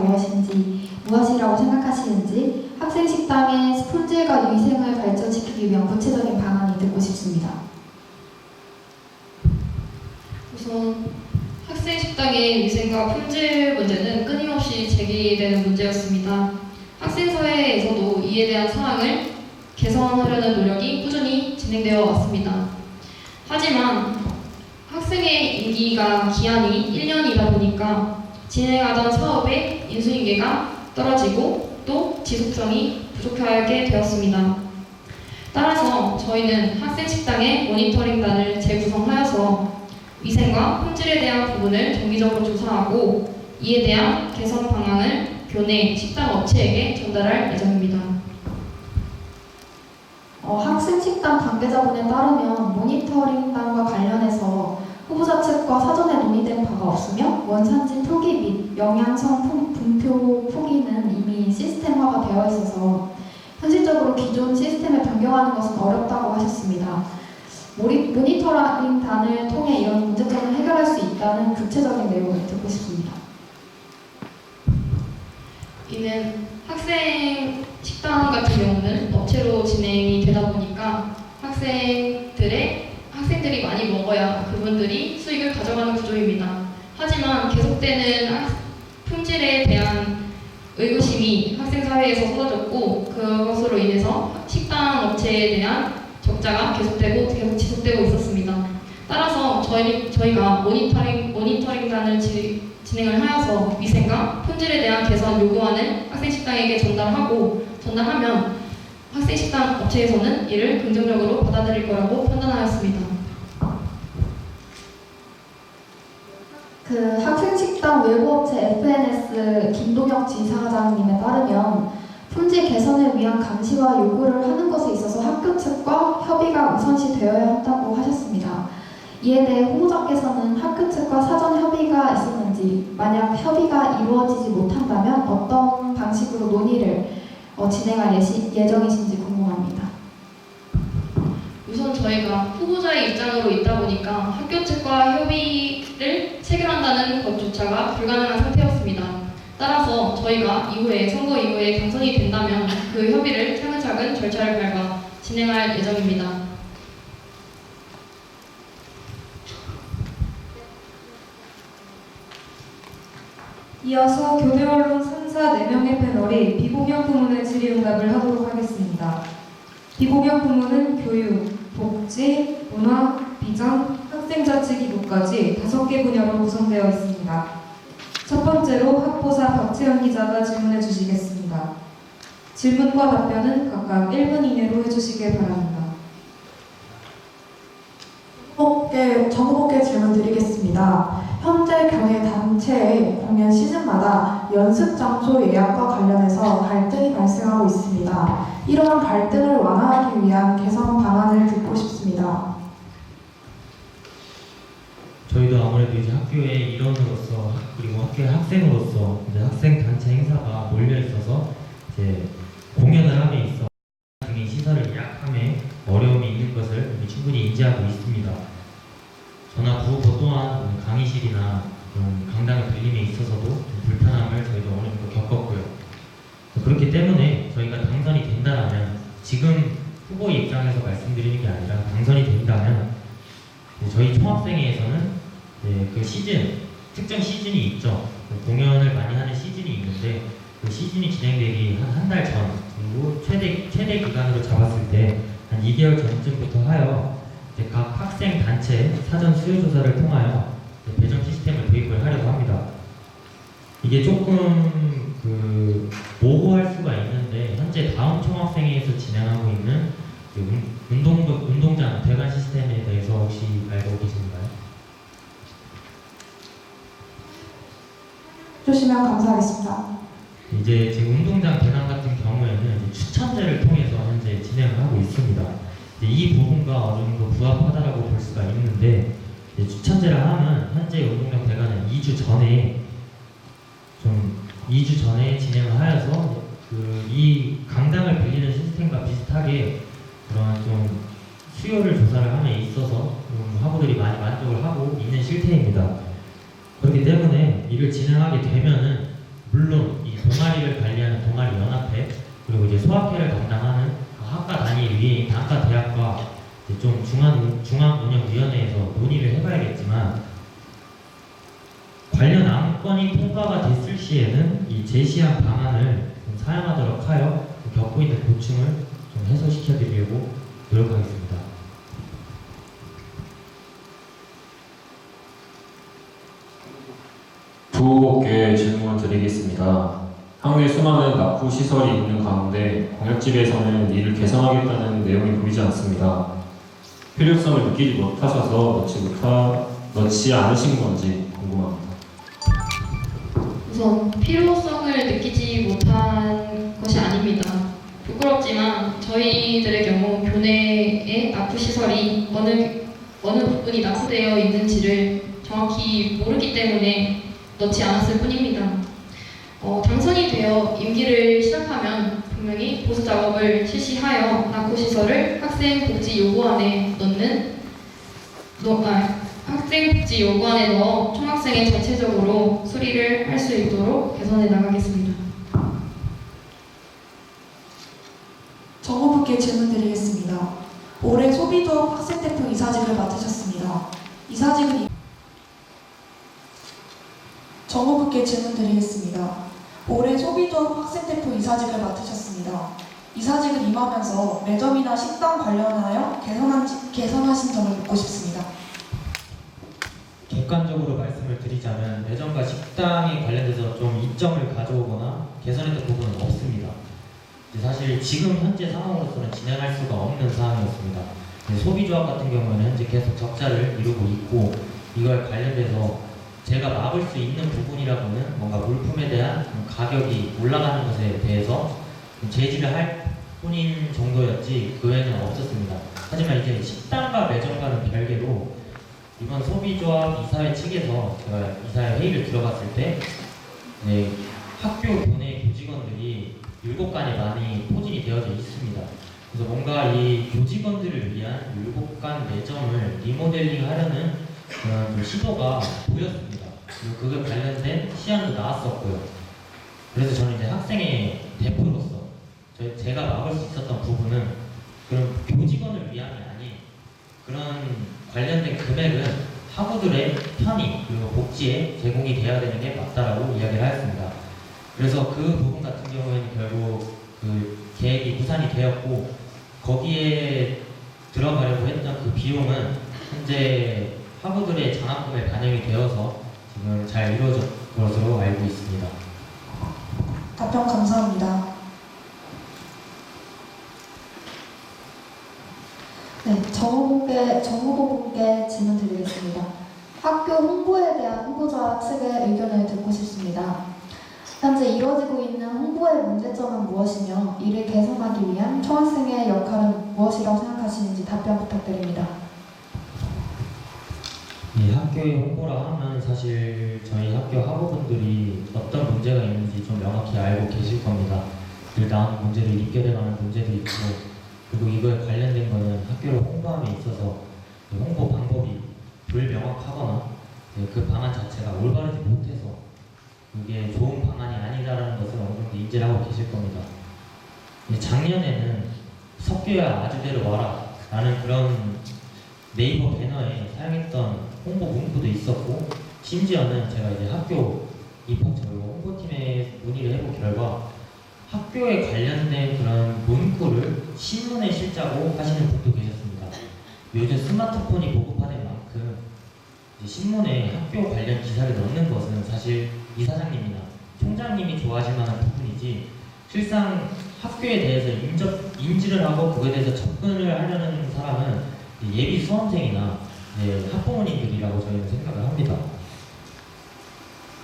무엇이라고 생각하시는지, 학생식당의 품질과 위생을 발전시키기 위한 구체적인 방안이 듣고 싶습니다. 우선 학생 식당의 위생과 품질 문제는 끊임없이 제기되는 문제였습니다. 학생 사회에서도 이에 대한 사항을 개선하려는 노력이 꾸준히 진행되어 왔습니다. 하지만 학생의 임기가 기한이 1년이다 보니까 진행하던 사업의 인수인계가 떨어지고 또 지속성이 부족하게 되었습니다. 따라서 저희는 학생 식당의 모니터링단을 재구성하여서 위생과 품질에 대한 부분을 정기적으로 조사하고 이에 대한 개선 방안을 교내 식당 업체에게 전달할 예정입니다. 학생 식당 관계자분에 따르면 모니터링단과 관련해서 후보자 측과 사전에 논의된 바가 없으며 원산지 표기 및 영양성 분표 표기는 이미 시스템화가 되어 있어서 현실적으로 기존 시스템을 변경하는 것은 어렵다고 하셨습니다. 모니터링단을 통해 이런 문제점을 해결할 수 있다는 구체적인 내용을 듣고 싶습니다. 이는 학생 식당 같은 경우는 업체로 진행이 되다 보니까 학생들이 많이 먹어야 그분들이 수익을 가져가는 구조입니다. 하지만 계속되는 품질에 대한 의구심이 학생 사회에서 쏟아졌고 그것으로 인해서 식당 업체에 대한 적자가 계속 지속되고 있었습니다. 따라서 저희가 모니터링단을 진행을 하여서 위생과 품질에 대한 개선 요구안을 학생 식당에게 전달하면 학생 식당 업체에서는 이를 긍정적으로 받아들일 거라고 판단하였습니다. 학생식당 외부업체 FNS 김동혁 지사장님에 따르면 품질 개선을 위한 감시와 요구를 하는 것에 있어서 학교 측과 협의가 우선시 되어야 한다고 하셨습니다. 이에 대해 후보자께서는 학교 측과 사전 협의가 있었는지, 만약 협의가 이루어지지 못한다면 어떤 방식으로 논의를 진행할 예정이신지 궁금합니다. 우선 저희가 후보자의 입장으로 있다 보니까 학교 측과 협의를 체결한다는 것조차가 불가능한 상태였습니다. 따라서 저희가 선거 이후에 당선이 된다면 그 협의를 차근차근 절차를 밟아 진행할 예정입니다. 이어서 교내 언론 3사 4명의 패널이 비공영 부문의 질의응답을 하도록 하겠습니다. 비공영 부문은 교육, 복지, 문화, 비전, 학생자치기부까지 5개 분야로 구성되어 있습니다. 첫 번째로 학보사 박채연 기자가 질문해 주시겠습니다. 질문과 답변은 각각 1분 이내로 해주시길 바랍니다. 정보께 질문 드리겠습니다. 현재 교내 단체의 공연 시즌마다 연습 장소 예약과 관련해서 갈등이 발생하고 있습니다. 이러한 갈등을 완화하기 위한 개선 방안을 듣고 싶습니다. 저희도 아무래도 이제 학교의 일원으로서 그리고 학교의 학생으로서 이제 학생 단체 행사가 몰려 있어서 이제 공연을 함에 있어 등의 시설을 예약함에 어려움이 있는 것을 충분히 인지하고 있습니다. 저나 부후보 또한 강의실이나 강당의 빌림에 있어서도 좀 불편함을 저희도 어느 정도 겪었고요. 그렇기 때문에 저희가 당선이 된다면 지금 후보 입장에서 말씀드리는 게 아니라 당선이 된다면 저희 총학생회에서는 그 특정 시즌이 있죠. 공연을 많이 하는 시즌이 있는데 그 시즌이 진행되기 한 달 전 그리고 최대 기간으로 잡았을 때 한 2개월 전쯤부터 하여 각 학생 단체 사전 수요 조사를 통하여 배정 시스템을 도입을 하려고 합니다. 이게 조금 모호할 수가 있는데 현재 다음 총학생회에서 진행하고 있는 운동장 대관 시스템에 대해서 혹시 알고 계신가요? 주시면 감사하겠습니다. 이제 지금 운동장 대관 같은 경우에는 이제 추천제를 통해서 현재 진행을 하고 있습니다. 이 부분과 어느 정도 부합하다라고 볼 수가 있는데 추천제를 하면 현재 운동장 대관은 2주 전에 진행을 하여서 이 강당을 빌리는 시스템과 비슷하게 그런 좀 수요를 조사를 함에 있어서 학우들이 많이 만족을 하고 있는 실태입니다. 그렇기 때문에 이를 진행하게 되면은 물론 이 동아리를 관리하는 동아리 연합회 그리고 이제 소학회를 담당하는 학과 단위 위에 단과 대학과 좀 중앙운영위원회에서 논의를 해봐야겠지만 관련 안건이 통과가 됐을 시에는 이 제시한 방안을 좀 사용하도록 하여 겪고 있는 고충을 좀 해소시켜드리려고 노력하겠습니다. 두 후보께 질문을 드리겠습니다. 향후에 수많은 낙후 시설이 있는 가운데 광역지배에서는 이를 개선하겠다는 내용이 보이지 않습니다. 필요성을 느끼지 못하셔서 넣지 않으신 건지 궁금합니다. 우선 필요성을 느끼지 못한 것이 아닙니다. 부끄럽지만 저희들의 경우 교내의 낙후 시설이 어느 부분이 낙후되어 있는지를 정확히 모르기 때문에 넣지 않았을 뿐입니다. 당선이 되어 임기를 시작하면 분명히 보수 작업을 실시하여 낙후 시설을 학생복지 요구안에 넣어 총학생회 전체적으로 수리를 할 수 있도록 개선해 나가겠습니다. 정호부께 질문드리겠습니다. 올해 소비조합 학생대표 이사직을 맡으셨습니다. 정호부께 질문드리겠습니다. 올해 소비조합 학생대표 이사직을 맡으셨습니다. 이사직을 임하면서 매점이나 식당 관련하여 개선하신 점을 묻고 싶습니다. 객관적으로 말씀을 드리자면 매점과 식당에 관련돼서 좀 이점을 가져오거나 개선했던 부분은 없습니다. 사실 지금 현재 상황으로서는 진행할 수가 없는 상황이었습니다. 소비조합 같은 경우에는 현재 계속 적자를 이루고 있고 이걸 관련돼서 제가 막을 수 있는 부분이라고는 뭔가 물품에 대한 가격이 올라가는 것에 대해서 제지를 할 뿐인 정도였지 그 외에는 없었습니다. 하지만 이제 식당과 매점과는 별개로 이번 소비조합 이사회 측에서 제가 이사회 회의를 들어갔을 때 학교 교내 교직원들이 7간에 많이 포진이 되어져 있습니다. 그래서 뭔가 이 교직원들을 위한 7간 매점을 리모델링 하려는 그런 시도가 보였습니다. 그리고 그걸 관련된 시안도 나왔었고요. 그래서 저는 이제 학생의 대표로서 제가 막을 수 있었던 부분은 그런 교직원을 위함이 아닌 그런 관련된 금액은 학우들의 편의 그리고 복지에 제공이 돼야 되는 게 맞다라고 이야기를 하였습니다. 그래서 그 부분 같은 경우에는 결국 그 계획이 무산이 되었고 거기에 들어가려고 했던 그 비용은 현재 학우들의 장학금에 반영이 되어서 지금 잘 이루어진 것으로 알고 있습니다. 답변 감사합니다. 네, 정후보분께 질문 드리겠습니다. 학교 홍보에 대한 후보자 측의 의견을 듣고 싶습니다. 현재 이루어지고 있는 홍보의 문제점은 무엇이며 이를 개선하기 위한 총학생의 역할은 무엇이라고 생각하시는지 답변 부탁드립니다. 이 학교의 홍보라 하면 사실 저희 학교 학우분들이 어떤 문제가 있는지 좀 명확히 알고 계실 겁니다. 그 나오는 문제를 입결해가는 문제도 있고 그리고 이거에 관련된 거는 학교를 홍보함에 있어서 그 홍보 방법이 불명확하거나 그 방안 자체가 올바르지 못해서 그게 좋은 방안이 아니다라는 것을 어느 정도 인지를 하고 계실 겁니다. 작년에는 섞여야 아주대로 와라 라는 그런 네이버 배너에 사용했던 홍보 문구도 있었고 심지어는 제가 이제 학교 입학처로 홍보팀에 문의를 해본 결과 학교에 관련된 그런 문구를 신문에 실자고 하시는 분도 계셨습니다. 요즘 스마트폰이 보급화된 만큼 이제 신문에 학교 관련 기사를 넣는 것은 사실 이사장님이나 총장님이 좋아하실 만한 부분이지 실상 학교에 대해서 인지를 하고 그거에 대해서 접근을 하려는 사람은 예비 수험생이나 학부모님들이라고 저희는 생각을 합니다.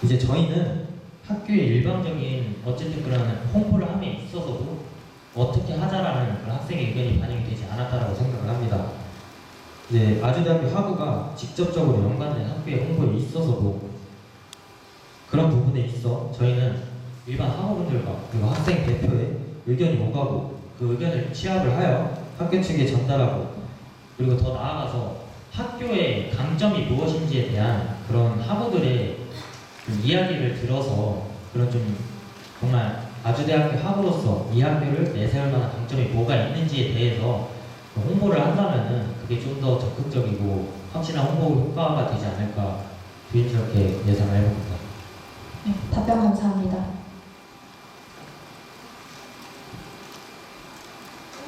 이제 저희는 학교의 일방적인 어쨌든 그런 홍보를 함에 있어서도 어떻게 하자라는 그런 학생의 의견이 반영이 되지 않았다라고 생각을 합니다. 이제 아주대학교 학우가 직접적으로 연관된 학교의 홍보에 있어서도 그런 부분에 있어 저희는 일반 학우분들과 그리고 학생 대표의 의견이 오가고 그 의견을 취합을 하여 학교 측에 전달하고 그리고 더 나아가서 학교의 강점이 무엇인지에 대한 그런 학우들의 이야기를 들어서 그런 좀 정말 아주대학교 학우로서 이 학교를 내세울 만한 강점이 뭐가 있는지에 대해서 홍보를 한다면은 그게 좀 더 적극적이고 확실한 홍보 효과가 되지 않을까 조심스럽게 예상을 해봅니다. 네, 답변 감사합니다.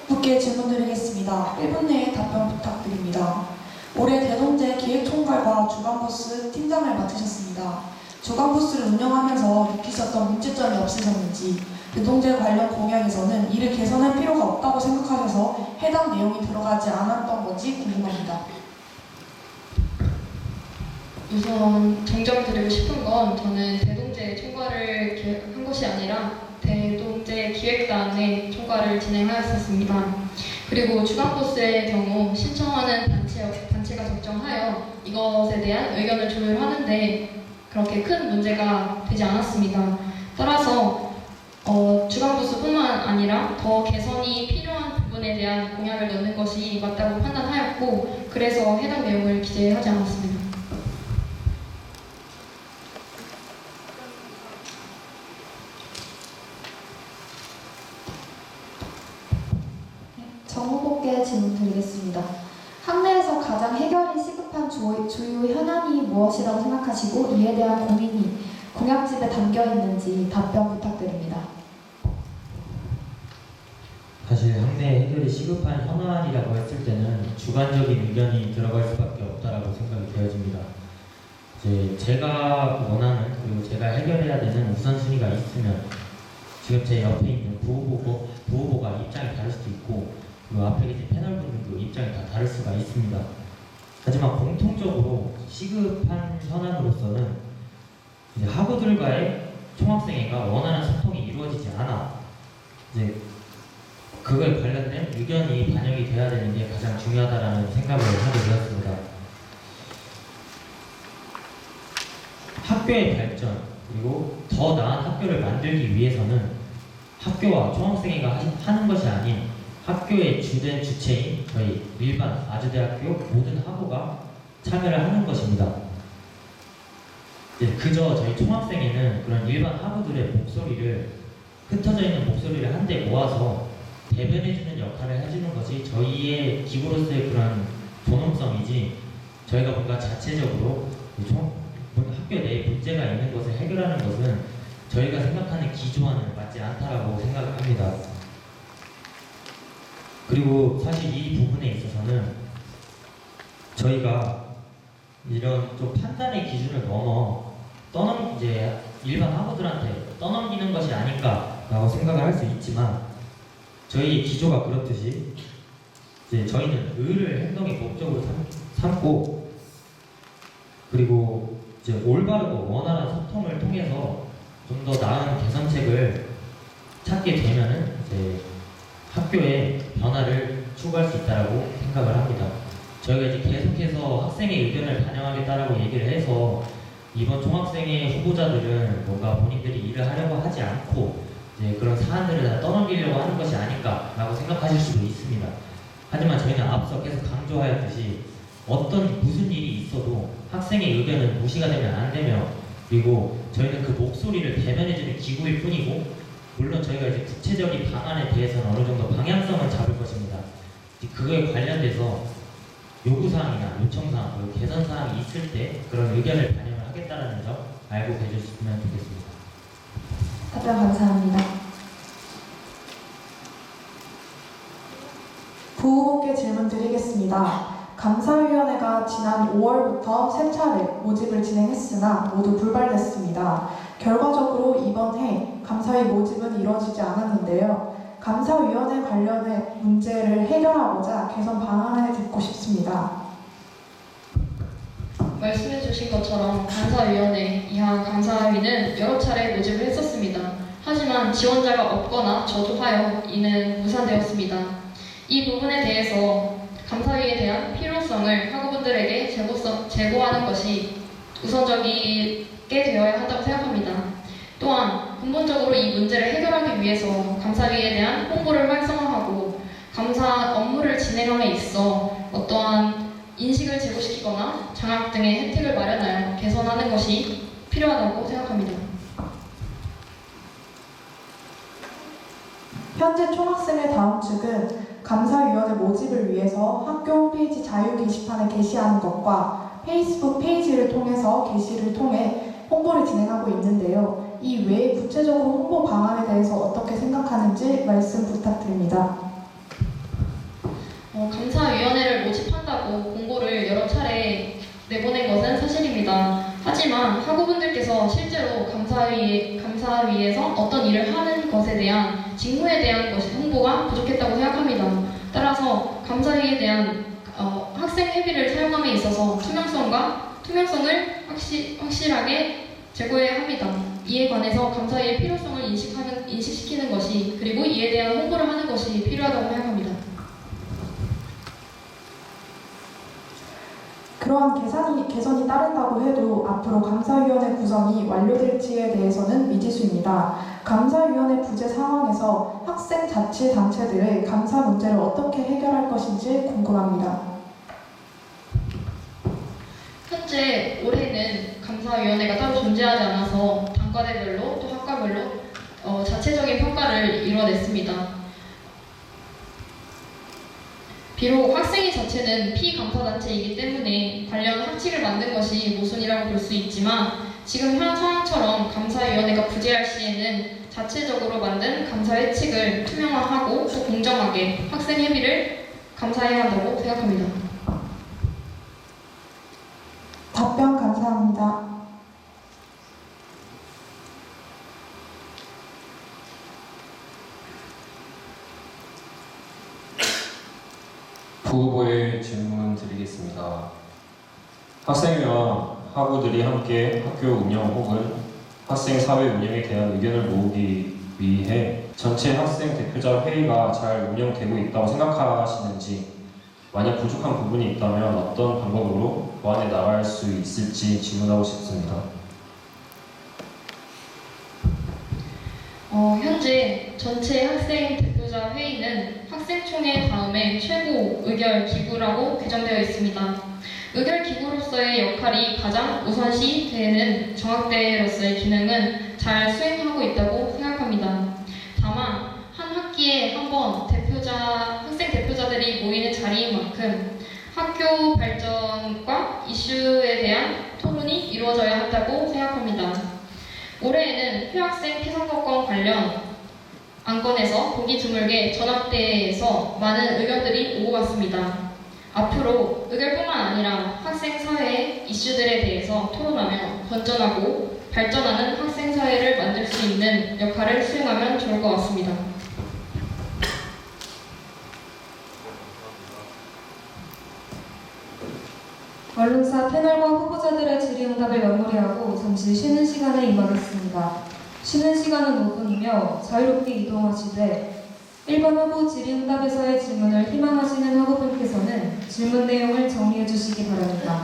국회 질문드리겠습니다. 1분 내에 답변 부탁드립니다. 올해 대동제 기획총괄과 주간부스 팀장을 맡으셨습니다. 주간부스를 운영하면서 느끼셨던 문제점이 없으셨는지, 노동제 관련 공약에서는 이를 개선할 필요가 없다고 생각하셔서 해당 내용이 들어가지 않았던 건지 궁금합니다. 우선 정정을 드리고 싶은 건 저는 대동제 총괄을 한 것이 아니라 대동제 기획단의 총괄을 진행하였었습니다. 그리고 주간버스의 경우 신청하는 단체가 적정하여 이것에 대한 의견을 조율하는데 그렇게 큰 문제가 되지 않았습니다. 따라서 주간버스뿐만 아니라 더 개선이 필요한 부분에 대한 공약을 넣는 것이 맞다고 판단하였고 그래서 해당 내용을 기재하지 않았습니다. 정 후보께 질문 드리겠습니다. 학내에서 가장 해결이 시급한 주요 현안이 무엇이라고 생각하시고 이에 대한 고민이 공약집에 담겨 있는지 답변 부탁드립니다. 사실 학내 해결이 시급한 현안이라고 했을 때는 주관적인 의견이 들어갈 수밖에 없다라고 생각이 되어집니다. 이제 제가 원하는 그리고 제가 해결해야 되는 우선순위가 있으면 지금 제 옆에 있는 부후보가 입장이 다를 수도 있고 그리고 앞에 계신 패널분들도 입장이 다 다를 수가 있습니다. 하지만 공통적으로 시급한 현안으로서는 이제 학우들과의 총학생회가 원하는 소통이 이루어지지 않아 이제 그거에 관련된 의견이 반영이 돼야 되는 게 가장 중요하다라는 생각을 하게 되었습니다. 학교의 발전 그리고 더 나은 학교를 만들기 위해서는 학교와 총학생회가 하는 것이 아닌 학교의 주된 주체인 저희 일반 아주대학교 모든 학우가 참여를 하는 것입니다. 그저 저희 총학생회는 그런 일반 학우들의 목소리를 흩어져 있는 목소리를 한데 모아서 대변해주는 역할을 해주는 것이 저희의 기부로서의 그런 존엄성이지 저희가 뭔가 자체적으로 학교 내에 문제가 있는 것을 해결하는 것은 저희가 생각하는 기조와는 맞지 않다라고 생각합니다. 그리고 사실 이 부분에 있어서는 저희가 이런 좀 판단의 기준을 넘어 이제 일반 학우들한테 떠넘기는 것이 아닐까라고 생각을 할 수 있지만 저희 기조가 그렇듯이 이제 저희는 의를 행동의 목적으로 삼고 그리고 이제 올바르고 원활한 소통을 통해서 좀 더 나은 개선책을 찾게 되면은 이제 학교의 변화를 추구할 수 있다라고 생각을 합니다. 저희가 이제 계속해서 학생의 의견을 반영하겠다라고 얘기를 해서 이번 총학생회 후보자들은 뭔가 본인들이 일을 하려고 하지 않고 이제 그런 사안들을 다 떠넘기려고 하는 것이 아닐까라고 생각하실 수도 있습니다. 하지만 저희는 앞서 계속 강조하였듯이 무슨 일이 있어도 학생의 의견은 무시가 되면 안 되며 그리고 저희는 그 목소리를 대변해주는 기구일 뿐이고 물론 저희가 이제 구체적인 방안에 대해서는 어느 정도 방향성을 잡을 것입니다. 그거에 관련돼서 요구사항이나 요청사항 그리고 개선사항이 있을 때 그런 의견을 반영을 하겠다는 점 알고 계셨으면 좋겠습니다. 답변 감사합니다. 부후보께 질문 드리겠습니다. 감사위원회가 지난 5월부터 세 차례 모집을 진행했으나 모두 불발됐습니다. 결과적으로 이번 해 감사위 모집은 이루어지지 않았는데요. 감사위원회 관련의 문제를 해결하고자 개선 방안을 듣고 싶습니다. 말씀해주신 것처럼 감사위원회 이하 감사위는 여러 차례 모집을 했었습니다. 하지만 지원자가 없거나 저조하여 이는 무산되었습니다. 이 부분에 대해서 감사위에 대한 필요성을 학우분들에게 제고하는 것이 우선적이게 되어야 한다고 생각합니다. 또한 근본적으로 이 문제를 해결하기 위해서 감사위에 대한 홍보를 활성화하고 감사 업무를 진행함에 있어 어떠한 인식을 제고시키거나 장학 등의 혜택을 마련하여 개선하는 것이 필요하다고 생각합니다. 현재 총학생회 다음 축은 감사위원회 모집을 위해서 학교 홈페이지 자유 게시판에 게시하는 것과 페이스북 페이지를 통해서 게시를 통해 홍보를 진행하고 있는데요. 이 외에 구체적으로 홍보 방안에 대해서 어떻게 생각하는지 말씀 부탁드립니다. 감사위원회를 모집한다고 공고를 여러 차례 내보낸 것은 사실입니다. 하지만 하지만 학우분들께서 실제로 감사위에서 어떤 일을 하는 것에 대한 직무에 대한 홍보가 부족했다고 생각합니다. 따라서 감사위에 대한 학생 회비를 사용함에 있어서 투명성을 확실하게 제고해야 합니다. 이에 관해서 감사위의 필요성을 인식시키는 것이, 그리고 이에 대한 홍보를 하는 것이 필요하다고 생각합니다. 그러한 개선이 따른다고 해도 앞으로 감사위원회 구성이 완료될지에 대해서는 미지수입니다. 감사위원회 부재 상황에서 학생 자치단체들의 감사 문제를 어떻게 해결할 것인지 궁금합니다. 현재 올해는 감사위원회가 따로 존재하지 않아서 단과대별로 또 학과별로 자체적인 평가를 이뤄냈습니다. 비록 학생회 자체는 피감사단체이기 때문에 관련 학칙을 만든 것이 모순이라고 볼 수 있지만, 지금 현 상황처럼 감사위원회가 부재할 시에는 자체적으로 만든 감사 회칙을 투명화하고 또 공정하게 학생 회비를 감사해야 한다고 생각합니다. 답변 감사합니다. 부후보의 질문 드리겠습니다. 학생회와 학우들이 함께 학교 운영 혹은 학생 사회 운영에 대한 의견을 모으기 위해 전체 학생 대표자 회의가 잘 운영되고 있다고 생각하시는지, 만약 부족한 부분이 있다면 어떤 방법으로 보완해 나갈 수 있을지 질문하고 싶습니다. 현재 전체 학생 대표자 회의는 학생총회 다음에 최고 의결 기구라고 규정되어 있습니다. 의결 기구로서의 역할이 가장 우선시 되는 정학대회로서의 기능은 잘 수행하고 있다고 생각합니다. 다만 한 학기에 한 번 학생 대표자들이 모이는 자리인 만큼 학교 발전과 이슈에 대한 토론이 이루어져야 한다고 생각합니다. 올해에는 휴학생 피선거권 관련 안건에서 보기 드물게 전학대회에서 많은 의견들이 오고 갔습니다. 앞으로 의결뿐만 아니라 학생 사회의 이슈들에 대해서 토론하며 건전하고 발전하는 학생 사회를 만들 수 있는 역할을 수행하면 좋을 것 같습니다. 언론사 패널과 후보자들의 질의응답을 마무리하고 잠시 쉬는 시간에 임하겠습니다. 쉬는 시간은 5분이며 자유롭게 이동하시되 1번 후보 질의응답에서의 질문을 희망하시는 학우분께서는 질문 내용을 정리해 주시기 바랍니다.